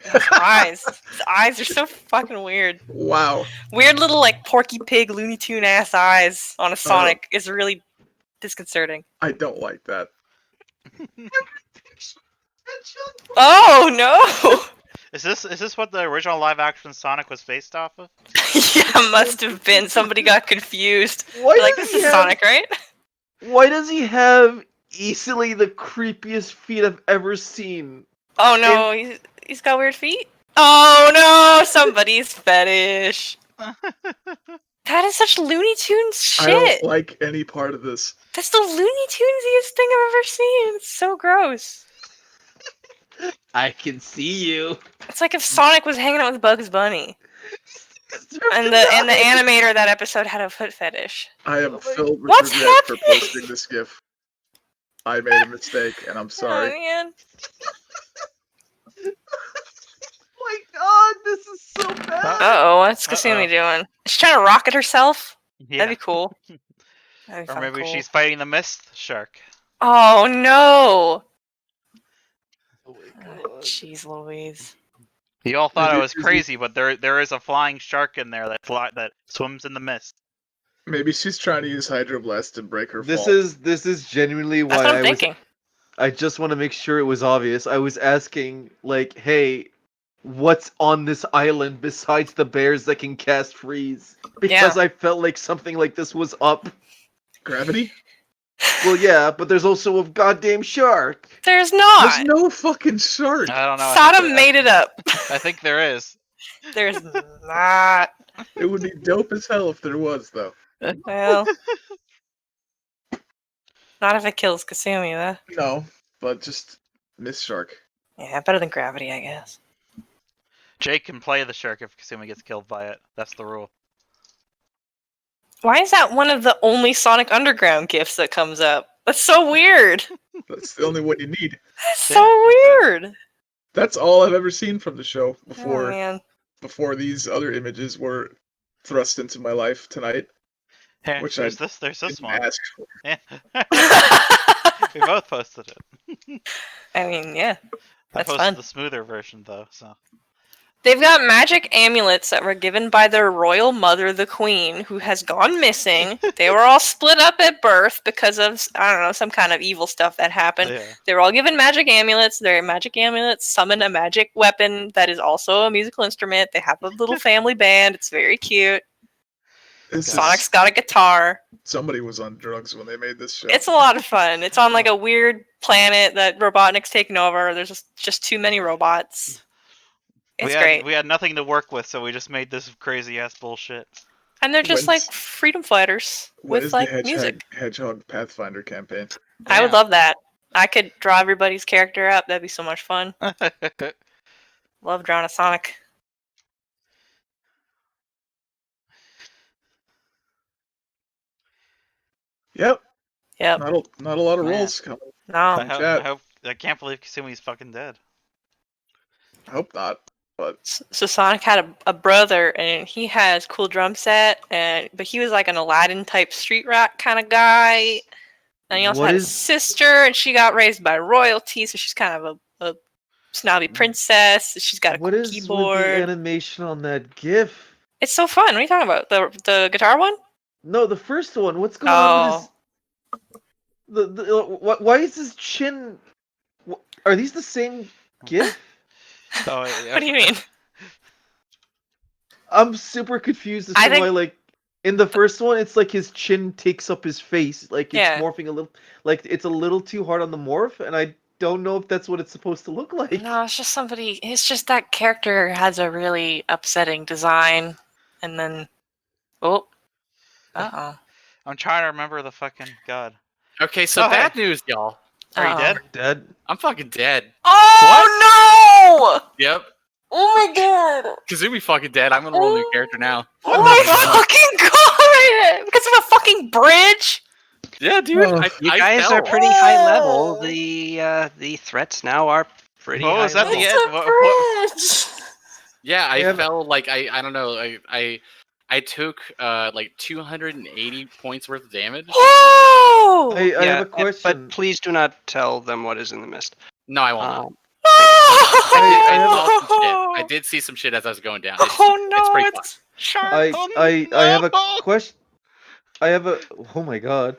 His eyes. His eyes are so fucking weird. Wow. Weird little, like, Porky Pig, Looney Tune ass eyes on a Sonic is really disconcerting. I don't like that. Oh, no! Is this what the original live action Sonic was based off of? Yeah, must have been. Somebody got confused. Why Like, does this he is have- Sonic, right? Why does he have easily the creepiest feet I've ever seen? Oh no, he's got weird feet. Oh no, somebody's fetish. That is such Looney Tunes I shit. don't like any part of this. That's the Looney Tunesiest thing I've ever seen. It's so gross. I can see you. It's like if Sonic was hanging out with Bugs Bunny. And the animator that episode had a foot fetish. I am filled with What's regret for happening? posting this GIF. I made a mistake, and I'm Oh sorry. man. My God, this is so bad. Uh-oh, what's Kasumi doing? She's trying to rocket herself? Yeah. That'd be cool. That'd be Or fucking maybe cool. she's fighting the mist shark. Oh no! Oh my Oh, God. jeez Louise. You all thought I Maybe was she's- crazy, but there is a flying shark in there that swims in the mist. Maybe she's trying to use Hydroblast to break her This fall. is genuinely That's why what I'm thinking. I just want to make sure it was obvious. I was asking, like, hey, what's on this island besides the bears that can cast freeze? Because I felt like something like this was up. Gravity? Well, yeah, but there's also a goddamn shark. There's not! There's no fucking shark. I don't know. Sodom made it up. I think there is. There's not. It would be dope as hell if there was, though. Well. Not if it kills Kasumi, though. No, but just Miss Shark. Yeah, better than gravity, I guess. Jake can play the shark if Kasumi gets killed by it. That's the rule. Why is that one of the only Sonic Underground gifts that comes up? That's so weird. That's the only one you need. That's so weird. That's all I've ever seen from the show Oh before man. before these other images were thrust into my life tonight. Here, Which there's this Didn't one. ask for. Yeah. We both posted it. I mean, yeah. I That's posted fun. the smoother version though, so. They've got magic amulets that were given by their royal mother, the queen, who has gone missing. They were all split up at birth because of, I don't know, some kind of evil stuff that happened. Yeah. They were all given magic amulets. Their magic amulets summon a magic weapon that is also a musical instrument. They have a little family band. It's very cute. This is- Sonic's got a guitar. somebody was on drugs when they made this show. It's a lot of fun. It's on like a weird planet that Robotnik's taken over. There's just too many robots. It's great. We had nothing to work with, so we just made this crazy ass bullshit. And they're just When's- like freedom fighters What with is like the music. Hedgehog Pathfinder campaign? I would love that. I could draw everybody's character up. That'd be so much fun. Love drawing a Sonic. Yep. Yep. Not a lot of Man. rolls coming. No. I can't believe Kasumi's fucking dead. I hope not. But So Sonic had a brother, and he has cool drum set, but he was like an Aladdin type street rat kind of guy. And he also What had a is- sister, and she got raised by royalty, so she's kind of a snobby princess. She's got a What cool is keyboard. with the animation on that GIF? It's so fun. What are you talking about? The guitar one? No, the first one. What's going on with Oh. this? Why is his chin? Are these the same GIF? Oh, What do you mean? I'm super confused as I to think- why, like, in the first one, it's like his chin takes up his face, like it's Yeah. morphing a little, like it's a little too hard on the morph, and I don't know if that's what it's supposed to look like. No, it's just somebody. It's just that character has a really upsetting design, and then, oh, I'm trying to remember the fucking god. Okay, so Oh, hey. bad news, y'all. Are you dead? Dead. I'm fucking dead. Oh no! Yep. Oh my god! Kazumi fucking dead. I'm gonna roll a new character now. Oh my fucking god! Because of a fucking bridge. Yeah, dude. Oh. You I guys fell. are pretty high level. The threats now are pretty What high was that level. the It's end? a What- bridge. Yeah, I Yeah, fell like I don't know. I took like 280 points worth of damage. Oh! I Yeah, have a question. But please do not tell them what is in the mist. No, I won't. Um, I saw some shit. I did see some shit as I was going down. It's, Oh no! it's pretty It's sharp. I have a question. I have a. Oh my god.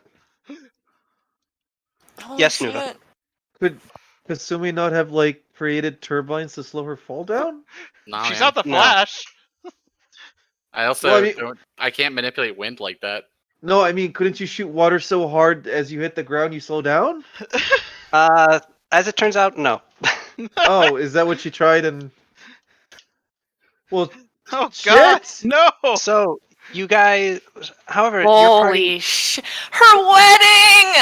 Holy Yes, Nuda. shit. Could Kasumi not have like created turbines to slow her fall down? Nah, She's man. not the No. Flash. I also Well, I mean- don't. I can't manipulate wind like that. No, I mean, couldn't you shoot water so hard as you hit the ground you slow down? as it turns out, no. Oh, is that what you tried? And well, Oh god, shit! no! So you guys, however, your Holy party. shit! Her wedding!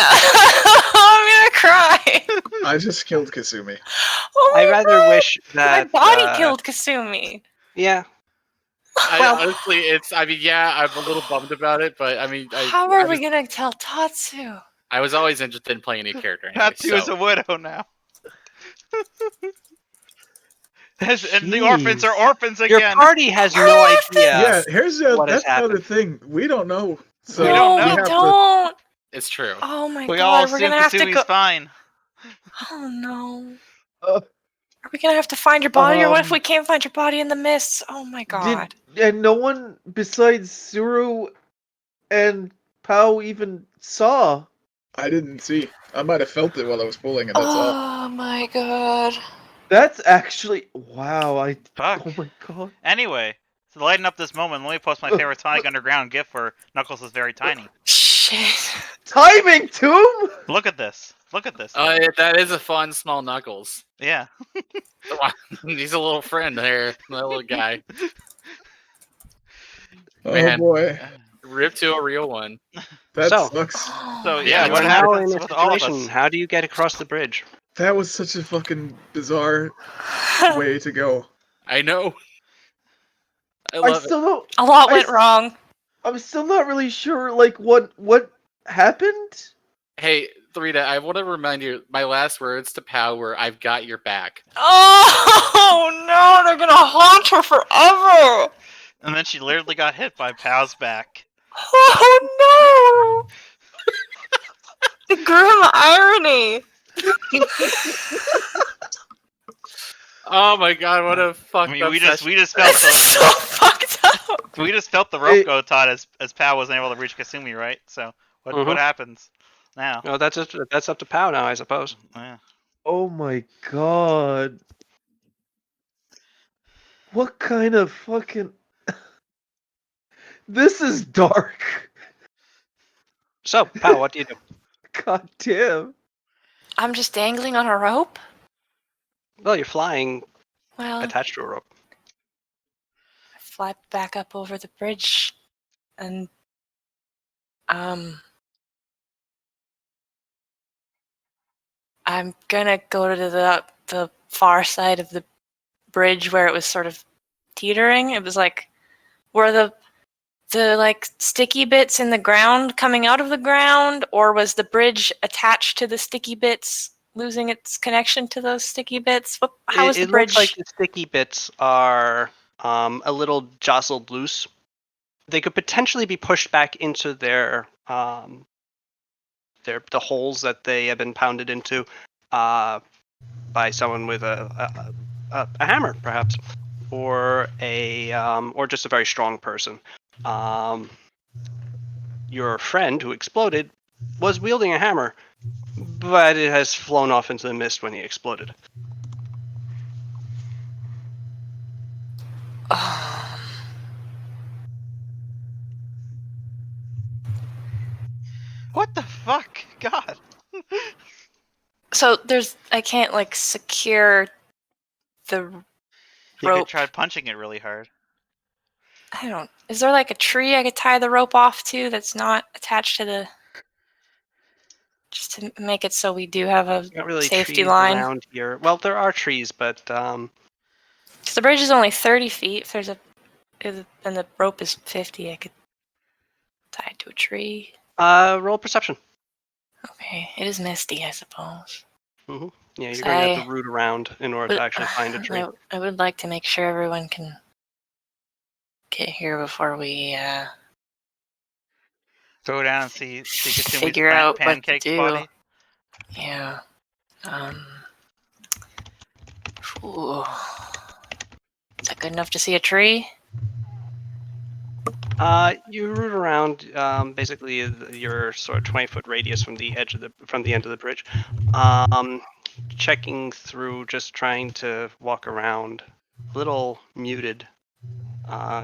I'm gonna cry. I just killed Kasumi. Oh I my rather God. wish My that body uh, killed Kasumi. Yeah, Honestly, I mean, yeah, I'm a little bummed about it, but I mean, How are we gonna tell Tatsu? I was always interested in playing a new character anyway. Tatsu is So a widow now. And the orphans are Jeez. orphans Your again. party has no idea. Yeah, here's what has that's the other happened. thing. We don't know. So We don't No, know. we have to. don't. it's true. Oh my We all god, we're assume gonna have to Kasumi's go. fine. Oh no. Uh, Are we gonna have to find your body, or what if we can't find your body in the mists? Oh my god. and no one besides Suru and Pao even saw. I didn't see. I might have felt it while I was pulling it. That's all. Oh my god. That's actually wow. Fuck. Oh my god. Anyway, to lighten up this moment, let me post my favorite Sonic Underground GIF where Knuckles is very tiny. Shit. Timing tomb. Look at this. Look at this. That is a fun small Knuckles. Yeah. He's a little friend there, that little guy. Oh Man. boy, Rip to a real one. that So- sucks. So Yeah, yeah, You what are now in happens a with all of situation. us? How do you get across the bridge? That was such a fucking bizarre way to go. I know. I I love it. still don't. A lot went wrong. I'm still not really sure. Like what happened? Hey, Rita, I want to remind you, my last words to Pau were, "I've got your back." Oh no, they're gonna haunt her forever. And then she literally got hit by Pow's back. Oh no. The grim irony. Oh my god, what a fucked I mean, up we just session. felt This is so fucked up. we just felt the rope go taut as Pow wasn't able to reach Kasumi, right? So what happens now? Oh, that's up to Pau now, I suppose. Yeah. Oh my god. What kind of fucking This is dark. So, Pau, what do you do? God damn. I'm just dangling on a rope? Well, you're flying Well, attached to a rope. I fly back up over the bridge and I'm gonna go to the far side of the bridge where it was sort of teetering. It was like where the like sticky bits in the ground coming out of the ground, or was the bridge attached to the sticky bits, losing its connection to those sticky bits? How was the It bridge? looks like the sticky bits are a little jostled loose. They could potentially be pushed back into the holes that they have been pounded into by someone with a hammer, perhaps, or or just a very strong person. Your friend who exploded was wielding a hammer, but it has flown off into the mist when he exploded. What the fuck? God. So I can't like secure the You rope. could try punching it really hard. Is there like a tree I could tie the rope off to that's not attached to the, just to make it so we do have a Not really safety trees line? around here. Well, there are trees, but Because the bridge is only 30 feet. If there's and the rope is 50, I could tie it to a tree. roll perception. Okay, it is misty, I suppose. Yeah, you're So going to have to root around in order to actually find a tree. I would like to make sure everyone can get here before we Go down and see Kasumi's figure out what to pancake do. body. Yeah. Ooh. Is that good enough to see a tree? You root around basically your sort of 20-foot radius from the end of the bridge, checking through, just trying to walk around, a little muted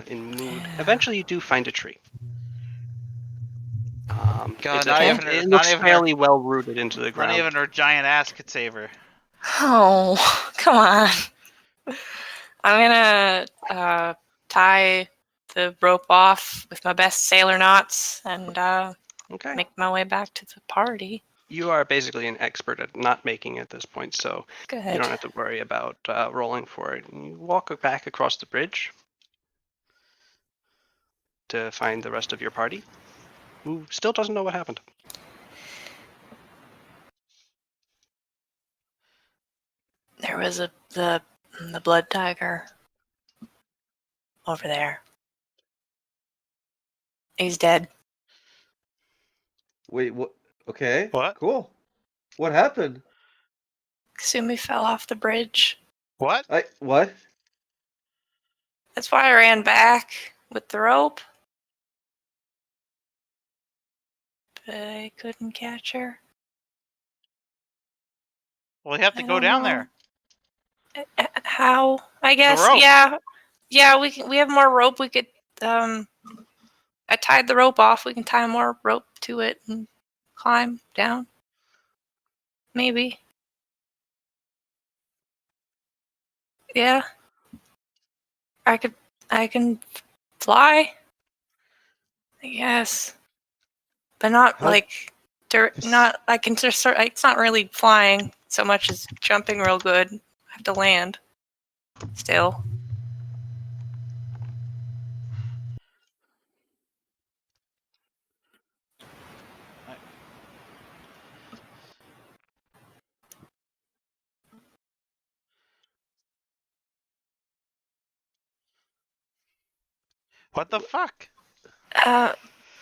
in mood. Yeah. Eventually, you do find a tree. God, it looks fairly well rooted into the ground. Not even her giant ass could save her. Oh, come on. I'm gonna tie the rope off with my best sailor knots and Okay. make my way back to the party. You are basically an expert at not making at this point, so Good. you don't have to worry about rolling for it. You walk back across the bridge. to find the rest of your party, who still doesn't know what happened. There was the blood tiger over there. He's dead. Wait, what? Okay. What? Cool. What happened? Kasumi fell off the bridge. What? What? That's why I ran back with the rope. But I couldn't catch her. Well, you have to I go don't down know. there. How? I guess. rope. Yeah. Yeah. We have more rope. We could. I tied the rope off. We can tie more rope to it and climb down. Maybe. Yeah. I can fly. I guess. But not How- like not I can just sort it's not really flying so much as jumping real good. I have to land. Still. What the fuck?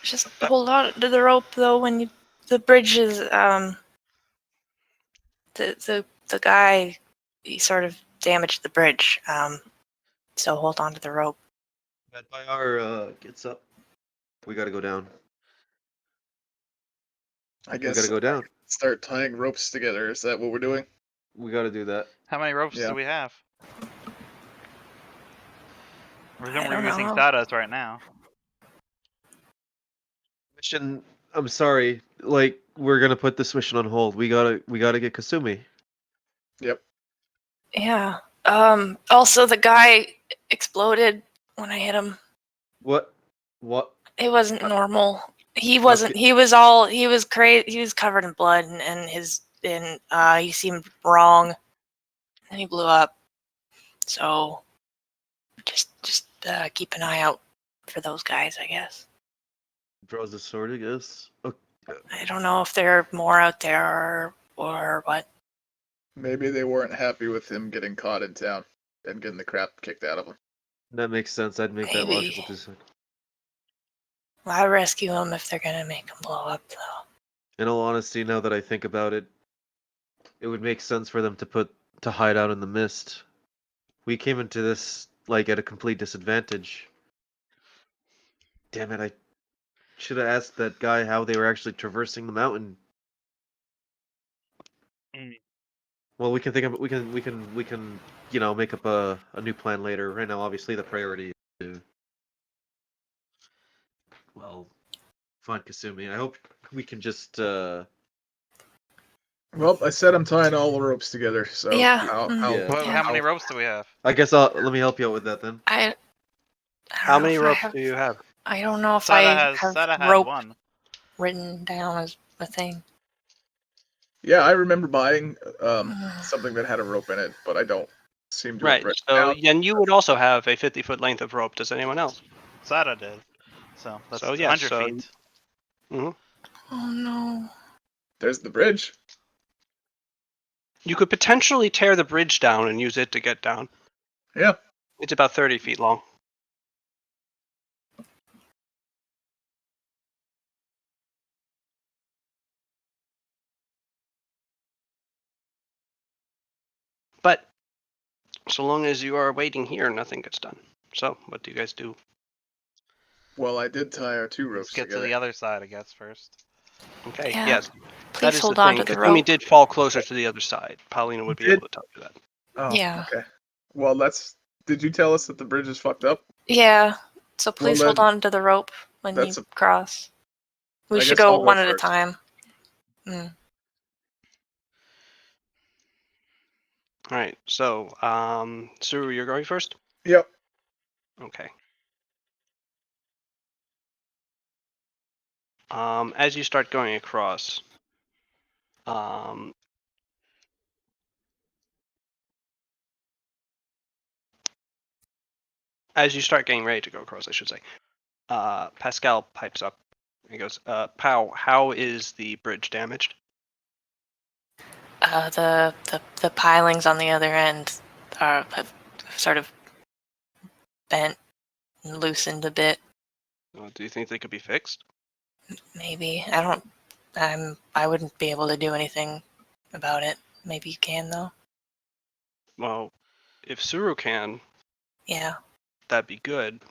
Just hold on to the rope though when the bridge is the guy he sort of damaged the bridge. So hold on to the rope. Bad by our gets up. We gotta go down. I We guess gotta go down. start tying ropes together. Is that what we're doing? We gotta do that. How many ropes Yeah. do we have? I We're don't using know. sawdust right now. Mission. I'm sorry. Like we're gonna put this mission on hold. We gotta get Kasumi. Yep. Yeah. Also the guy exploded when I hit him. What? What? It wasn't normal. He Okay. wasn't. He was crazy. He was covered in blood, and he seemed wrong, and he blew up. So, just keep an eye out for those guys, I guess. Draws the sword, I guess. Okay. I don't know if there are more out there or what. Maybe they weren't happy with him getting caught in town and getting the crap kicked out of him. That makes sense. I'd make that Maybe. logical decision. Why rescue him if they're gonna make him blow up, though? In all honesty, now that I think about it, it would make sense for them to hide out in the mist. We came into this like at a complete disadvantage. Damn it! I should have asked that guy how they were actually traversing the mountain. Mm. Well, we can think of we can make up a new plan later. Right now, obviously, the priority is to find Kasumi. I hope we can just Well, I said I'm tying all the ropes together, so Yeah. Yeah. How many ropes do we have? I guess let me help you out with that then. I don't How know many if I ropes have- do you have? I don't know if Sada I has have Sada had rope one. written down as a thing. yeah, I remember buying something that had a rope in it, but I don't seem to have Right. written So, down. and you would also have a 50-foot length of rope. Does anyone else? Sada did. So that's So, yeah, 100 so- feet. Oh no. There's the bridge. You could potentially tear the bridge down and use it to get down. Yeah. It's about 30 feet long. But so long as you are waiting here, nothing gets done. So, what do you guys do? Well, I did tie our two Let's ropes get to together. the other side, I guess, first. Okay, Yeah. yes. That Please is hold the on thing. to the Kasumi rope. did fall closer to the other side. Paulina would be Did- able to tell you that. Oh, Yeah. okay. Well, did you tell us that the bridge is fucked up? Yeah. So please hold then- on to the rope when that's you cross. We I should guess go I'll go one at a first. time. All right. So, Suru, you're going first? Yep. Okay. As you start going across, as you start getting ready to go across, I should say, Pascal pipes up. He goes, Pow, how is the bridge damaged? The pilings on the other end have sort of bent and loosened a bit. Do you think they could be fixed? Maybe. I wouldn't be able to do anything about it. Maybe you can though. Well, if Suru can, Yeah. that'd be good.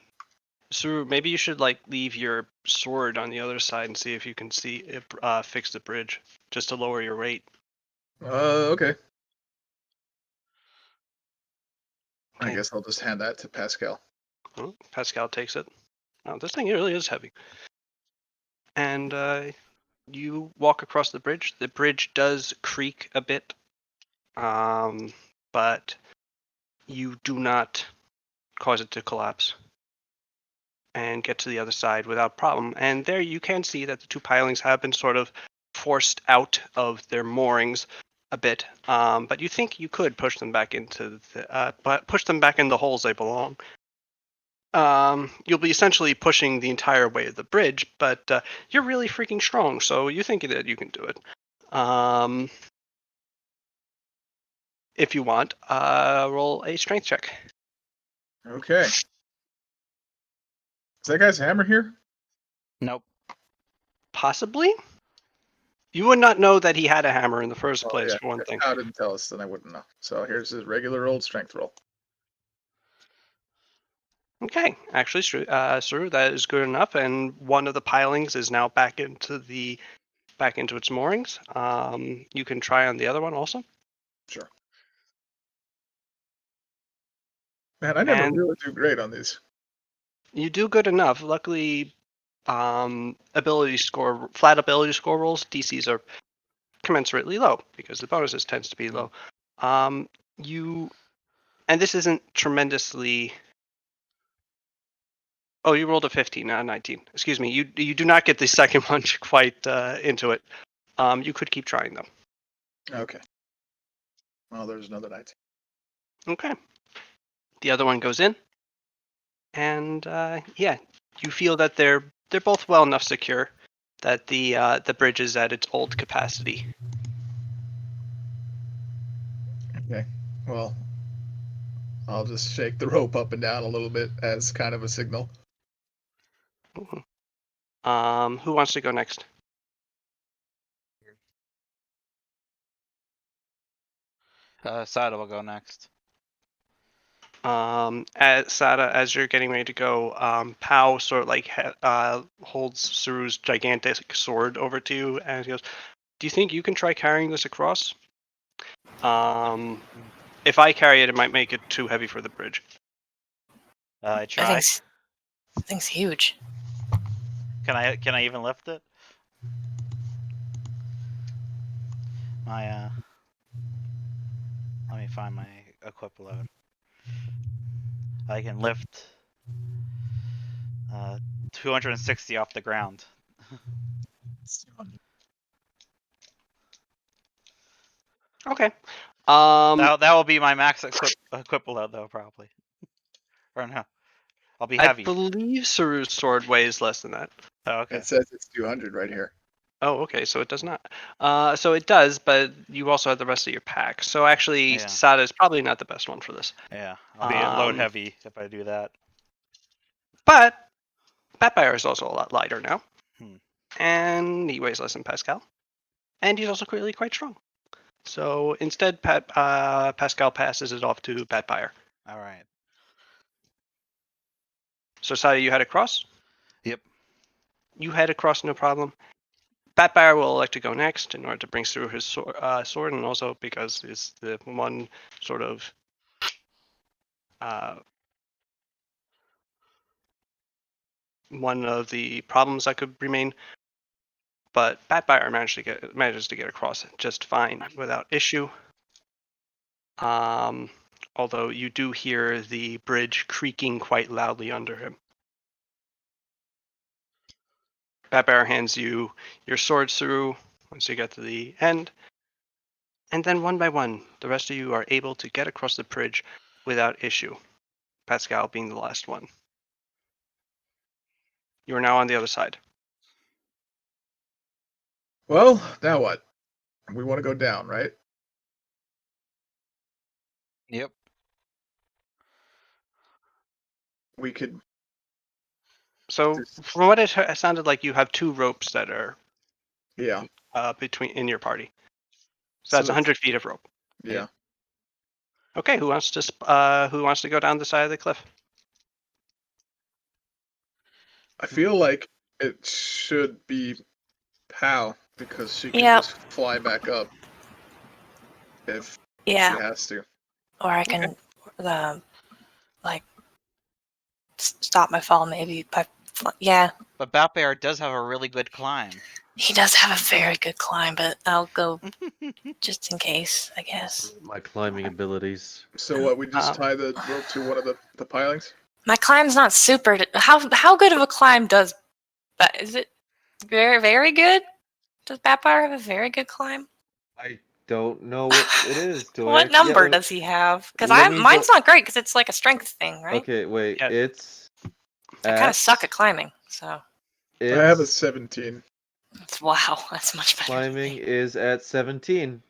Suru, maybe you should leave your sword on the other side and see if you can fix the bridge, just to lower your rate. Okay. I Okay. guess I'll just hand that to Pascal. Well, Pascal takes it. Oh, this thing really is heavy. And you walk across the bridge. The bridge does creak a bit, but you do not cause it to collapse and get to the other side without problem. And there you can see that the two pilings have been sort of forced out of their moorings a bit, but you think you could push them back into the holes they belong. You'll be essentially pushing the entire way of the bridge, but you're really freaking strong, so you think that you can do it. If you want, roll a strength check. Okay. Is that guy's hammer here? Nope. Possibly. You would not know that he had a hammer in the first place, Yeah. for one If thing. Kyle didn't tell us, then I wouldn't know. So here's his regular old strength roll. Okay, actually, Suru, that is good enough, and one of the pilings is now back into its moorings. You can try on the other one also. Sure. Man, I never And really do great on these. you do good enough. Luckily, flat ability score rolls DCs are commensurately low because the bonuses tends to be low. And this isn't tremendously. Oh, you rolled a 15, not a 19. Excuse me. You do not get the second one quite into it. You could keep trying though. Okay. Well, there's another 19. Okay. The other one goes in, and you feel that they're both well enough secure that the bridge is at its old capacity. Okay. Well, I'll just shake the rope up and down a little bit as kind of a signal. Who wants to go next? Sada will go next. As you're getting ready to go, Pao sort of holds Suru's gigantic sword over to you and he goes, "Do you think you can try carrying this across? If I carry it, it might make it too heavy for the bridge." I I try. thing's huge. Can I even lift it? My let me find my equip load. I can lift 260 off the ground. Okay. That will be my max equip load though, probably. Or no, I'll be I heavy. believe Suru's sword weighs less than that. Oh, okay. It says it's 200 right here. Oh, okay, so it does not. So it does, but you also have the rest of your pack. So actually, Yeah. Sada is probably not the best one for this. Yeah, I'll be load heavy if I do that. But Batfire is also a lot lighter now. Hmm. And he weighs less than Pascal. And he's also really quite strong. So instead, Pascal passes it off to Batfire. All right. So Sada, you head across? Yep. You head across, no problem. Batfire will elect to go next in order to bring through his sword, and also because it's the one sort of one of the problems that could remain. But Batfire manages to get across just fine without issue. Although you do hear the bridge creaking quite loudly under him. Batfire hands you your swords through once you get to the end. And then one by one, the rest of you are able to get across the bridge without issue. Pascal being the last one. You are now on the other side. Well, now what? We want to go down, right? Yep. We could. So, Just- from what it sounded like, you have 2 ropes that are Yeah. in your party. So that's 100 feet of rope. Yeah. Okay, who wants to go down the side of the cliff? I feel like it should be Pal because she can Yep. just fly back up if Yeah. she has to. Or I can, like, stop my fall maybe by. Yeah, But Bat Bear does have a really good climb. he does have a very good climb, but I'll go just in case, I guess. My climbing abilities. So what? We just tie the rope to one of the pilings. My climb's not super. How good of a climb does? But is it very very good? Does Batfire have a very good climb? I don't know what it is. Do I What actually- number yeah, does he have? Because let me mine's not great because it's like a strength thing, right? Okay, wait. Yeah. It's. I kind of suck at climbing, so I have a It's 17. wow, that's much better. than climbing me. is at 17.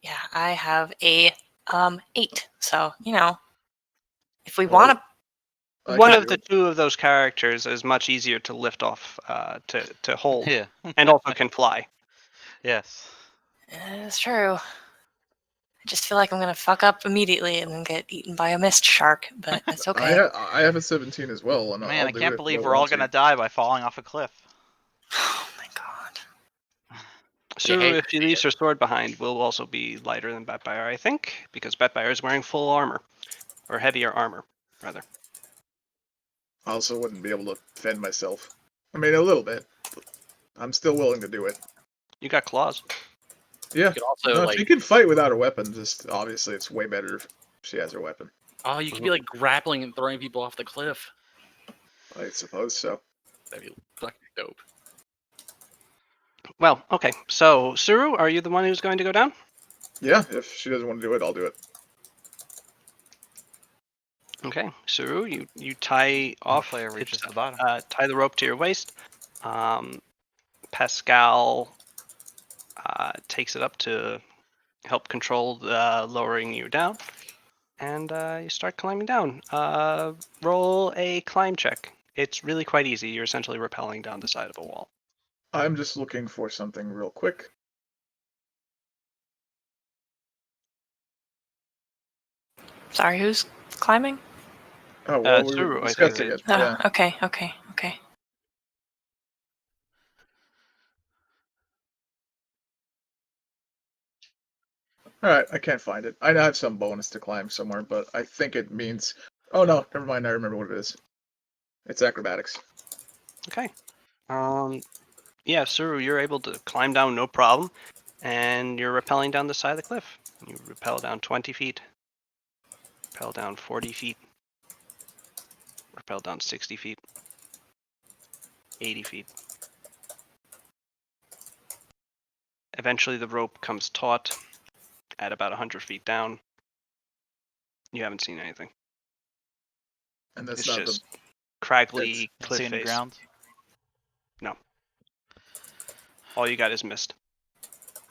Yeah, I have a 8. So if we Well, want to, I One can of do the it. 2 of those characters is much easier to lift off to hold, Yeah. and also can fly. Yes. it's true. I just feel like I'm gonna fuck up immediately and then get eaten by a mist shark, but that's okay. I have a 17 as well, and Man, I'll I do can't it believe if we're all want to. gonna die by falling off a cliff. Oh my god. So hate if she leaves her sword behind, will also be lighter than Batfire, I think, because Batfire is wearing full armor, or heavier armor, rather. I also wouldn't be able to defend myself. I mean, a little bit. But I'm still willing to do it. You got claws. Yeah. You could also No, like she can fight without her weapon. Just obviously, it's way better if she has her weapon. you could be like grappling and throwing people off the cliff. I suppose so. That'd be fucking dope. Well, okay. So, Suru, are you the one who's going to go down? Yeah. If she doesn't want to do it, I'll do it. Okay, Suru, you tie off, Player reaches the it's, bottom. tie the rope to your waist. Pascal takes it up to help control lowering you down, and you start climbing down. Roll a climb check. It's really quite easy. You're essentially rappelling down the side of a wall. I'm just looking for something real quick. Sorry, who's climbing? Oh well, we Suru, were I think discussing it- it. Oh, Yeah. okay. All right. I can't find it. I have some bonus to climb somewhere, but I think it means. Oh no, never mind. I remember what it is. It's acrobatics. Okay. Yeah, Suru, you're able to climb down no problem, and you're rappelling down the side of the cliff. You rappel down 20 feet, rappel down 40 feet, rappel down 60 feet, 80 feet. Eventually, the rope comes taut at about 100 feet down. You haven't seen anything. And that's It's not just the. craggly Don't cliff see any face. ground. All you got is mist.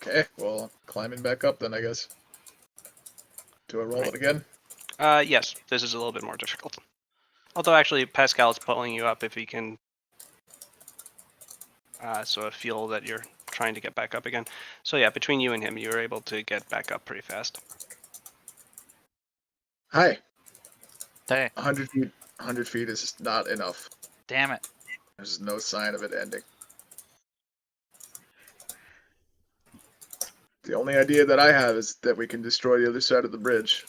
Okay. Well, climbing back up then, I guess. Do I roll Right. it again? Yes, this is a little bit more difficult. Although actually, Pascal's pulling you up if he can sort of feel that you're trying to get back up again. So yeah, between you and him, you were able to get back up pretty fast. Hi. Hey, 100 feet. 100 feet is not enough. damn it. There's no sign of it ending. The only idea that I have is that we can destroy the other side of the bridge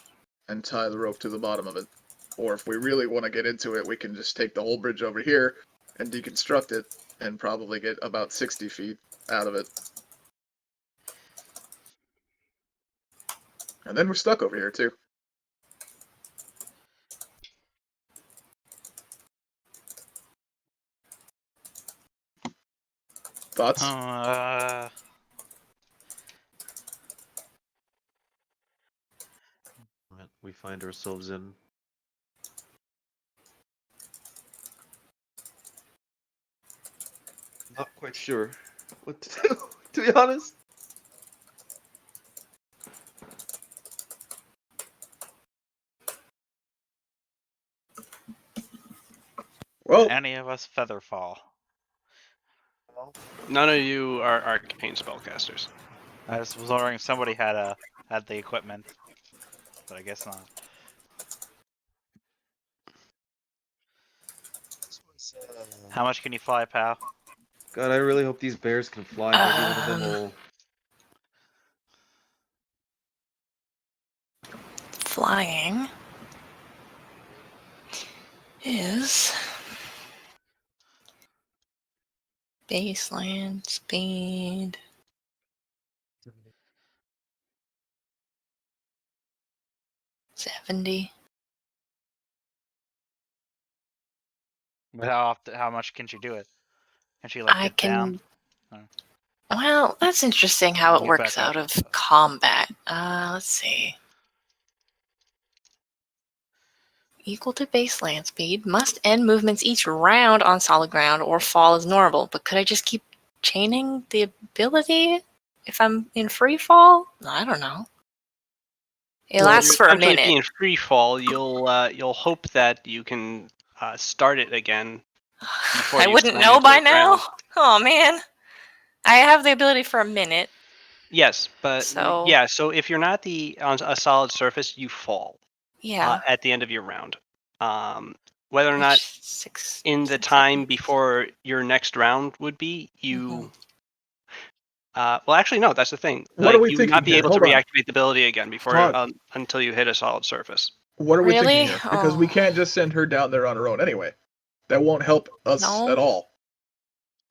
and tie the rope to the bottom of it. Or if we really want to get into it, we can just take the whole bridge over here and deconstruct it and probably get about 60 feet out of it. And then we're stuck over here, too. Thoughts? We find ourselves in Not quite sure what to do, to be honest. Well, Any of us feather fall. None of you are arcane spellcasters. I just was wondering if somebody had the equipment, but I guess not. How much can you fly, pal? God, I really hope these bears can fly. Maybe one of them Um, will. Flying is baseline speed 70. But how much can she do it? Can she like I get down? can. Well, that's interesting how it Get works back up. out of combat. Let's see. Equal to baseline speed, must end movements each round on solid ground or fall as normal. But could I just keep chaining the ability if I'm in free fall? I don't know. It Well, lasts you'll for a essentially minute. be in free fall. You'll hope that you can start it again before I you wouldn't slam know into by the now. ground. Oh man. I have the ability for a minute, Yes, but so yeah. So if you're not on a solid surface, you fall yeah. at the end of your round. Whether or not Which six in the 6 time seconds. before your next round would be, you. Mhm. Well, actually, no. That's the thing. what are Like we you would thinking not be here? able to Hold on. reactivate the ability again before Todd, until you hit a solid surface. what are we thinking Really? here? Because we Oh can't just send her down there on her own anyway. That won't help us no. at all.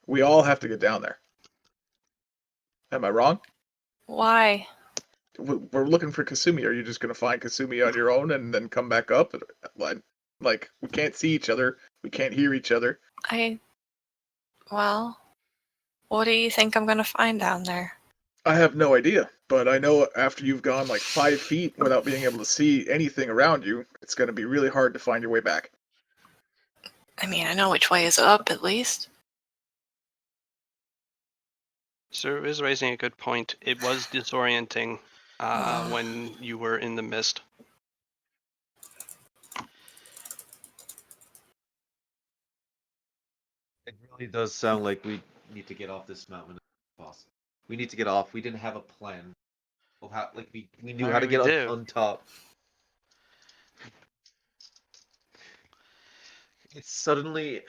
We all have to get down there. Am I wrong? Why? We're looking for Kasumi. Are you just gonna find Kasumi on your own and then come back up? Like we can't see each other. We can't hear each other. Well, what do you think I'm gonna find down there? I have no idea, but I know after you've gone like 5 feet without being able to see anything around you, it's gonna be really hard to find your way back. I mean, I know which way is up at least. Sir is raising a good point. It was disorienting when you were in the mist. It really does sound like we need to get off this mountain if possible. We need to get off. We didn't have a plan of how, like, we knew I how mean, to we get do. on top. It's suddenly.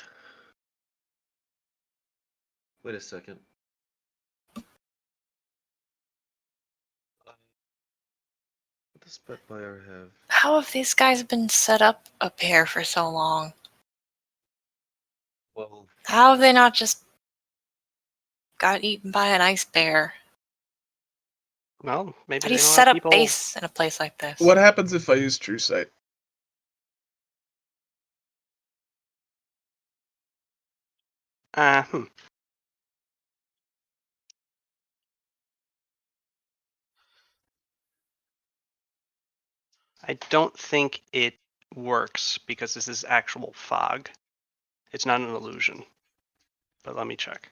Wait a second. What does Spitfire have? How have these guys been set up here for so long? Well, How have they not just got eaten by an ice bear? Well, maybe How do they you don't set have up people. base in a place like this? What happens if I use True Sight? Hmm. I don't think it works because this is actual fog. It's not an illusion. But let me check.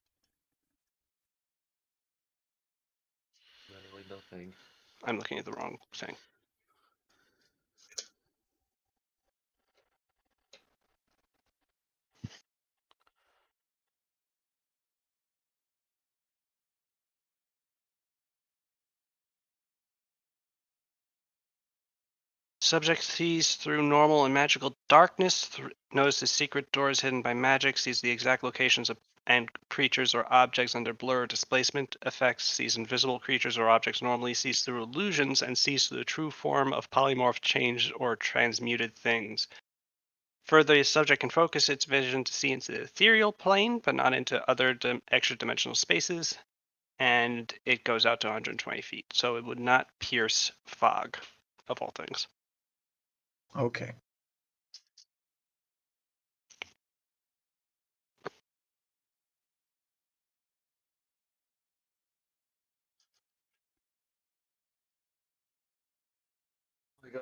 literally nothing. I'm looking at the wrong thing. Subject sees through normal and magical darkness, notices secret doors hidden by magic, sees the exact locations of and creatures or objects under blur displacement effects, sees invisible creatures or objects normally, sees through illusions, and sees through the true form of polymorphed, changed, or transmuted things. Further, the subject can focus its vision to see into the ethereal plane, but not into other extra dimensional spaces, and it goes out to 120 feet, so it would not pierce fog, of all things. Okay. Oh my god.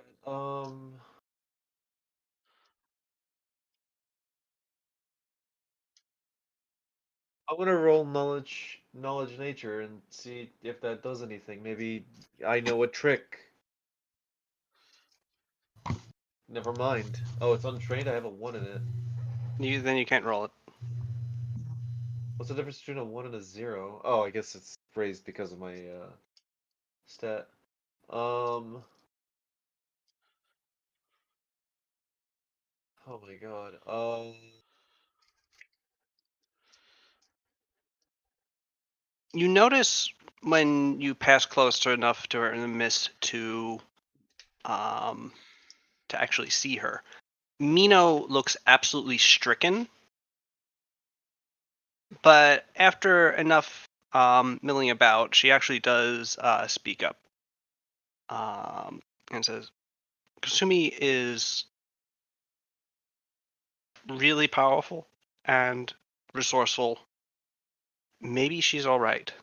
I want to roll knowledge nature and see if that does anything. Maybe I know a trick. Never mind. Oh, it's untrained. I have a 1 in it. Then you can't roll it. What's the difference between a 1 and a 0? Oh, I guess it's raised because of my stat. Oh my god. You notice when you pass close enough to her in the mist to actually see her. Mino looks absolutely stricken, but after enough milling about, she actually does speak up and says, Kasumi is really powerful and resourceful. Maybe she's all right.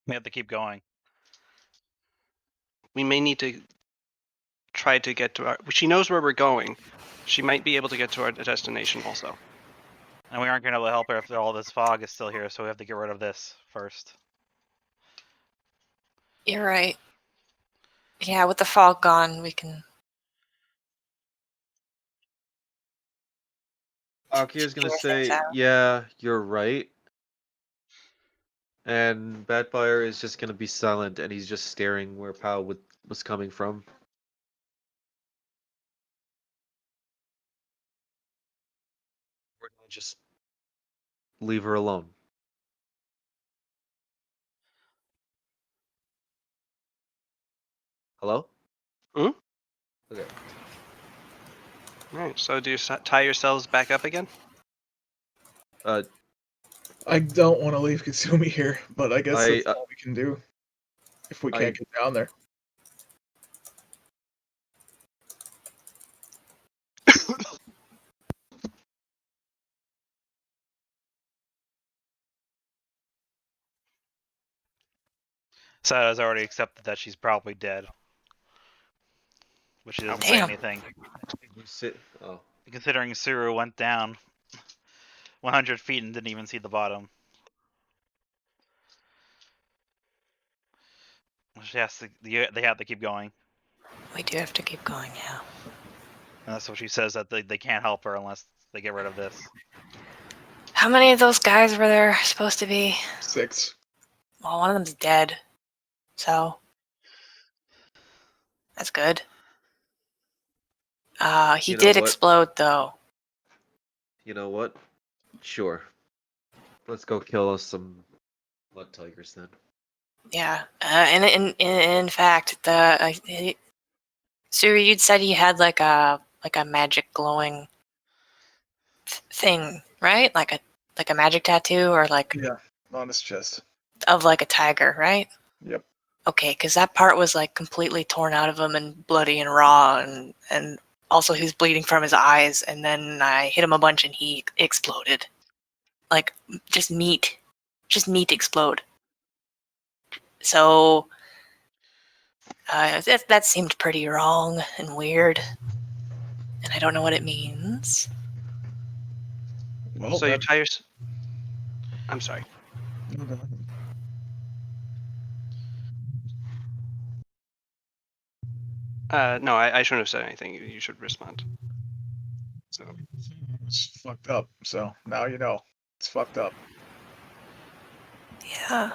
We have to keep going. We may need to try to get to our. She knows where we're going. She might be able to get to our destination also. And we aren't going to be able to help her if all this fog is still here, so we have to get rid of this first. You're right. Yeah, with the fog gone, we can. Akia's gonna figure things say, out. yeah, you're right. And Badfire is just gonna be silent and he's just staring where Pao was coming from. We're gonna just leave her alone. Hello? Hmm? Okay. All right. So do you tie yourselves back up again? I don't want to leave Kasumi here, but I guess I- that's all we can do if we I- can't get down there. Sada's already accepted that she's probably dead. But she doesn't say Damn. anything. You sit. Oh. Considering Suru went down 100 feet and didn't even see the bottom. She has to. They have to keep going, We do have to keep going, yeah. and that's what she says, that they can't help her unless they get rid of this. How many of those guys were there supposed to be? 6. Well, one of them's dead. So. That's good. He You know did what? explode, though. You know what? Sure. Let's go kill us some blood tigers then. Yeah. And in fact, Suri, you'd said he had like a magic glowing thing, right? Like a magic tattoo, or like Yeah, on his chest. of like a tiger, right? Yep. Okay, because that part was like completely torn out of him and bloody and raw, and also he was bleeding from his eyes. And then I hit him a bunch and he exploded, like just meat explode. So that seemed pretty wrong and weird, and I don't know what it means. Well, So you then. tie your. I'm sorry. No, I shouldn't have said anything. You should respond. So it's fucked up. So now you know it's fucked up. Yeah.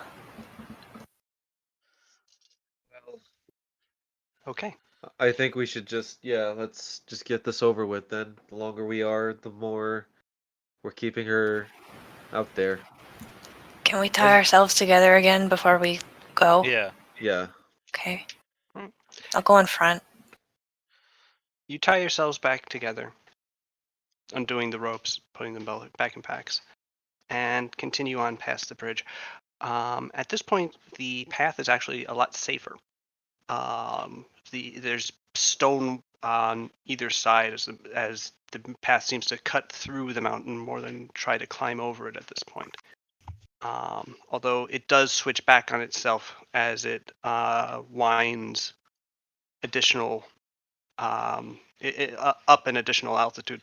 Okay. I think we should let's just get this over with then. The longer we are, the more we're keeping her out there. Can we tie ourselves together again before we go? Yeah. Yeah. Okay. Mm. I'll go in front. You tie yourselves back together, undoing the ropes, putting them back in packs, and continue on past the bridge. At this point, the path is actually a lot safer. There's stone on either side as the path seems to cut through the mountain more than try to climb over it at this point. Although it does switch back on itself as it winds additional up an additional altitude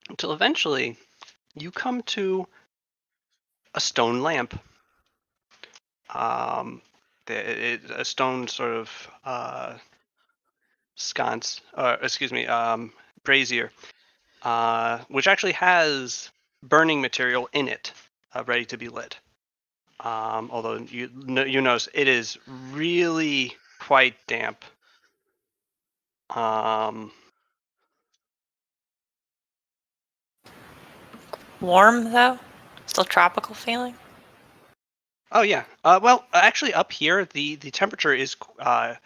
until eventually you come to a stone lamp. A stone sort of sconce, or excuse me, brazier, which actually has burning material in it, ready to be lit. Although you notice it is really quite damp. Warm though? Still tropical feeling? Oh yeah. Well, actually, up here the temperature is a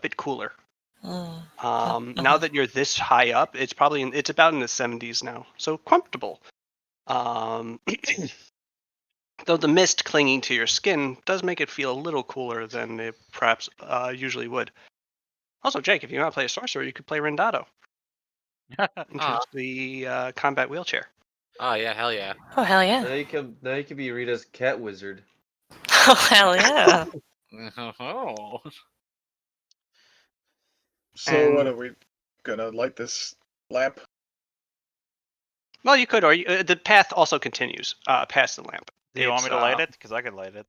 bit cooler. Now that you're this high up, it's about in the 70s now, so comfortable. Though the mist clinging to your skin does make it feel a little cooler than it perhaps usually would. Also, Jake, if you want to play a sorcerer, you could play Rendato. Introduce the combat wheelchair. Oh yeah, hell yeah. Oh hell yeah. Now you can be Rita's cat wizard. Oh hell yeah. Oh. So what And- are we gonna light this lamp? Well, you could, or the path also continues past the lamp. Do you want me to light it? Because I could light it.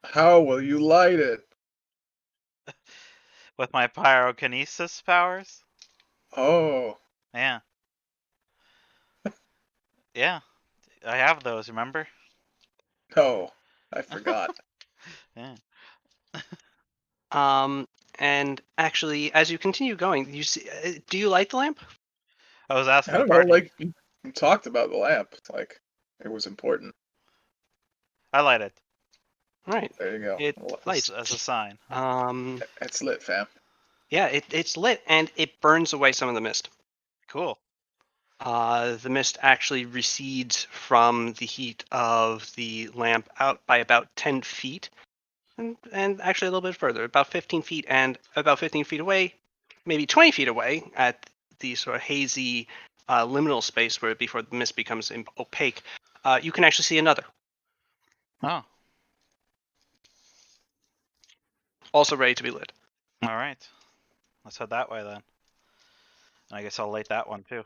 How will you light it? With my pyrokinesis powers? Oh, Yeah. Yeah. I have those, remember? no, I forgot. Yeah. And actually, as you continue going, you see. Do you light the lamp? I was I asking the don't know, party. like you talked about the lamp, like it was important. I light it. Right. There you go. It Well, lights. As a sign. it's lit, fam. Yeah, it's lit and it burns away some of the mist. Cool. The mist actually recedes from the heat of the lamp out by about 10 feet, and actually a little bit further, about 15 feet, and about 15 feet away, maybe 20 feet away, at the sort of hazy liminal space where before the mist becomes opaque, you can actually see another, Oh. also ready to be lit. Alright. Let's head that way then. And I guess I'll light that one too.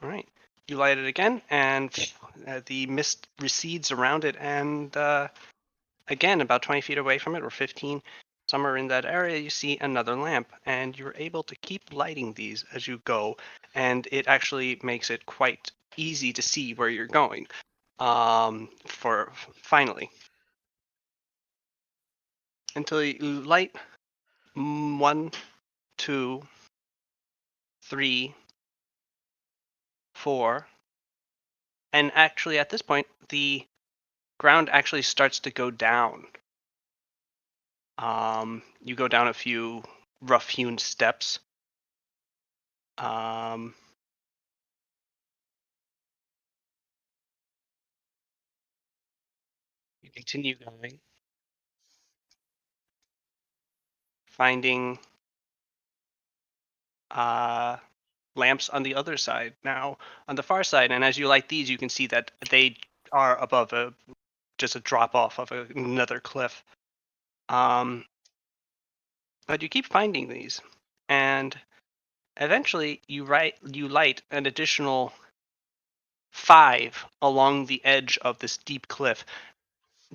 All right. You light it again, and the mist recedes around it, and again, about 20 feet away from it, or 15, somewhere in that area, you see another lamp, and you're able to keep lighting these as you go, and it actually makes it quite easy to see where you're going. For finally, until you light 1, 2, 3, 4, and actually at this point, the ground actually starts to go down. You go down a few rough-hewn steps. You continue going, finding lamps on the other side. Now, on the far side, and as you light these, you can see that they are above just a drop off of another cliff. But you keep finding these, and eventually you light an additional 5 along the edge of this deep cliff.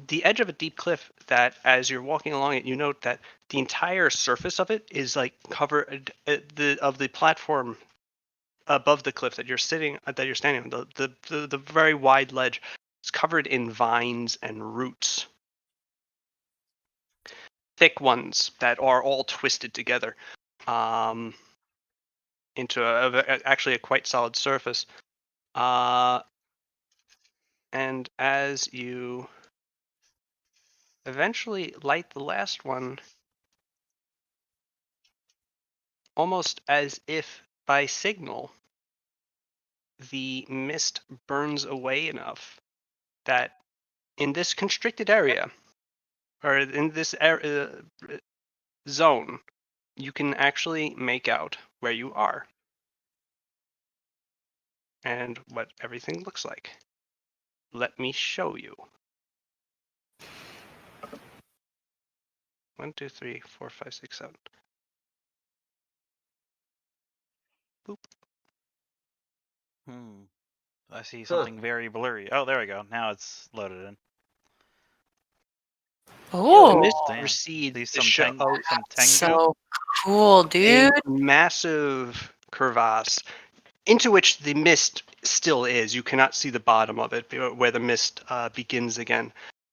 The edge of a deep cliff that, as you're walking along it, you note that the entire surface of it is like covered of the platform above the cliff that you're standing on. The very wide ledge is covered in vines and roots, thick ones that are all twisted together into actually a quite solid surface. And as you eventually light the last one, almost as if by signal, the mist burns away enough that in this constricted area, or in this zone, you can actually make out where you are and what everything looks like. Let me show you. 1, 2, 3, 4, 5, 6, 7. Boop. I see something very blurry. Oh, there we go. Now it's loaded in. The Oh, mist Damn. recedes These to some show some Tengu. so cool, dude. a massive crevasse into which the mist still is. You cannot see the bottom of it where the mist begins again.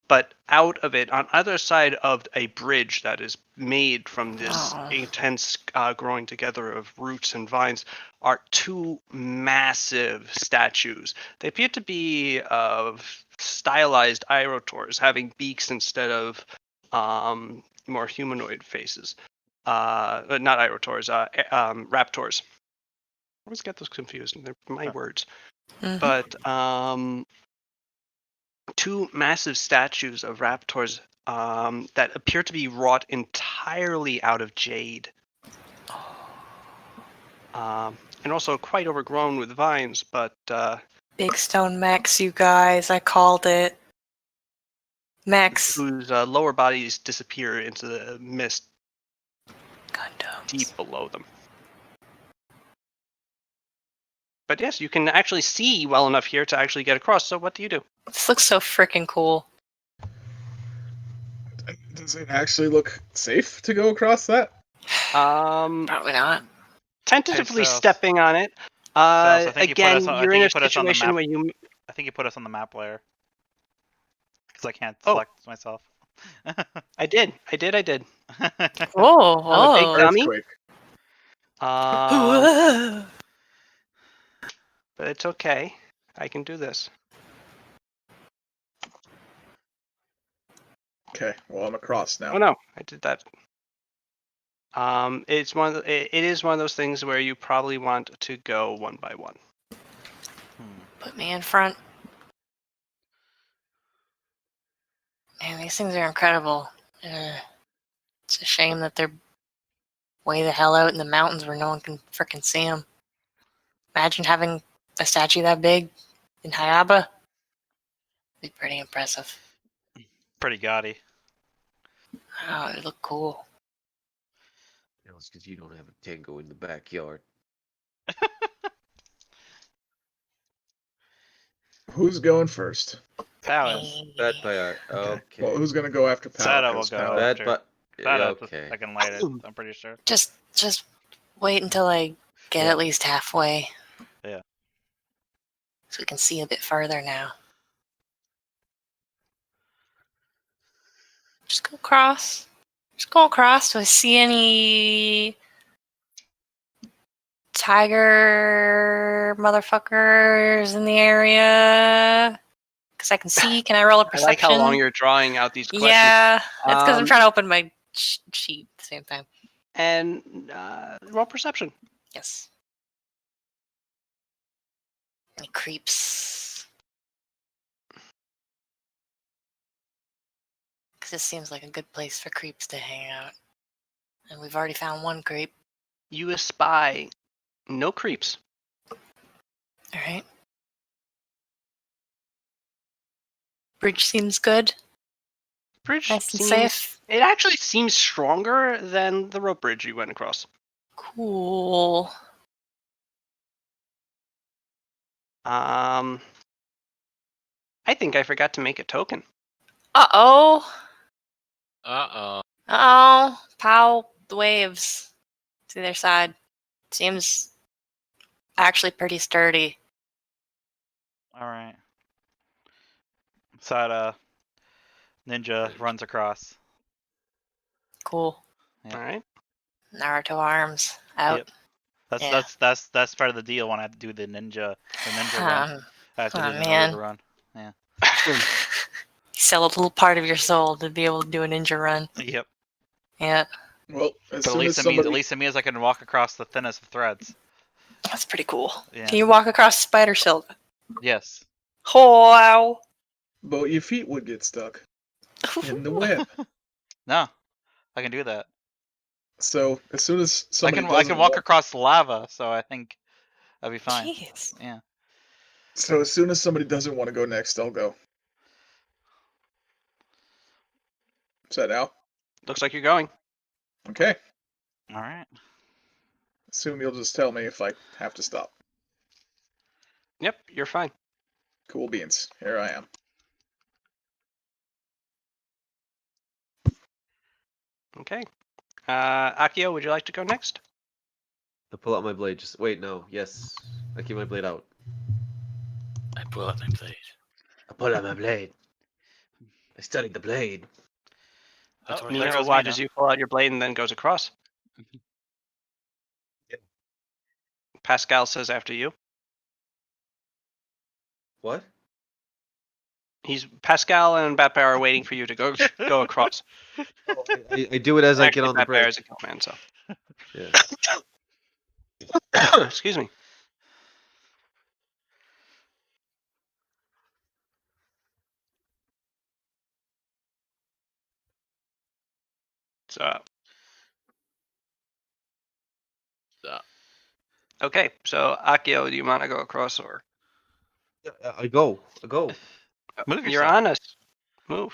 But out of it, on either side of a bridge that is made from this Oh. intense growing together of roots and vines, are two massive statues. They appear to be of stylized irotors, having beaks instead of more humanoid faces. Not irotors, raptors. I always get those confused. They're my words. Mhm. But two massive statues of raptors that appear to be wrought entirely out of jade. And also quite overgrown with vines, but Big stone mechs, you guys. I called it. Mechs. whose lower bodies disappear into the mist Gundams. deep below them. But yes, you can actually see well enough here to actually get across. So what do you do? This looks so freaking cool. Does it actually look safe to go across that? Probably not. Tentatively Sales. stepping on it. I think Again, I you're think in you a put us on the situation map. where you. I think you put us on the map layer. Because I can't Oh. select myself. I did. Whoa, I'm a big whoa. dummy. Earthquake. Whoa. But it's okay. I can do this. Okay, well I'm across now. Oh no, I did that. It's it is one of those things where you probably want to go one by one. Put me in front. Man, these things are incredible. It's a shame that they're way the hell out in the mountains where no one can frickin' see them. Imagine having a statue that big in Hayaba. It'd be pretty impressive. Pretty gaudy. Oh, it'd look cool. It's because you don't have a tango in the backyard. Who's going first? Pow is. Me. Bad Payar. Okay. Well, who's gonna go after Pal? Sada will 'Cause go Pal- Bad after. but Sada okay. second latest, I'm pretty sure. Just wait until I get Yeah. at least halfway. Yeah. So we can see a bit farther now. Just go across. Just go across. Do I see any tiger motherfuckers in the area? Because I can see. Can I roll a I perception? like how long you're drawing out these questions. Yeah, that's because I'm Um, trying to open my sheet at the same time. And roll perception. Yes. Any creeps? Because this seems like a good place for creeps to hang out. And we've already found one creep. You espy no creeps. All right. Bridge seems good. Bridge Nice and seems. safe. It actually seems stronger than the rope bridge you went across. Cool. I think I forgot to make a token. Uh-oh. Uh-oh. Uh-oh. Pow the waves to their side. Seems actually pretty sturdy. Alright. Sada ninja runs across. Cool. Yeah. All right. Naruto arms out. Yep. That's Yeah. that's part of the deal when I have to do the ninja run. I have to do the man. Naruto run. Yeah. You sell a little part of your soul to be able to do a ninja run. Yep. Yeah. Well, as But soon as somebody, at least it means I can walk across the thinnest of threads. That's pretty cool. Yeah. Can you walk across spider silk? Yes. Oh, wow. but your feet would get stuck in the web. No. I can do that. So as soon as somebody I doesn't can walk want- across lava, so I think I'll be fine. Jeez. Yeah. so as soon as somebody doesn't want to go next, I'll go. Is that out? Looks like you're going. Okay. All right. Assume you'll just tell me if I have to stop. Yep, you're fine. Cool beans. Here I am. Okay. Akio, would you like to go next? I pull out my blade. Just wait. No. Yes. I keep my blade out. I pull out my blade. I pull out my blade. I studied the blade. That's Oh, what there Mino goes watches Mino. you pull out your blade and then goes across. Pascal says after you. What? Pascal and Batbear are waiting for you to go across. Oh, I do it as I get Actually, on the Batbear bridge. is a kill man, so Yeah. excuse me. So So, okay, so Akio, do you want to go across or I go. I go. Move you're yourself. on us? Move.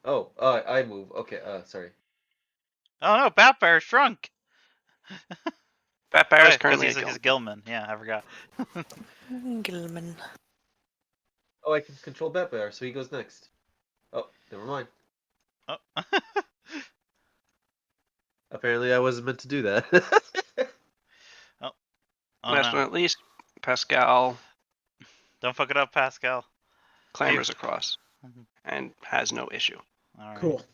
Oh, I move. Okay. Sorry. Oh no, Batbear shrunk. Batbear Oh, is yeah, because currently he's a kill. a Gilman. Yeah, I forgot. Gilman. Oh, I can control Batbear, so he goes next. Oh, never mind. Oh. Apparently, I wasn't meant to do that. Oh Last but no! not least, Pascal Don't fuck it up, Pascal. clambers You- across Mhm. and has no issue. All right. Cool.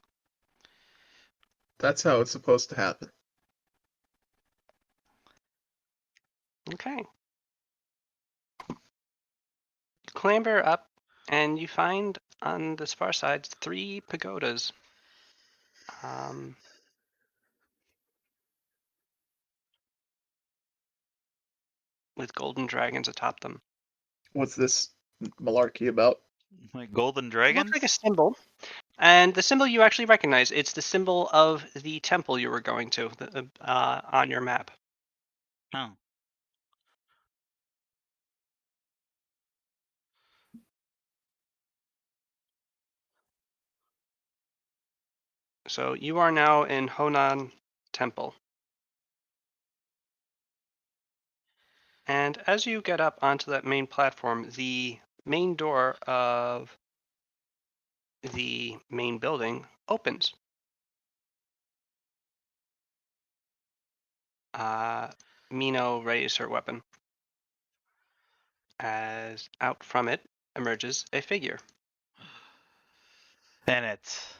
That's how it's supposed to happen. Okay. Clamber up, and you find on this far side 3 pagodas. With golden dragons atop them. What's this malarkey about? Like golden It dragons. looks like a symbol. And the symbol you actually recognize. It's the symbol of the temple you were going to on your map. Oh. So you are now in Honan Temple. And as you get up onto that main platform, the main door of the main building opens. Mino raised her weapon. As out from it emerges a figure. And it's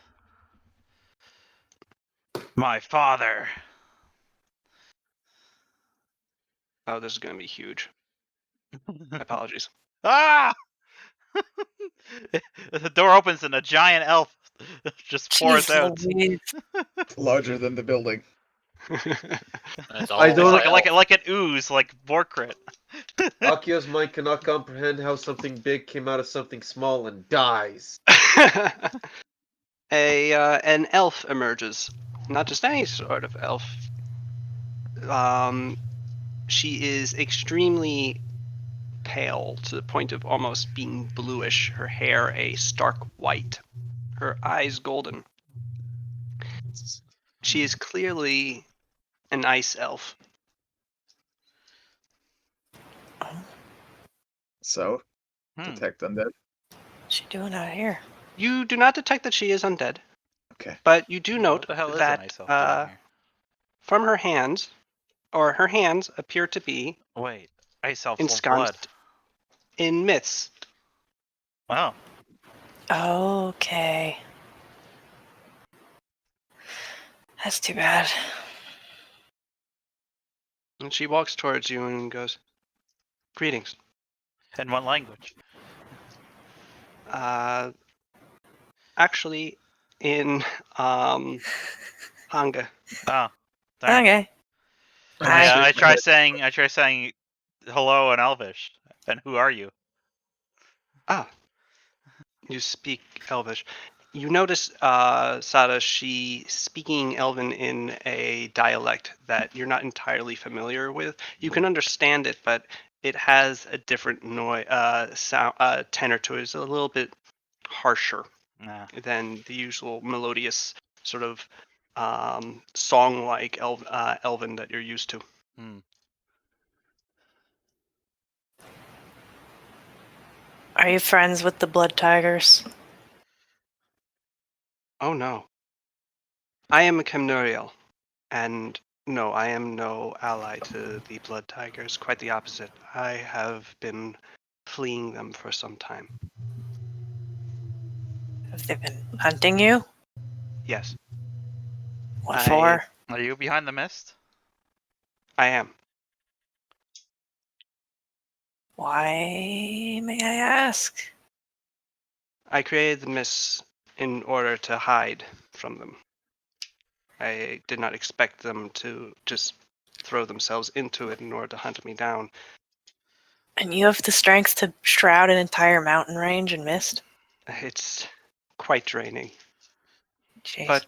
my father. Oh, this is going to be huge. Apologies. Ah! The door opens and a giant elf just pours Jeez out. Louise. Larger than the building. that's all. I It's don't- like an ooze, like Borkrit. Akio's mind cannot comprehend how something big came out of something small and dies. An elf emerges. Not just any sort of elf. She is extremely pale to the point of almost being bluish. Her hair a stark white. Her eyes golden. She is clearly an ice elf. So, detect undead. What's she doing out here? You do not detect that she is undead, Okay. but you do What note the hell is an that ice elf doing here? from her hands, or her hands appear to be Wait, ice elves love ensconced blood. in mist. Wow. Okay. That's too bad. And she walks towards you and goes, "Greetings. In what language? Actually, in Hanga." Oh, darn. Okay. I Hi. just I shake my try head. saying hello in Elvish. And who are you? Ah, you speak Elvish. You notice, Sada, she speaking Elven in a dialect that you're not entirely familiar with. You can understand it, but it has a different sound, tenor to it. It's a little bit harsher Nah. than the usual melodious sort of song-like Elven that you're used to. Hmm. Are you friends with the blood tigers? Oh no. I am a Chimnuriel, and no, I am no ally to the Blood Tigers. Quite the opposite. I have been fleeing them for some time. Have they been hunting you? Yes, What I for? Are you behind the mist? am. Why, may I ask? I created the mists in order to hide from them. I did not expect them to just throw themselves into it in order to hunt me down. And you have the strength to shroud an entire mountain range in mist? It's quite draining. Jeez. But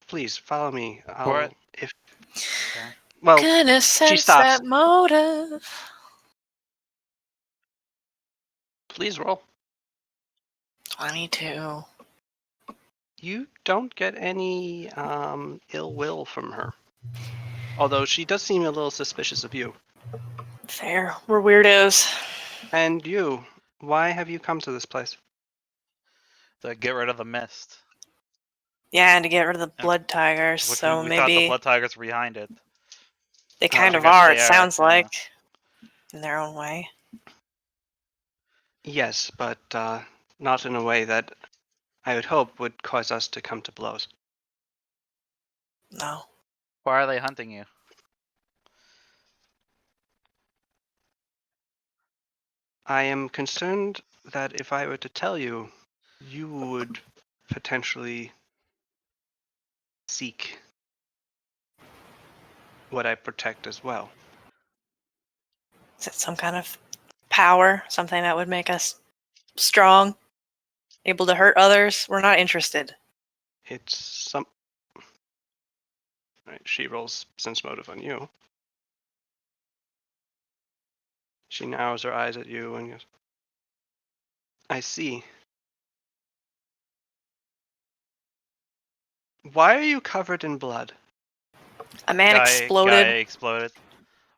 please follow me. What? If Okay. well, Gonna sense stops. that motive. Please roll. 22. You don't get any ill will from her. Although she does seem a little suspicious of you. Fair. We're weirdos. And you, why have you come to this place? To get rid of the mist. Yeah, and to get rid of the Yeah. blood tigers, Which so we thought the maybe blood tigers were behind it. they kind I of guess are, they it are, sounds yeah. like. In their own way. Yes, but not in a way that I would hope would cause us to come to blows. No. Why are they hunting you? I am concerned that if I were to tell you, you would potentially seek what I protect as well. Is it some kind of power? Something that would make us strong? Able to hurt others? We're not interested. It's some. Right, she rolls sense motive on you. She narrows her eyes at you and goes, I see. Why are you covered in blood? A man Guy exploded. exploded.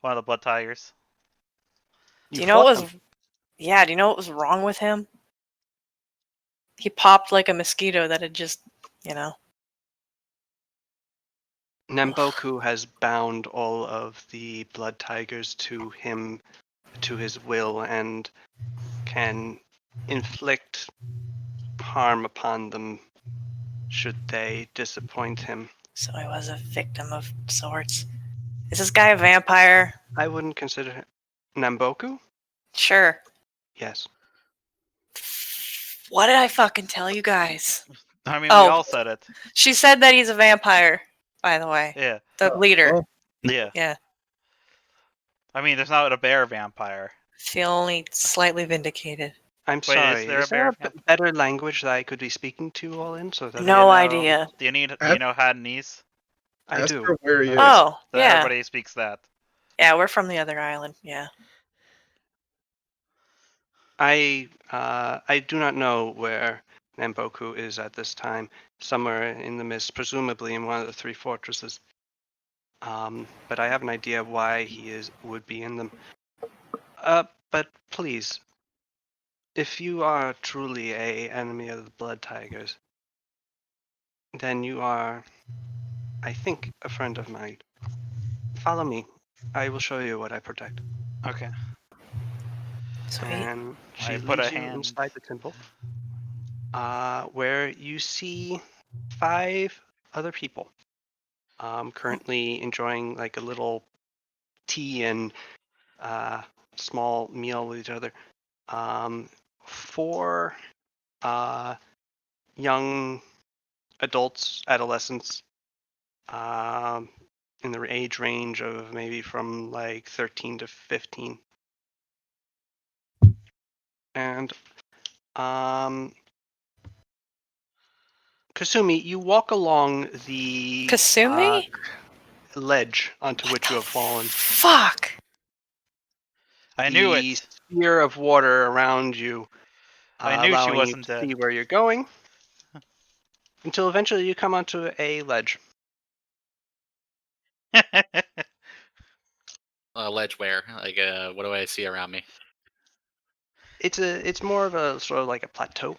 One of the blood tigers. Do You you know what fought was... them. Yeah, do you know what was wrong with him? He popped like a mosquito that had just, you know... Namboku has bound all of the blood tigers to him, to his will, and can inflict harm upon them should they disappoint him. So he was a victim of sorts. Is this guy a vampire? I wouldn't consider him. Namboku? Sure. Yes. What did I fucking tell you guys? I mean, we Oh, all said it. she said that he's a vampire, by the way. Yeah. The leader. Well, Yeah. Yeah. I mean, there's not a bear vampire. Feel only slightly vindicated. I'm Wait, sorry. is there a Is there bear a vamp- better language that I could be speaking to you all in so that No I idea. Do you Ask- know Hadanese? I ask do. her where he is. Oh, So yeah. everybody speaks that. Yeah, we're from the other island. Yeah. I do not know where Namboku is at this time. Somewhere in the mist, presumably in one of the three fortresses. But I have an idea why he would be in them. But please, if you are truly a enemy of the Blood Tigers, then you are, I think, a friend of mine. Follow me. I will show you what I protect. Okay. Sweet. And she I put a leads you hand. inside the temple, where you see 5 other people, currently enjoying like a little tea and small meal with each other. 4 young adults, adolescents, in the age range of maybe from like 13 to 15. And Kasumi, you walk along the Kasumi? ledge onto What which the you have fallen. fuck? I knew The it. sphere of water around you, I knew she allowing you wasn't to dead. see where you're going, until eventually you come onto a ledge. Ledge where? Like, what do I see around me? It's more of a sort of like a plateau.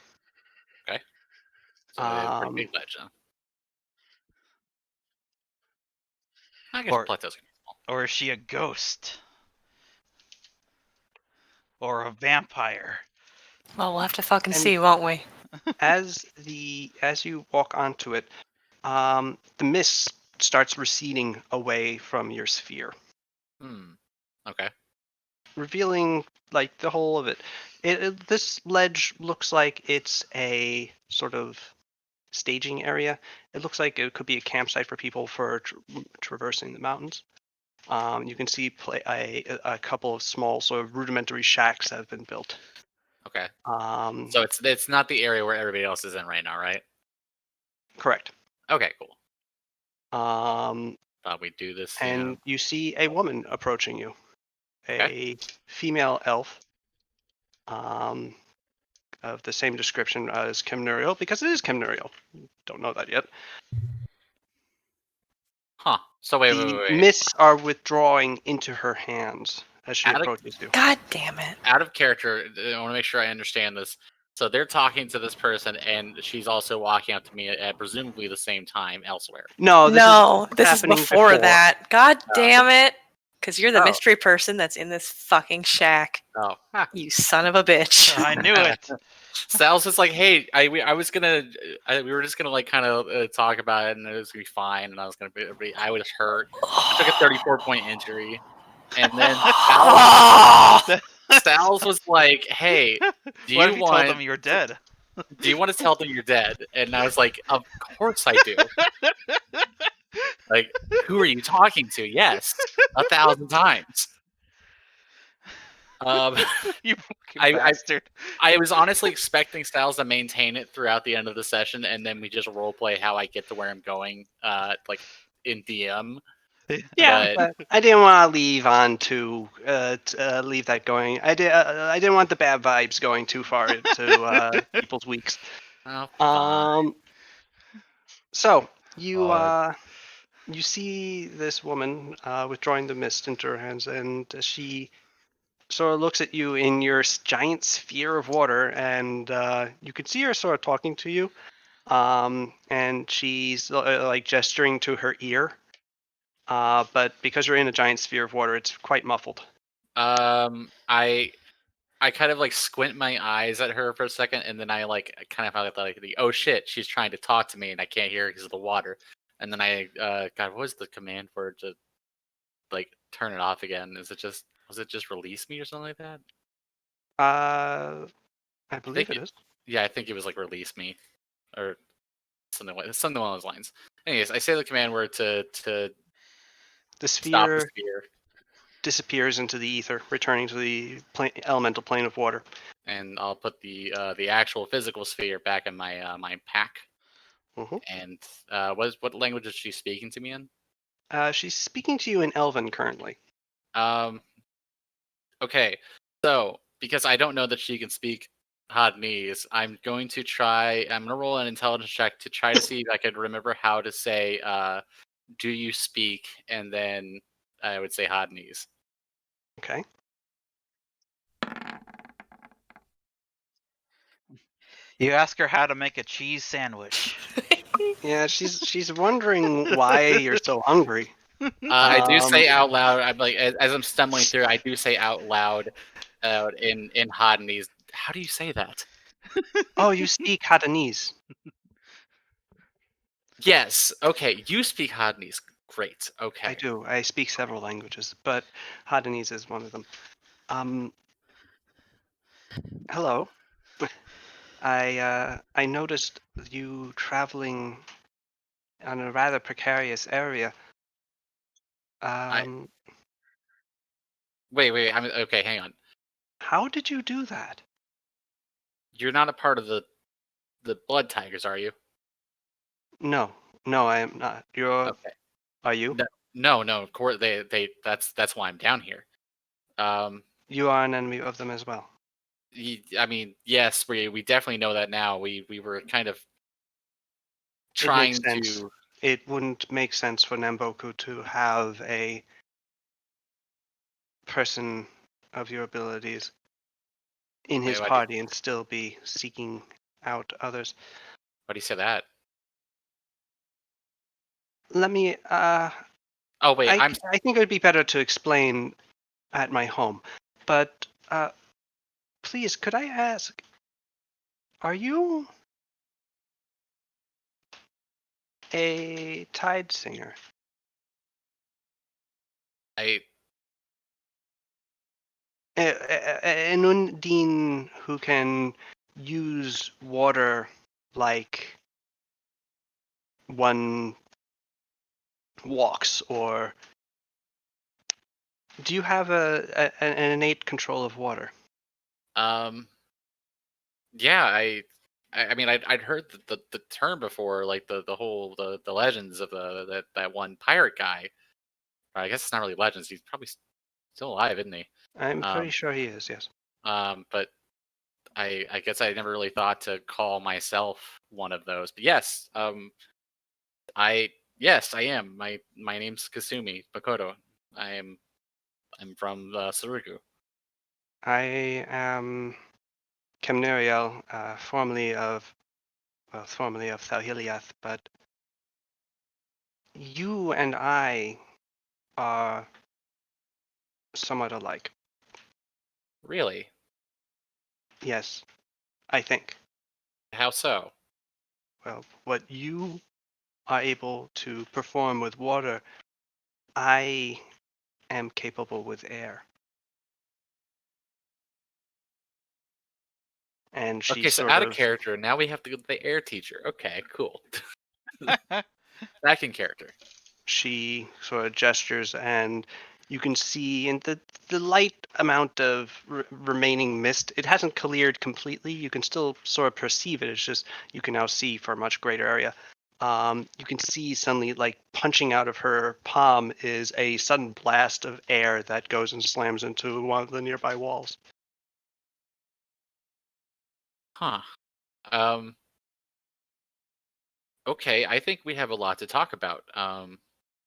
So a pretty big ledge, huh? I guess Or- plateau's gonna be small. Or is she a ghost? Or a vampire? Well, we'll have to fucking And- see, won't we? As you walk onto it, the mist starts receding away from your sphere, Okay. revealing like the whole of it. This ledge looks like it's a sort of staging area. It looks like it could be a campsite for people for traversing the mountains. You can see a couple of small sort of rudimentary shacks that have been built. Okay. Um, So it's not the area where everybody else is in right now, right? correct. Okay, cool. Um, Thought we'd do this. and you see a woman approaching you, Okay. a female elf, of the same description as Kemnuriel, because it is Kemnuriel. Don't know that yet. Huh. So wait. The mists are withdrawing into her hands as she Out of- approaches you. God damn it. Out of character, I want to make sure I understand this. So they're talking to this person, and she's also walking up to me at presumably the same time elsewhere. No, This is happening before before. that. God damn it. Because you're the Oh. mystery person that's in this fucking shack. Oh, ha. You son of a bitch. I knew it. Sal's just like, hey, I was gonna, we were just gonna like kind of talk about it, and it was gonna be fine, and I was gonna be I was hurt. I took a 34-point injury, and then Sal's was like, hey, do What you if you told them want? you were dead? Do you want to tell them you're dead? And I was like, of course I do. Like, who are you talking to? Yes, 1,000 times. You fucking I- bastard. I was honestly expecting Styles to maintain it throughout the end of the session, and then we just roleplay how I get to where I'm going, like in DM. Yeah, But but I didn't want to leave leave that going. I didn't want the bad vibes going too far into people's weeks. oh, fine. So you Fine. you see this woman withdrawing the mist into her hands, and she sort of looks at you in your giant sphere of water, and you can see her sort of talking to you, and she's like gesturing to her ear. But because you're in a giant sphere of water, it's quite muffled. I kind of like squint my eyes at her for a second, and then I like kind of have like the oh shit, she's trying to talk to me, and I can't hear her because of the water. And then I God, what was the command for it to like turn it off again? Was it just release me or something like that? I believe it is. Yeah, I think it was like release me or something along those lines. Anyways, I say the command word to The stop the sphere sphere, disappears into the ether, returning to the elemental plane of water. and I'll put the actual physical sphere back in my my pack. Mhm. And what language is she speaking to me in? She's speaking to you in Elven currently. Okay, so because I don't know that she can speak Hadanese, I'm going to roll an intelligence check to try to see if I could remember how to say, "Do you speak?" and then I would say Hadanese. Okay. You ask her how to make a cheese sandwich. Yeah, she's wondering why you're so hungry. I do say out loud. I'm like as I'm stumbling through, I do say out loud, in Hadanese. How do you say that? Oh, you speak Hadanese. Yes. Okay. You speak Hadanese. Great. Okay. I do. I speak several languages, but Hadanese is one of them. Hello. I noticed you traveling on a rather precarious area. Wait. Okay. Hang on. How did you do that? You're not a part of the Blood Tigers, are you? No, I am not. You're. Okay. Are you? No. Of course, that's why I'm down here. You are an enemy of them as well. I mean, yes, we definitely know that now. We were kind of trying It makes sense. to. It wouldn't make sense for Namboku to have a person of your abilities in his why do- party and still be seeking out others. Why do you say that? Let me. Oh wait, I think it would be better to explain at my home. But please, could I ask? Are you a tide singer? I An Undine who can use water like one walks, or do you have an innate control of water? um yeah, I mean I'd heard the term before, like the whole the legends of that one pirate guy. Or I guess it's not really legends. He's probably still alive, isn't he? I'm pretty Um, sure he is. Yes. but I guess I never really thought to call myself one of those. But yes, I yes I am. My name's Kasumi Makoto. I'm from Suruku. I am Kemneriel, formerly of Thalhiliath, but you and I are somewhat alike. Really? Yes, I think. How so? Well, what you are able to perform with water, I am capable with air. And she Okay, so sort out of of character. Now we have to go to the air teacher. Okay, cool. Back in character. she sort of gestures, and you can see in the light amount of remaining mist, it hasn't cleared completely. You can still sort of perceive it. It's just you can now see for a much greater area. You can see suddenly, like punching out of her palm, is a sudden blast of air that goes and slams into one of the nearby walls. Huh. Um. Okay, I think we have a lot to talk about.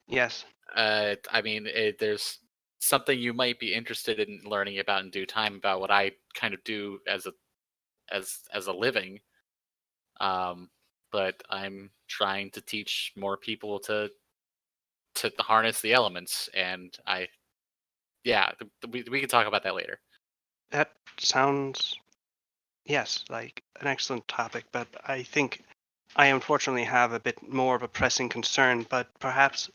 Yes. I mean, there's something you might be interested in learning about in due time about what I kind of do as a living. Um, but I'm trying to teach more people to harness the elements, and yeah, we can talk about that later. That sounds, yes, like an excellent topic, but I think I unfortunately have a bit more of a pressing concern. But perhaps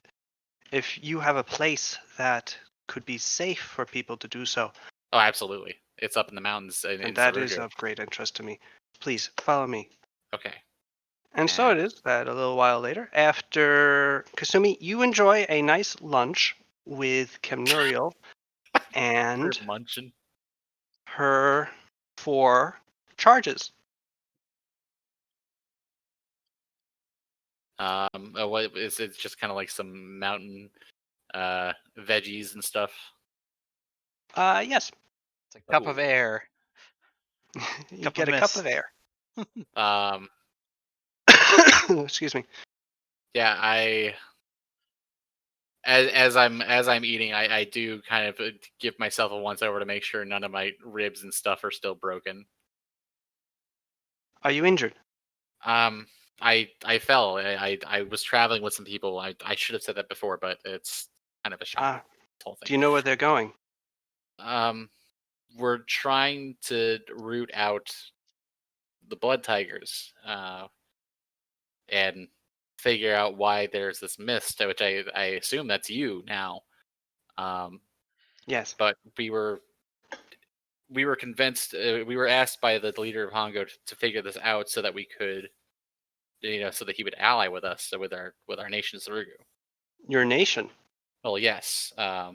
if you have a place that could be safe for people to do so, Oh, absolutely. It's up in the mountains in and that is Sarugo. of great interest to me. Please follow me. Okay. And so it And is that a little while later, after Kasumi, you enjoy a nice lunch with Kemnuriel we're and munching. her 4 charges. What is it? Just kind of like some mountain veggies and stuff. Yes, It's a cup Ooh. of air. you Cup get of a cup of mist. air. Um, Excuse me. yeah, as I'm eating, I do kind of give myself a once over to make sure none of my ribs and stuff are still broken. Are you injured? Um, I fell. I was traveling with some people. I should have said that before, but it's kind of a shock. This whole Do thing. you know where they're going? Um, we're trying to root out the blood tigers, and figure out why there's this mist, which I assume that's you now. Um, Yes. but we were convinced, we were asked by the leader of Hongo to figure this out so that we could, so that he would ally with us, so with our nation Sarugu. Your nation. Well, yes. How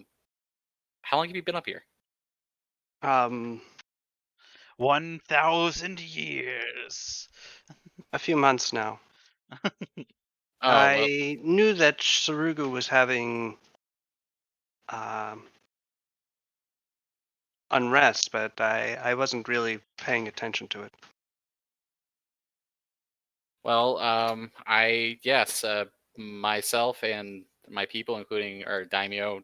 long have you been up here? Um, 1,000 years. a few months now. Oh, well, I knew that Sarugu was having um, unrest, but I wasn't really paying attention to it. well, yes, myself and my people, including our daimyo,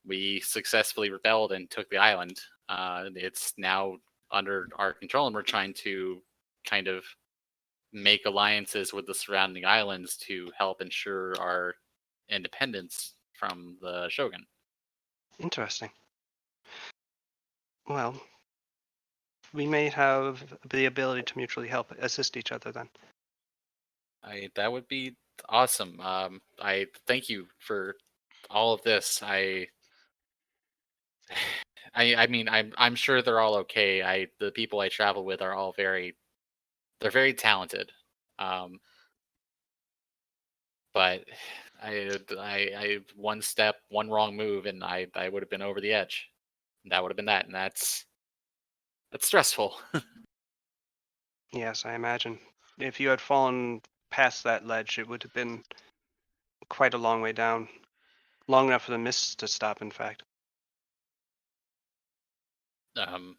we successfully rebelled and took the island. It's now under our control, and we're trying to kind of make alliances with the surrounding islands to help ensure our independence from the shogun. Interesting. Well, we may have the ability to mutually help assist each other then. That would be awesome. I thank you for all of this. I mean, I'm sure they're all okay. The people I travel with are all they're very talented. Um, but I one step, one wrong move, and I would have been over the edge. That would have been that, and that's stressful. Yes, I imagine. If you had fallen past that ledge, it would have been quite a long way down. Long enough for the mists to stop, in fact. um,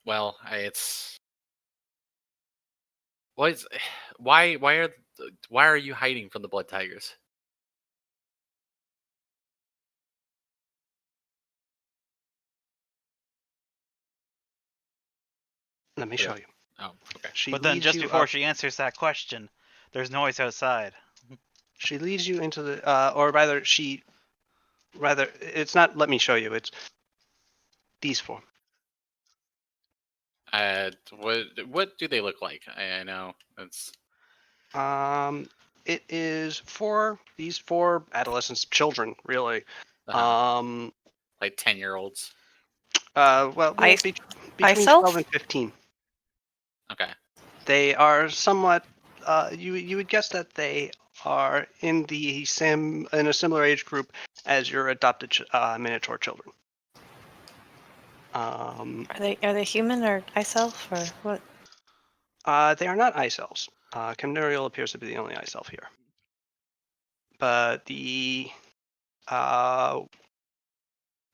well, it's what is why are you hiding from the Blood Tigers? Let me Yeah. show you. Oh, okay. She But then leads just you before up- she answers that question, there's noise outside. She leads you into the, or rather, it's not let me show you, it's these four. What do they look like? I know it's It is these four adolescents, children, really. like 10-year-olds. Well, I- between Myself? 12 and 15. Okay. They are somewhat, you would guess that they are in a similar age group as your adopted Minotaur children. Are they human or ice elf or what? They are not ice elves. Chimerial appears to be the only ice elf here. But the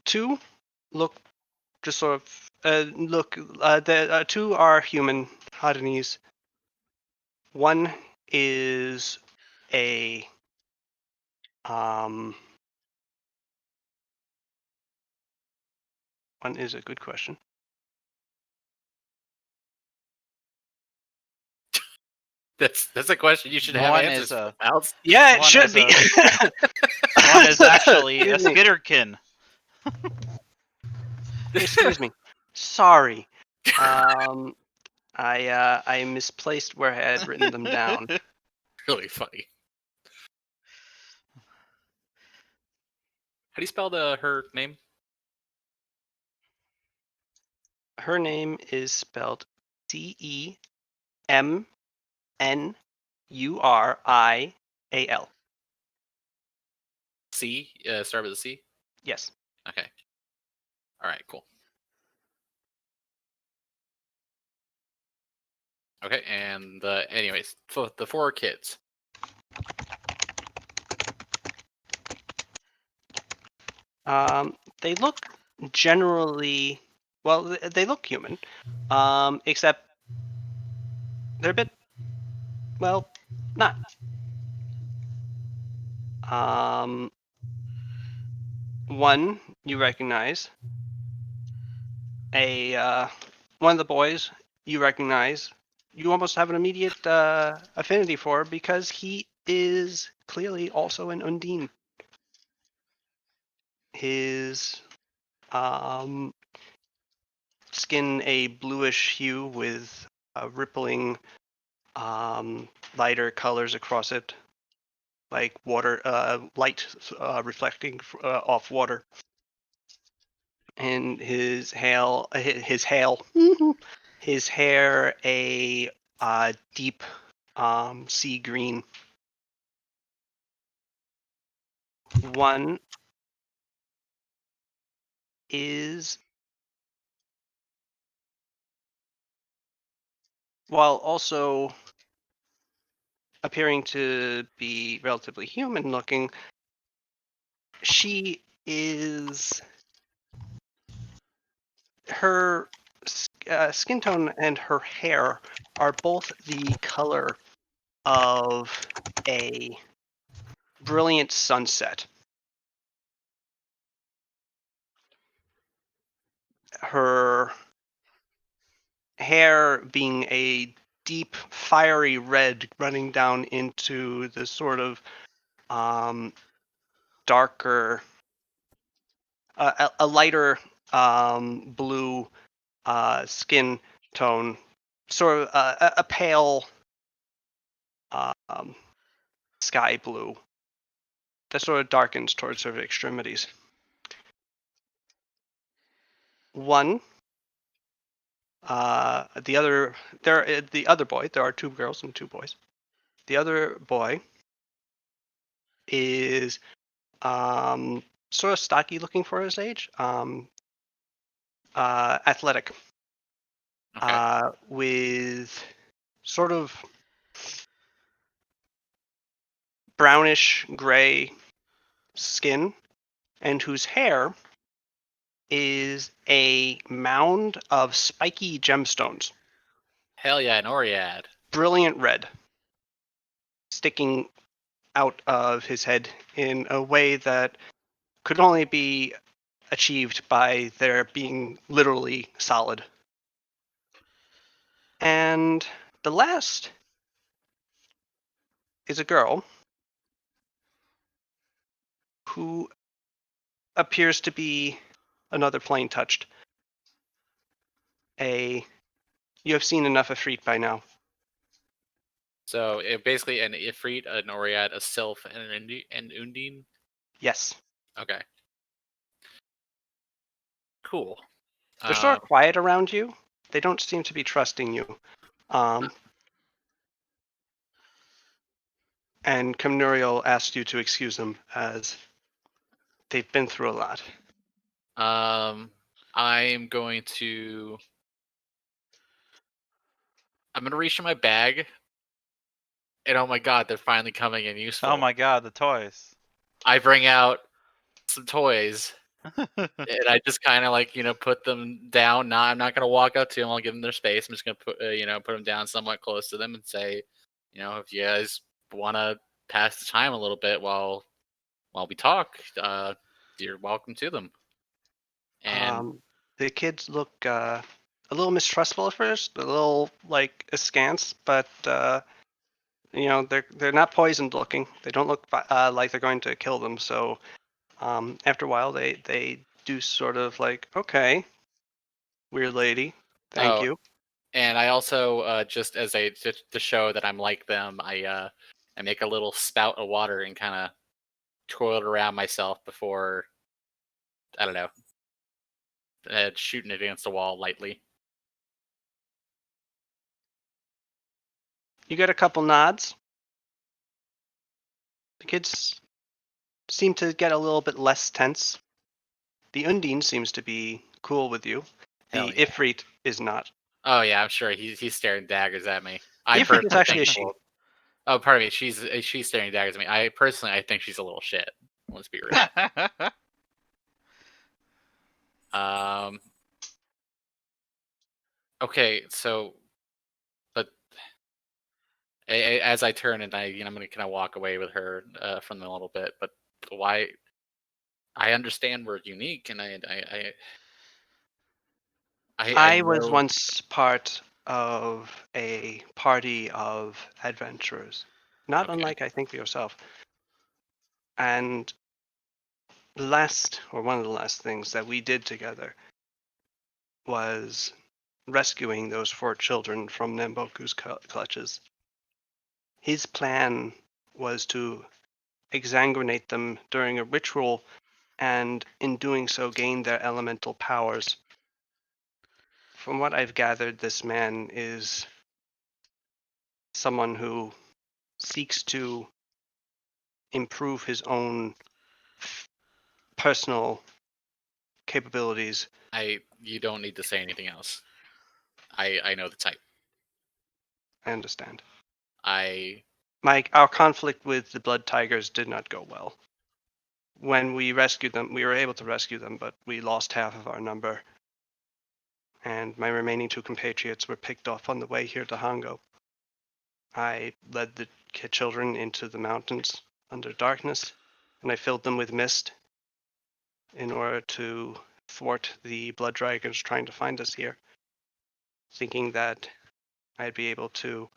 two look just sort of the two are human Hadanese. One is a one is a good question. That's a question you should have One answers is a- for, Mouse. Yeah, it One should is be. One is actually a Excuse me. skitterkin. Excuse me. Sorry. I misplaced where I had written them down. Really funny. How do you spell her name? Her name is spelled CEMNURIAL. C. Start with a C. Yes. Okay. All right. Cool. Okay, and anyways, the four kids. They look generally they look human, except they're a bit not. One you recognize. One of the boys you recognize. You almost have an immediate affinity for because he is clearly also an Undine. His skin a bluish hue with rippling lighter colors across it, like water, light reflecting off water. And his hair a deep sea green. One is, while also appearing to be relatively human looking, she is, her skin tone and her hair are both the color of a brilliant sunset. her hair being a deep fiery red running down into the sort of darker, a lighter blue skin tone, sort of a pale sky blue that sort of darkens towards her extremities. One, the other boy. There are 2 girls and 2 boys. The other boy is sort of stocky looking for his age, athletic, Okay. with sort of brownish gray skin, and whose hair is a mound of spiky gemstones, Hell yeah, an Oriad. brilliant red, sticking out of his head in a way that could only be achieved by their being literally solid. And the last is a girl who appears to be another plane touched. You have seen enough of Freet by now. So basically an Ifrit, an Oriad, a Sylph, and an Undine. Yes. Okay. Cool. They're sort of quiet around you. They don't seem to be trusting you. And Camnuriel asked you to excuse them as they've been through a lot. I'm going to reach in my bag, and oh my god, they're finally coming in useful. Oh my god, the toys. I bring out some toys, and I just kind of like put them down. I'm not gonna walk up to them. I'll give them their space. I'm just gonna put put them down somewhat close to them and say, if you guys want to pass the time a little bit while we talk, you're welcome to them. And The kids look a little mistrustful at first, a little like askance, but they're not poisoned looking. They don't look like they're going to kill them. So after a while, they do sort of like, okay, weird lady, thank you. And I also just as to show that I'm like them, I make a little spout of water and kind of twirl it around myself before, I don't know, shooting it against the wall lightly. You get a couple nods. The kids seem to get a little bit less tense. The Undine seems to be cool with you. The Hell yeah. Ifrit is not. Oh yeah, I'm sure he's staring daggers at me. The Ifrit is actually a think she. Oh, pardon me. She's staring daggers at me. I think she's a little shit. Let's be real. Okay, so, but as I turn and I'm gonna kind of walk away with her from them a little bit. But why? I understand we're unique, and I was know. once part of a party of adventurers, not Okay. unlike I think yourself. And one of the last things that we did together was rescuing those 4 children from Namboku's clutches. His plan was to exsanguinate them during a ritual, and in doing so gain their elemental powers. From what I've gathered, this man is someone who seeks to improve his own personal capabilities. You don't need to say anything else. I know the type. I understand. I Our conflict with the Blood Tigers did not go well. When we rescued them, we were able to rescue them, but we lost half of our number. And my remaining 2 compatriots were picked off on the way here to Hongo. I led the children into the mountains under darkness, and I filled them with mist in order to thwart the blood dragons trying to find us here, thinking that I'd be able to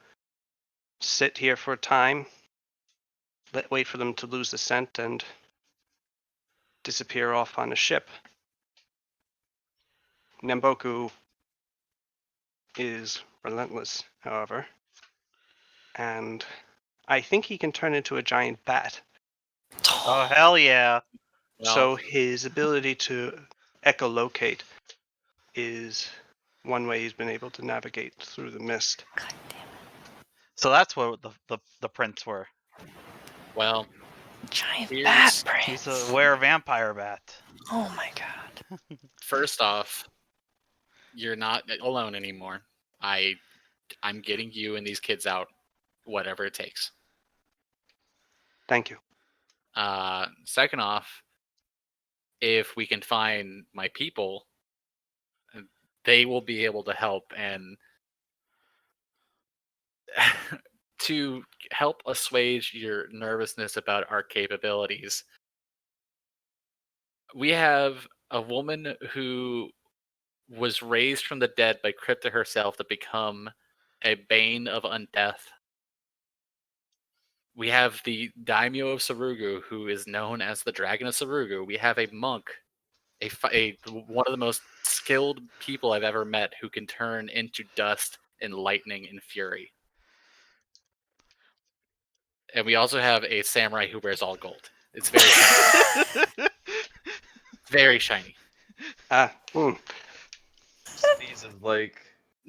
sit here for a time, wait for them to lose the scent, and disappear off on a ship. Namboku is relentless, however, and I think he can turn into a giant bat. Oh hell yeah! Well, So his ability to echolocate is one way he's been able to navigate through the mist. God damn it. So that's what the prints were. well, Giant Here's- bat He's prince. a were-vampire bat. Oh my god. first off, you're not alone anymore. I'm getting you and these kids out, whatever it takes. Thank you. Second off, if we can find my people, they will be able to help, and to help assuage your nervousness about our capabilities. We have a woman who was raised from the dead by Crypta herself to become a bane of undeath. We have the daimyo of Sarugu, who is known as the Dragon of Sarugu. We have a monk, one of the most skilled people I've ever met, who can turn into dust and lightning and fury. And we also have a samurai who wears all gold. It's very shiny. Very shiny. Sneezes like,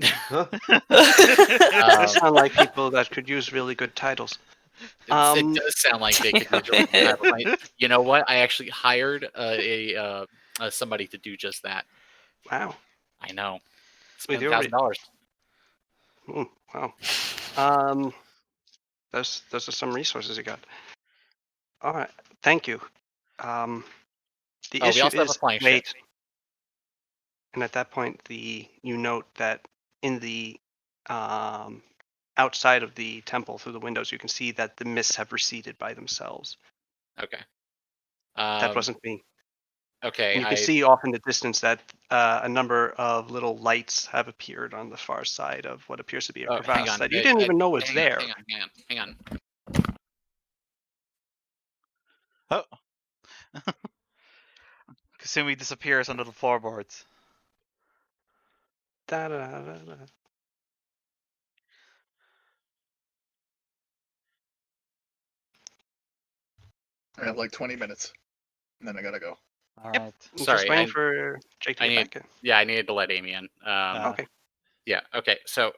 huh? They sound like people that could use really good titles. It does sound like they could use really good titles. You know what? I actually hired somebody to do just that. Wow. I know. Wait, Spent they already- $1,000. Wow. Those are some resources you got. All right. Thank you. The We issue also have a is flying ship. wait. And at that point, you note that in the outside of the temple through the windows, you can see that the mists have receded by themselves. Okay. That wasn't me. Okay. And you can see off in the distance that a number of little lights have appeared on the far side of what appears to be a hang crevasse on. that you didn't even know was hang there. Hang on. Oh. Kasumi disappears under the floorboards. Da-da-da-da. I have like 20 minutes, and then I gotta go. All Yep. right. Just Sorry, waiting for Jake to I get need- back in. Yeah, I needed to let Amy in. Okay. Yeah. Okay. So,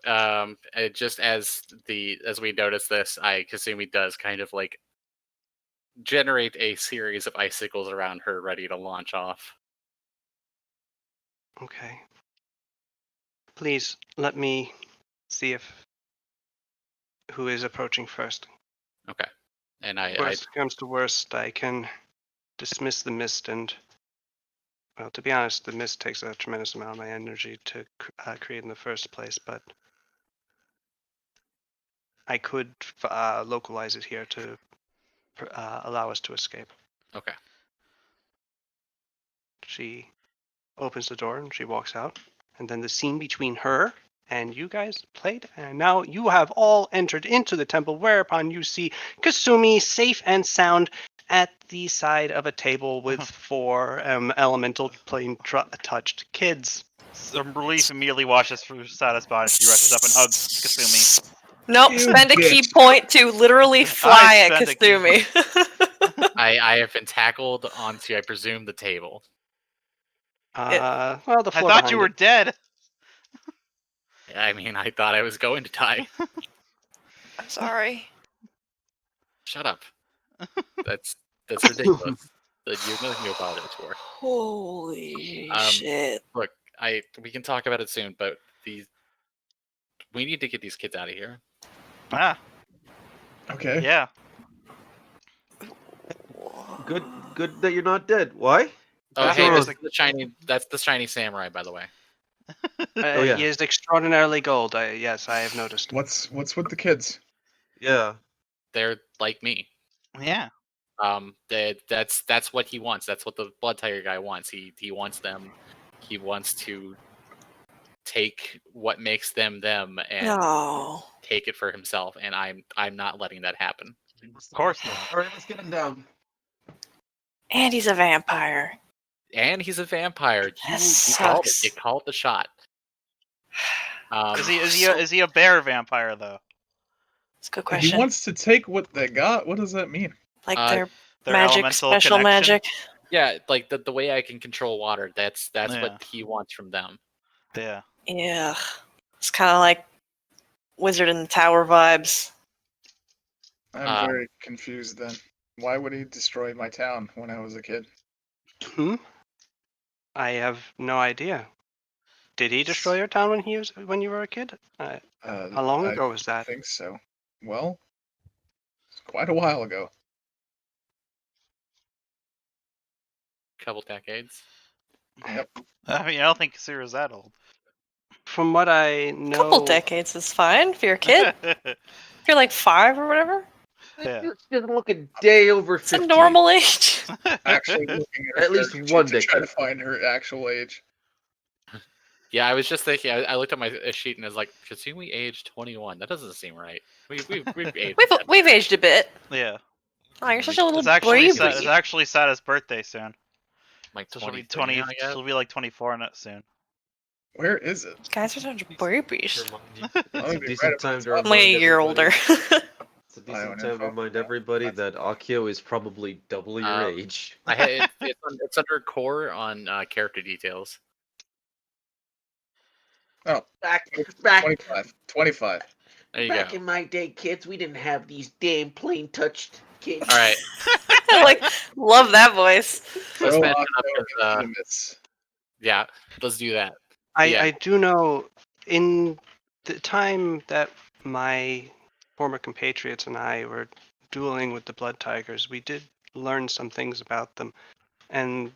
just as we notice this, Kasumi does kind of like generate a series of icicles around her, ready to launch off. Okay. Please let me see who is approaching first. Okay. And Worst comes to worst, I can dismiss the mist, and well, to be honest, the mist takes a tremendous amount of my energy to create in the first place. But I could localize it here to allow us to escape. Okay. She opens the door and she walks out, and then the scene between her and you guys played, and now you have all entered into the temple, whereupon you see Kasumi safe and sound at the side of a table with 4 elemental plane touched kids. Some relief immediately washes through Sada's body. She rushes up and hugs Kasumi. Nope, You spend a key bitch. point to literally fly at spend a key Kasumi. I have been tackled onto, I presume, the table. Well, the I floor thought behind you were it. dead. I mean, I thought I was going to die. I'm sorry. Shut up. That's ridiculous. You're nothing to apologize for. Holy Um, shit. Look, we can talk about it soon, but we need to get these kids out of here. Ah, Okay. yeah. Good that you're not dead. Why? Oh, That's hey, what I was that's the shiny samurai, by the way. Oh, yeah. He is extraordinarily gold. Yes, I have noticed. What's with the kids? Yeah. They're like me. Yeah. That's what he wants. That's what the Blood Tiger guy wants. He wants them. He wants to take what makes them them and No. take it for himself. And I'm not letting that happen. Of course not. All right, let's get him down. And he's a vampire. And he's a vampire. You That called it. sucks. You called the shot. Is he a bear vampire though? That's a good He question. wants to take what they got. What does that mean? Like Uh, their Their magic, elemental special connection? magic. Yeah, like the way I can control water. That's Yeah. what he wants from them. Yeah. Yeah. It's kind of like Wizard in the Tower vibes. I'm very confused then. Why would he destroy my town when I was a kid? I have no idea. Did he destroy your town when you were a kid? How long ago was I that? think so. Well, it's quite a while ago. Couple decades. Yep. I mean, I don't think Sira's that old. From what I A know, couple decades is fine if you're a kid. If you're like 5 or whatever, Yeah. She doesn't look a day over it's a 50. normal age. Actually looking at her At least character one sheet to try to decade. find her actual age. Yeah, I was just thinking. I looked at my sheet and was like, Kasumi age 21. That doesn't seem right. We've aged. We've aged a bit. Yeah. Oh, you're such a little It's actually baby. it's actually Sada's birthday soon. Like So she'll be 23 now, I guess. She'll be like 24 in it soon. Where is it? Guys are such babies. It's I'll a be decent right time up to top. I'm like a remind year everybody. older. It's a decent Bionic time to Phone. remind everybody that Akio is probably double your age. I had it's under core on character details. Oh, Back 25. There you back go. in my day, kids, we didn't have these damn plain touched kids. All right. I like love that voice. Let's Throw finish Akio it up with, into the mist. yeah, let's do that. I, Yeah. I do know in the time that my former compatriots and I were dueling with the Blood Tigers, we did learn some things about them. And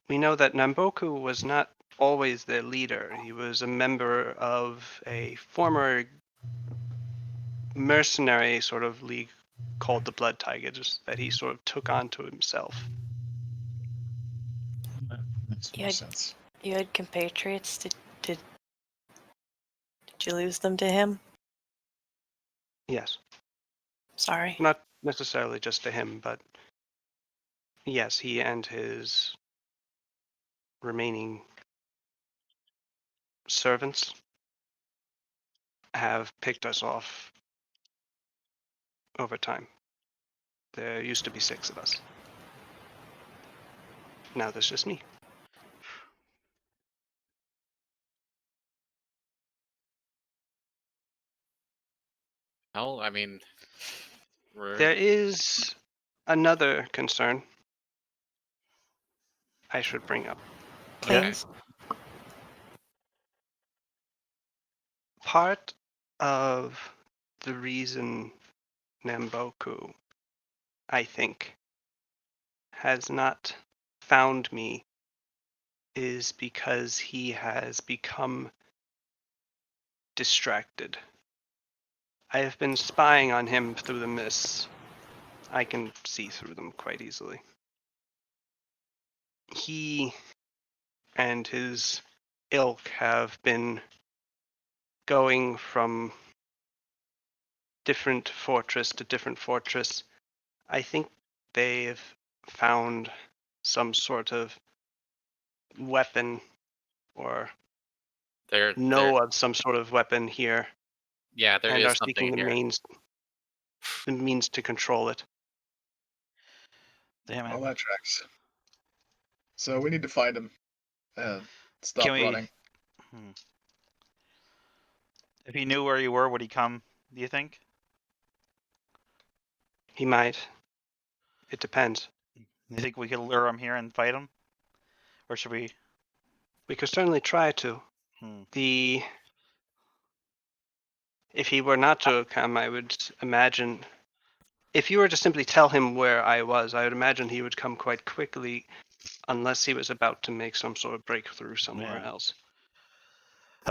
we know that Namboku was not always their leader. He was a member of a former mercenary sort of league called the Blood Tigers that he sort of took onto himself. Makes Yeah. more sense. You had compatriots. Did you lose them to him? Yes. Sorry. Not necessarily just to him, but yes, he and his remaining servants have picked us off over time. There used to be 6 of us. Now there's just me. Well, I mean, There is another concern I should bring up. Please. Part of the reason Namboku, I think, has not found me is because he has become distracted. I have been spying on him through the mists. I can see through them quite easily. He and his ilk have been going from different fortress to different fortress. I think they've found some sort of weapon or know of some sort of weapon here yeah, there and is are something seeking here. the means to control it. Damn All it. that tracks. So we need to find him. Stop Can we- running. If he knew where you were, would he come, do you think? He might. It depends. You think we could lure him here and fight him? Or should we? We could certainly try to. If he were not to come, I would imagine, if you were to simply tell him where I was, I would imagine he would come quite quickly, unless he was about to make some sort of breakthrough somewhere Yeah. else.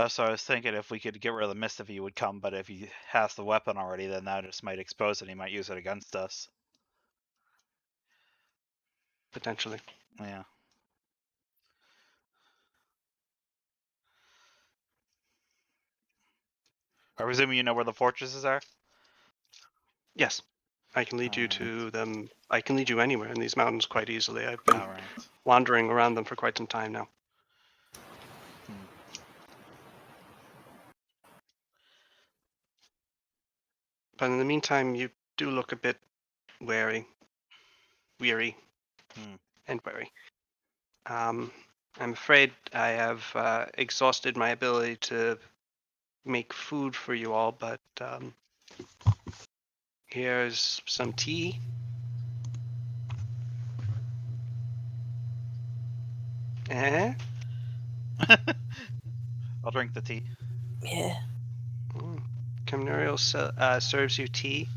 So I was thinking if we could get rid of the mist, if he would come, but if he has the weapon already, then that just might expose it. He might use it against us. potentially. Yeah. I presume you know where the fortresses are? Yes, I can lead you Alright. to them. I can lead you anywhere in these mountains quite easily. I've been Alright. wandering around them for quite some time now. Hmm. But in the meantime, you do look a bit weary, Hmm. and wary. I'm afraid I have exhausted my ability to make food for you all, but here's some tea. Eh? I'll drink the tea. Yeah. Camnurial serves you tea.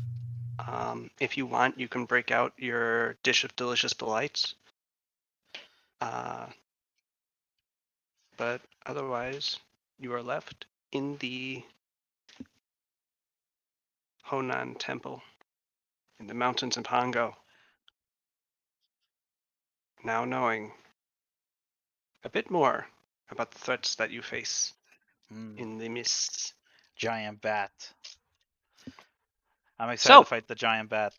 If you want, you can break out your dish of delicious delights. But otherwise, you are left in the Honan Temple in the mountains of Hango. Now knowing a bit more about the threats that you face Hmm. in the mists. Giant bat. I'm excited So, to fight the giant bat.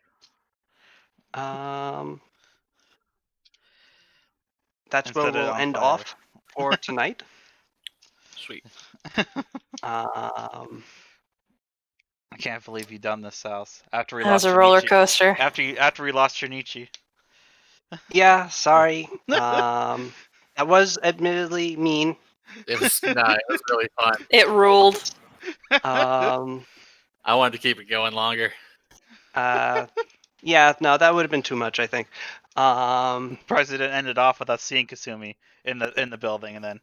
that's And where set it we'll on end fire. off for tonight. Sweet. Um, I can't believe you done this, House. After we That was lost a roller Shinichi. coaster. After we lost Shinichi. yeah, sorry. That was admittedly mean. It was nah, it was really fun. It ruled. Um, I wanted to keep it going longer. yeah, no, that would have been too much, I think. President ended off with us seeing Kasumi in the building and then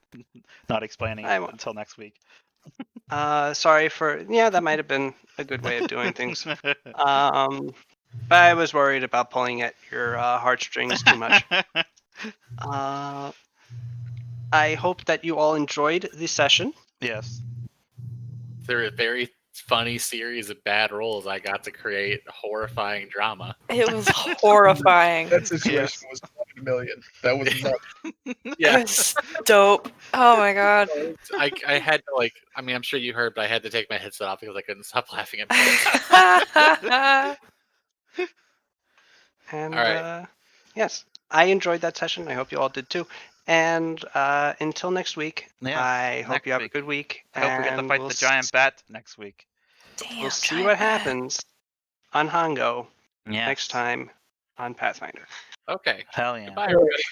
not explaining I, it until next week. sorry for, yeah, that might have been a good way of doing things. But I was worried about pulling at your heartstrings too much. I hope that you all enjoyed the session. Yes. Through a very funny series of bad rolls, I got to create horrifying drama. It was horrifying. That situation Yes. was 1 in a million. That was nuts. Yeah, It was dope. Oh my god. I had to like. I mean, I'm sure you heard, but I had to take my headset off because I couldn't stop laughing at points. And All right. yes, I enjoyed that session. I hope you all did too. And until next week, Yes, I hope next you have a week. good week. I hope we get to and fight we'll the giant bat next week. Damn, we'll see giant what bat. happens on Hango Yes. next time on Pathfinder. Okay. Hell yeah. Goodbye, everybody.